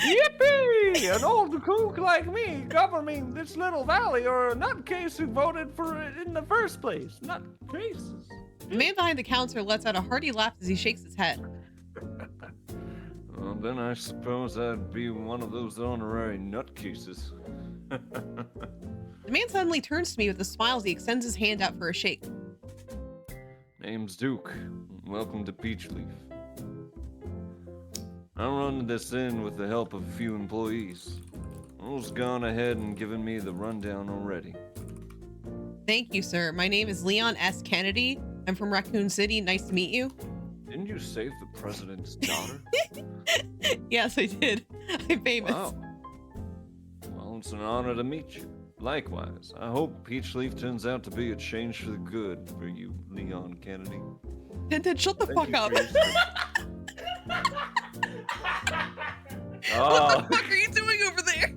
Yippee! An old kook like me governing this little valley, or a nutcase who voted for it in the first place. Nutcases. The man behind the counter lets out a hearty laugh as he shakes his head. Well, then I suppose I'd be one of those honorary nutcases. The man suddenly turns to me with a smile as he extends his hand out for a shake. Name's Duke. Welcome to Peachleaf. I run this inn with the help of a few employees. Who's gone ahead and given me the rundown already? Thank you, sir. My name is Leon S. Kennedy. I'm from Raccoon City. Nice to meet you. Didn't you save the president's daughter? Yes, I did. I'm famous. Wow. Well, it's an honor to meet you. Likewise, I hope Peachleaf turns out to be a change for the good for you, Leon Kennedy. Tintin, shut the fuck up. Oh. What the fuck are you doing over there?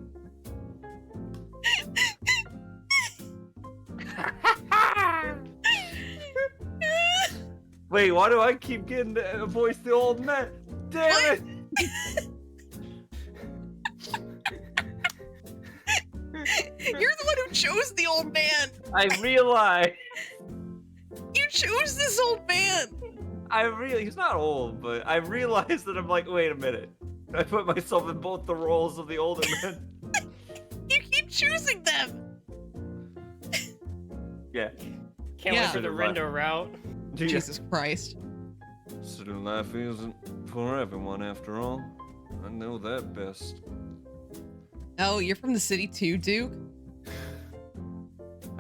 Wait, why do I keep getting to voice the old man? Damn it! You're the one who chose the old man. I realize. You chose this old man. He's not old, but I realized that I'm like, wait a minute. I put myself in both the roles of the older man. You keep choosing them. Yeah. Can't Yeah. wait for the render route. Jesus Christ. City life isn't for everyone after all. I know that best. Oh, you're from the city too, Duke?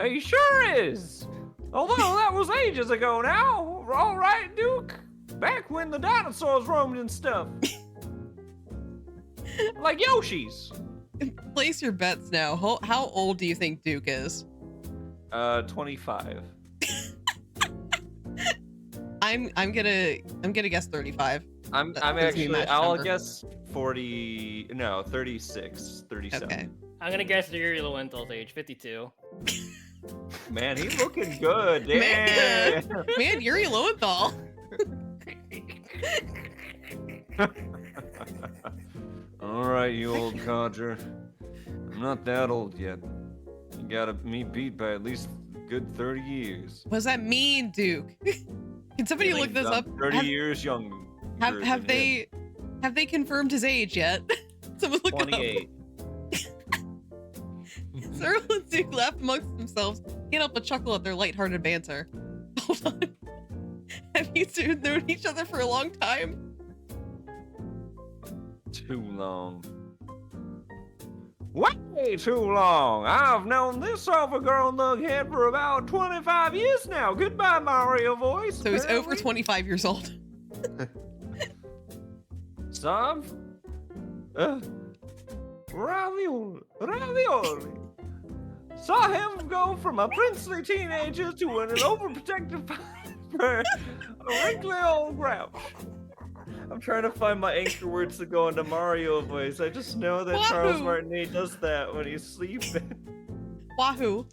He sure is! Although that was ages ago now. All right, Duke. Back when the dinosaurs roamed and stuff. Like Yoshi's. Place your bets now. How old do you think Duke is? 25. I'm gonna guess 35. I'm That gives me a match I'll number. guess 40, no, 36, 37. Okay. I'm gonna guess Yuri Lowenthal's age, 52. Man, he's looking good. Man. Damn. Man, Yuri Lowenthal. All right, you old codger. I'm not that old yet. You gotta me beat by at least a good 30 years. What does that mean, Duke? Can somebody look this I'm up? 30 years younger. Have they confirmed his age yet? Someone look 28. up. Cyril and Duke laugh amongst themselves. Can't help but chuckle at their lighthearted banter. Hold on. Have you two known each other for a long time? Too long. Way too long. I've known this overgrown lughead for about 25 years now. Goodbye, Mario voice. So he's over 25 years old. Some? Ravioli. Saw him go from a princely teenager to an overprotective a wrinkly old grouch. I'm trying to find my anchor words to go into Mario voice. I just know that Charles Wahoo! Martinet does that when he's sleeping. Wahoo.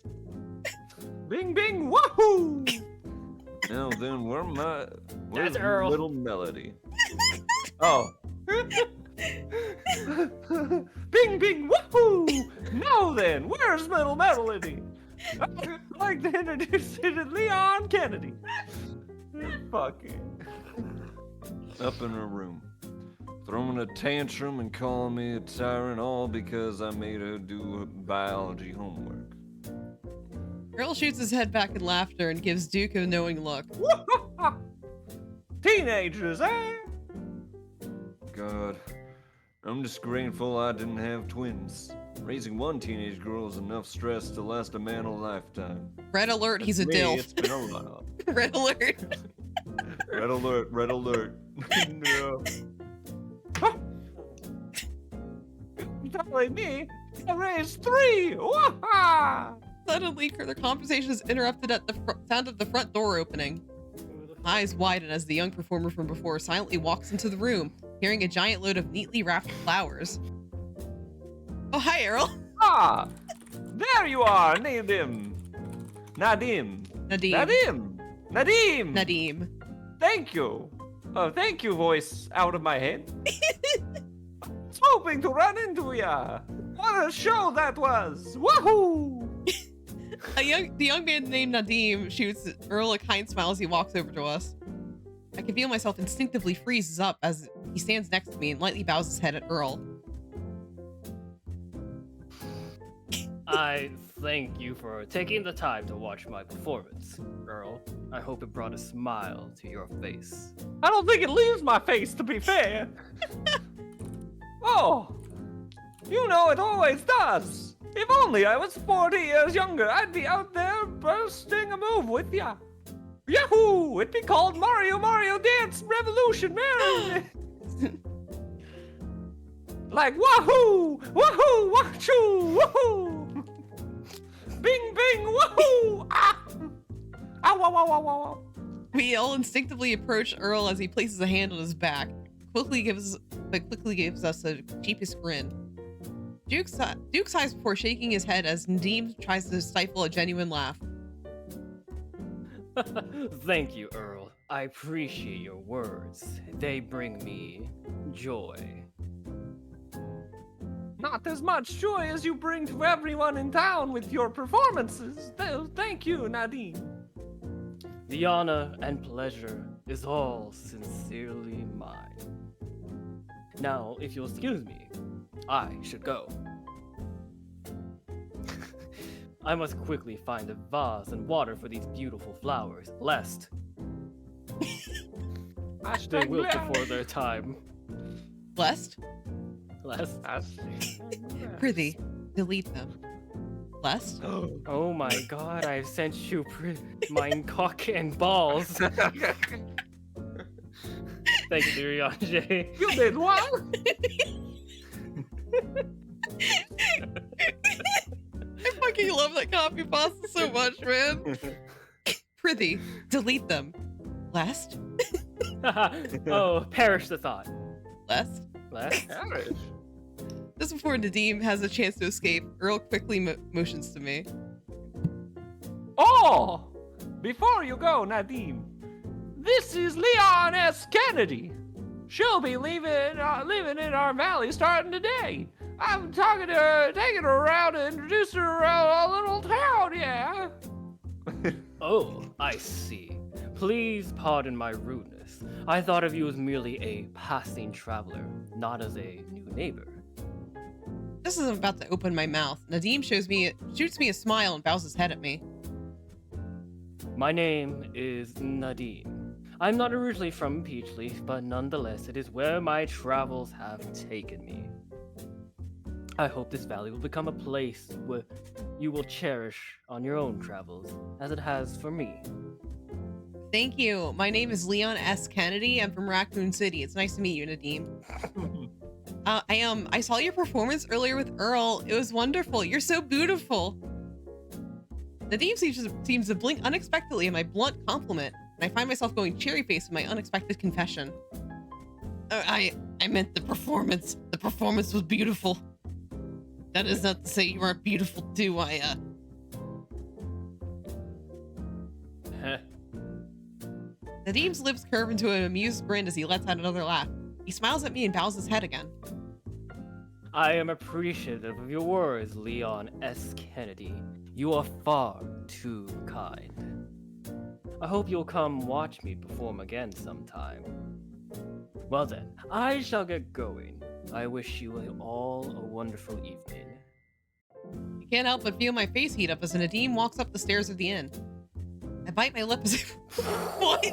Bing bing wahoo! Now then, where's That's Earl. Little Melody? Oh. Bing bing wahoo! Now then, where's Little Melody? I'd like to introduce you to Leon Kennedy. Fucking. Up in her room, throwing a tantrum and calling me a tyrant, all because I made her do her biology homework. Earl shoots his head back in laughter and gives Duke a knowing look. Teenagers, eh? God, I'm just grateful I didn't have twins. Raising one teenage girl is enough stress to last a man a lifetime. Red alert, he's a For me, dilf. It's been a while. Red alert. Red alert, red alert. No. Telling me I raised 3! Waha! Suddenly, their conversation is interrupted at the sound of the front door opening. Eyes widen as the young performer from before silently walks into the room, carrying a giant load of neatly wrapped flowers. Oh, hi, Errol. Ah! There you are, Nadim. Nadim. Nadim. Nadim. Thank you. Oh, thank you, voice out of my head. So hoping to run into ya. What a show that was! Woohoo! The young man named Nadim shoots Earl a kind smile as he walks over to us. I can feel myself instinctively freezes up as he stands next to me and lightly bows his head at Earl. I thank you for taking the time to watch my performance, Earl. I hope it brought a smile to your face. I don't think it leaves my face, to be fair. Oh, you know it always does. If only I was 40 years younger, I'd be out there bursting a move with ya. Yahoo! It'd be called Mario Dance Revolution, man. Like wahoo, wahoo, wachoo, wahoo, bing, bing, wahoo, ah, ow, ow, ow, ow, ow. We all instinctively approach Earl as he places a hand on his back, quickly gives us a sheepish grin. Duke sighs before shaking his head as Nadim tries to stifle a genuine laugh. Thank you, Earl. I appreciate your words. They bring me joy. Not as much joy as you bring to everyone in town with your performances. Thank you, Nadine. The honor and pleasure is all sincerely mine. Now, if you'll excuse me, I should go. I must quickly find a vase and water for these beautiful flowers, lest they wilt before their time. Lest? Lest? Prithee, delete them. Lest? Oh my god, I've sent you mine cock and balls. Thank you, Rianjay. You did what? I fucking love that copy pasta so much, man. Prithee, delete them. Lest? Oh, perish the thought. Lest? Lest? Perish. Just before Nadim has a chance to escape, Earl quickly motions to me. Oh! Before you go, Nadim, this is Leon S. Kennedy. She'll be living in our valley starting today. I'm talking to her, taking her around and introducing her around our little town, yeah. Oh, I see. Please pardon my rudeness. I thought of you as merely a passing traveler, not as a new neighbor. Just as I'm about to open my mouth, Nadim shoots me a smile and bows his head at me. My name is Nadim. I'm not originally from Peachleaf, but nonetheless, it is where my travels have taken me. I hope this valley will become a place where you will cherish on your own travels, as it has for me. Thank you. My name is Leon S. Kennedy. I'm from Raccoon City. It's nice to meet you, Nadim. I saw your performance earlier with Earl. It was wonderful. You're so beautiful. Nadim seems to blink unexpectedly at my blunt compliment, and I find myself going cherry-faced with my unexpected confession. I meant the performance. The performance was beautiful. That is not to say you aren't beautiful too. Nadim's lips curve into an amused grin as he lets out another laugh. He smiles at me and bows his head again. I am appreciative of your words, Leon S. Kennedy. You are far too kind. I hope you'll come watch me perform again sometime. Well then, I shall get going. I wish you all a wonderful evening. I can't help but feel my face heat up as Nadim walks up the stairs of the inn. I bite my lip as if... What?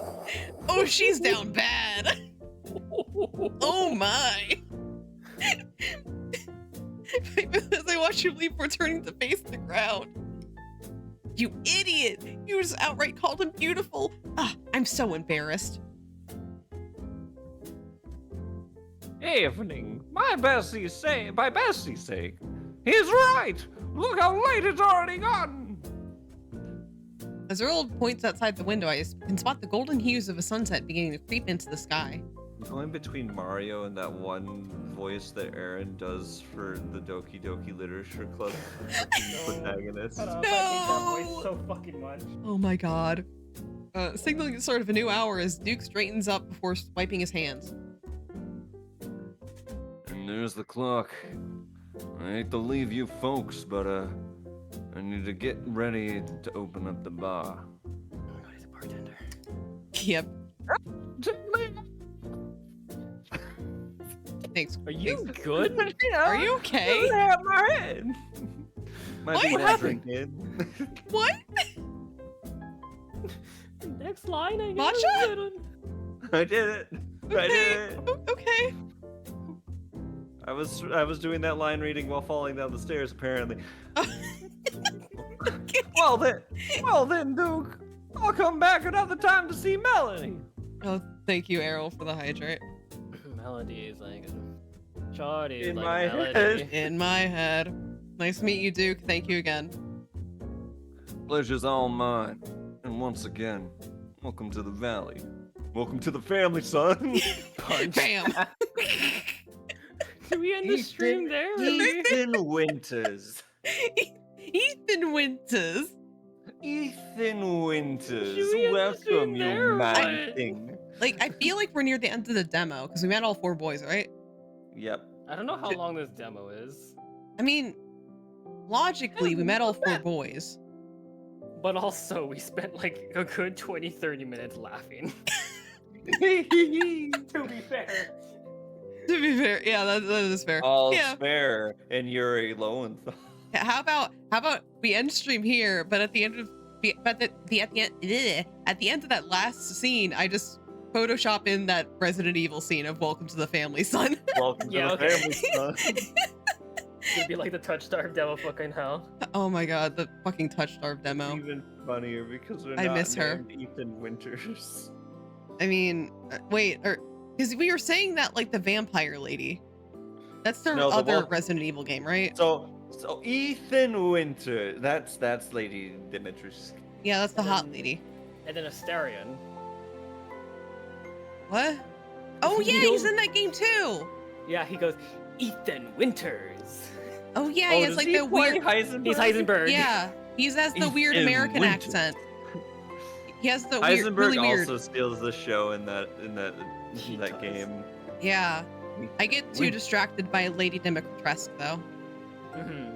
Oh, she's down bad. Oh my. As I watch him leave, returning to face the ground. You idiot! You just outright called him beautiful. I'm so embarrassed. Evening. By Bessie's sake. He's right! Look how late it's already gotten! As Earl points outside the window, I can spot the golden hues of a sunset beginning to creep into the sky. Going between Mario and that one voice that Aaron does for the Doki Doki Literature Club protagonist. I hate that voice so fucking much. Oh my god. Signaling the start of a new hour as Duke straightens up before wiping his hands. There's the clock. I hate to leave you folks, but I need to get ready to open up the bar. Oh my god, he's a bartender. Yep. Thanks. Are you good? Are you okay? Out my head. Might What be happened? drinking. What? Next line, I guess. Matcha? I did it. I did it. Okay. I was doing that line reading while falling down the stairs, apparently. Well then, Duke, I'll come back another time to see Melanie. Oh, thank you, Errol, for the hydrate. Melody is like Shawty is In like my a melody. head. In my head. Nice to meet you, Duke. Thank you again. Pleasure's all mine. And once again, welcome to the valley. Welcome to the family, son. Punch. Bam. Do we end the stream there? Ethan Winters. Ethan Winters. Ethan Winters. Should we end the Welcome, stream there you or man what? thing. Like, I feel like we're near the end of the demo because we met all 4 boys, right? Yep. I don't know how long this demo is, I mean, logically, we met all 4 boys. but also we spent like a good 20-30 minutes laughing. To be fair. To be fair, yeah, that is fair. All's Yeah. fair in Yuri Lowenthal. How about we end stream here, but at the end of at the end of that last scene, I just Photoshop in that Resident Evil scene of "Welcome to the Family, Son." Welcome Yeah, to the okay. family, son. It'd be like the touch starve demo fucking hell. Oh my god, the fucking touch starve demo. Even funnier because we're I not miss her. named Ethan Winters. I mean, wait, or because we were saying that like the vampire lady. That's the No, the other wolf- Resident Evil game, right? So Ethan Winter. That's Lady Dimitrescu. Yeah, that's the hot lady. And then Asterion. What? Oh yeah, You- he's in that game too. Yeah, he goes, Ethan Winters. Oh yeah, he has does like he the play weird. Heisenberg? He's Heisenberg. Yeah, he has the weird Ethan American Winters. accent. He has the Heisenberg really weird. also steals the show in that He that does. game. Yeah, I get too distracted by Lady Dimitrescu though. Mhm.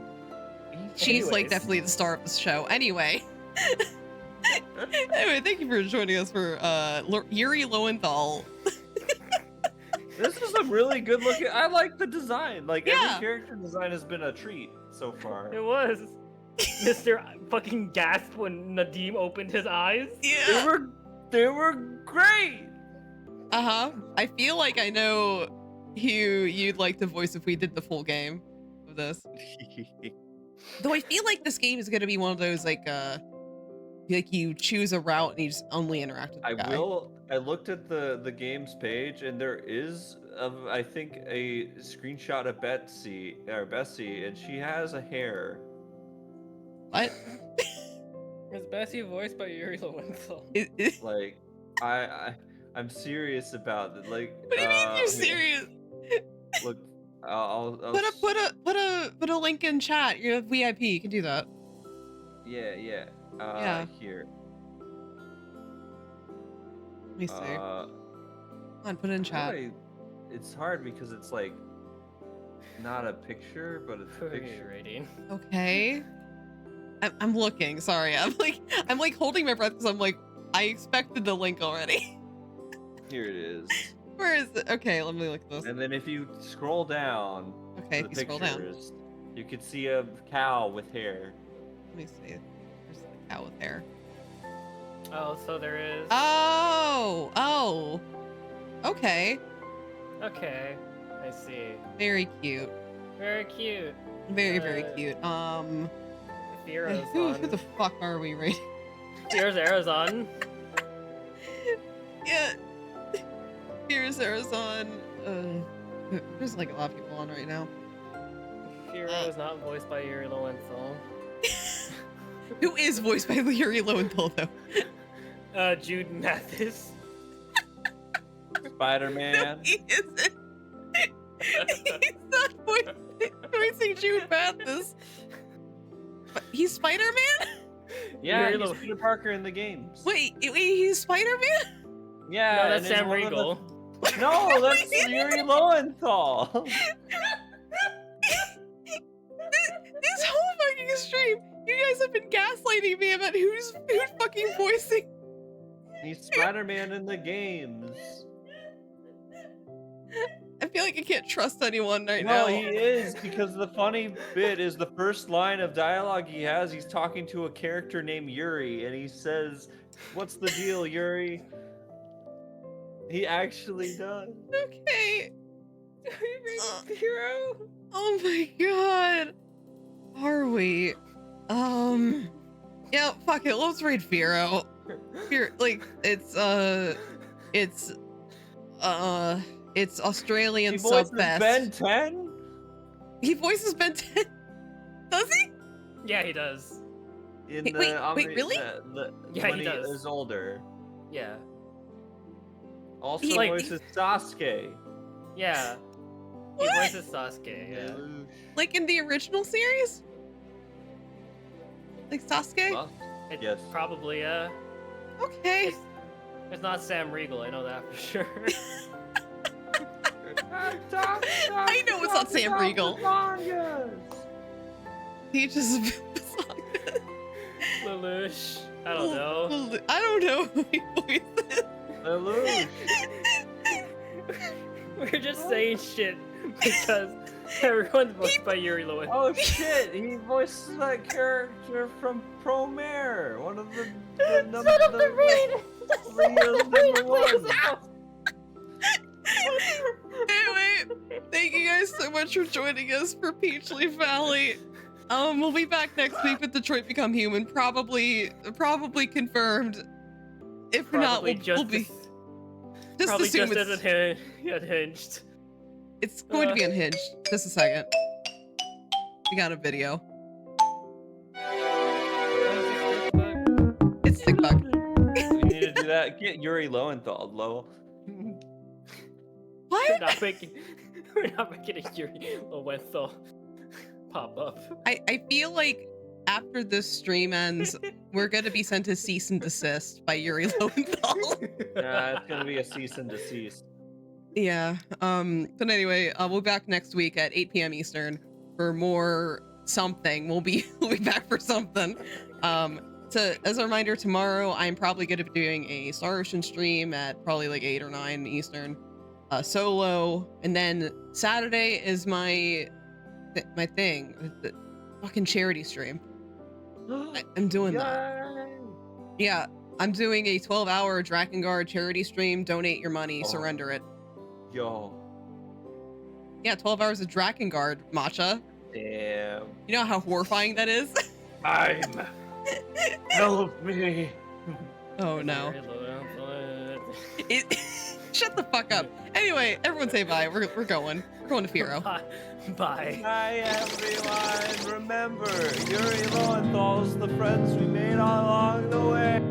She's like Anyways. definitely the star of the show. Anyway. Anyway, thank you for joining us for Yuri Lowenthal. This is a really good looking. I like the design. Like Yeah. every character design has been a treat so far. It was. Mr. fucking gasped when Nadim opened his eyes. Yeah. They were great. Uh-huh. I feel like I know who you'd like to voice if we did the full game of this. Though I feel like this game is gonna be one of those like you choose a route and you just only interact with the guy. I looked at the game's page and there is I think a screenshot of Bessie, and she has a hair. What? Is Bessie voiced by Yuri Lowenthal? Like I'm serious about it. Like What do you mean you're here, serious? Look, I'll Put a link in chat. You're a VIP. You can do that. yeah. Yeah. Here. Let me see. Come on, put it in chat. It's hard because it's like not a picture, but it's a picture. Rating. Okay. I'm looking. Sorry. I'm like holding my breath because I'm like I expected the link already. Here it is. Where is it? Okay, let me look at this. And then if you scroll down, Okay, to if the you scroll down. pictures, you could see a cow with hair. Let me see. There's the cow with hair. Oh, so there is. Oh. Okay. Okay, I see. Very cute. Very cute. Very cute. Fero's Who on. the fuck are we rating? Fero's Arizon. Yeah. Here's Arizon. There's like a lot of people on right now. Fero is not voiced by Yuri Lowenthal. Who is voiced by Yuri Lowenthal though? Jude Mathis. Spider-Man. He isn't. He's not voicing Jude Mathis. But he's Spider-Man? Yeah, Yuri he's Lo- Peter Parker in the games. Wait, he's Spider-Man? Yeah, No, that's and in Sam one of the- Riegel. No, that's Yuri Lowenthal. the stream. You guys have been gaslighting me about who's fucking voicing. He's Spider-Man in the games. I feel like I can't trust anyone right Well, now. he is, because the funny bit is the first line of dialogue he has, he's talking to a character named Yuri, and he says, "What's the deal, Yuri?" He actually does. Okay. Hero. Oh my god. Are we? Yeah, fuck it. Let's read Firo. Like, it's Australian He voices subfest. Ben 10? He voices Ben 10. Does he? Yeah, he does. In Wait, the, wait, on wait, the- really? Yeah, when he he does. is older. Yeah. Also He- like- voices Sasuke. Yeah. What? He voices Sasuke. Yeah. Like in the original series? Like Sasuke? Well, It, Yes. Probably. Okay. It's not Sam Riegel. I know that for sure. I know it's not Sam Riegel. He just. Lelouch. I don't know. I don't know who he voices. Lelouch. We're just saying shit because everyone's voiced by Yuri Lowen. Oh shit, he voices that character from Promare, one of the number one. Anyway, thank you guys so much for joining us for Peachleaf Valley. We'll be back next week with Detroit Become Human, probably confirmed. If not, Probably we'll be just probably assume just it's, as unhinged. it's going to be unhinged. Just a second. We got a video. It's TikTok. We need to do that. Get Yuri Lowenthal, Lo. We're What? not making a Yuri Lowenthal pop up. I feel like after this stream ends, we're gonna be sent a cease and desist by Yuri Lowenthal. Nah, it's gonna be a cease and desist. Yeah. But anyway, we'll be back next week at 8 p.m. Eastern for more something. We'll be back for something. As a reminder, tomorrow I'm probably gonna be doing a Star Ocean stream at probably like 8 or 9 Eastern, solo, and then Saturday is my thing, the fucking charity stream. I'm doing that. Yeah, I'm doing a 12-hour Drakengard charity stream. Donate your money, Oh. surrender it. Yo. Yeah, 12 hours of Drakengard, Matcha. Damn. You know how horrifying that is? I'm. Help me. Oh no. Yuri Lowenthal. Shut the fuck up. Anyway, everyone say bye. We're going. We're going to Firo. Bye. Hi everyone. Remember, Yuri Lowenthal's the friends we made along the way.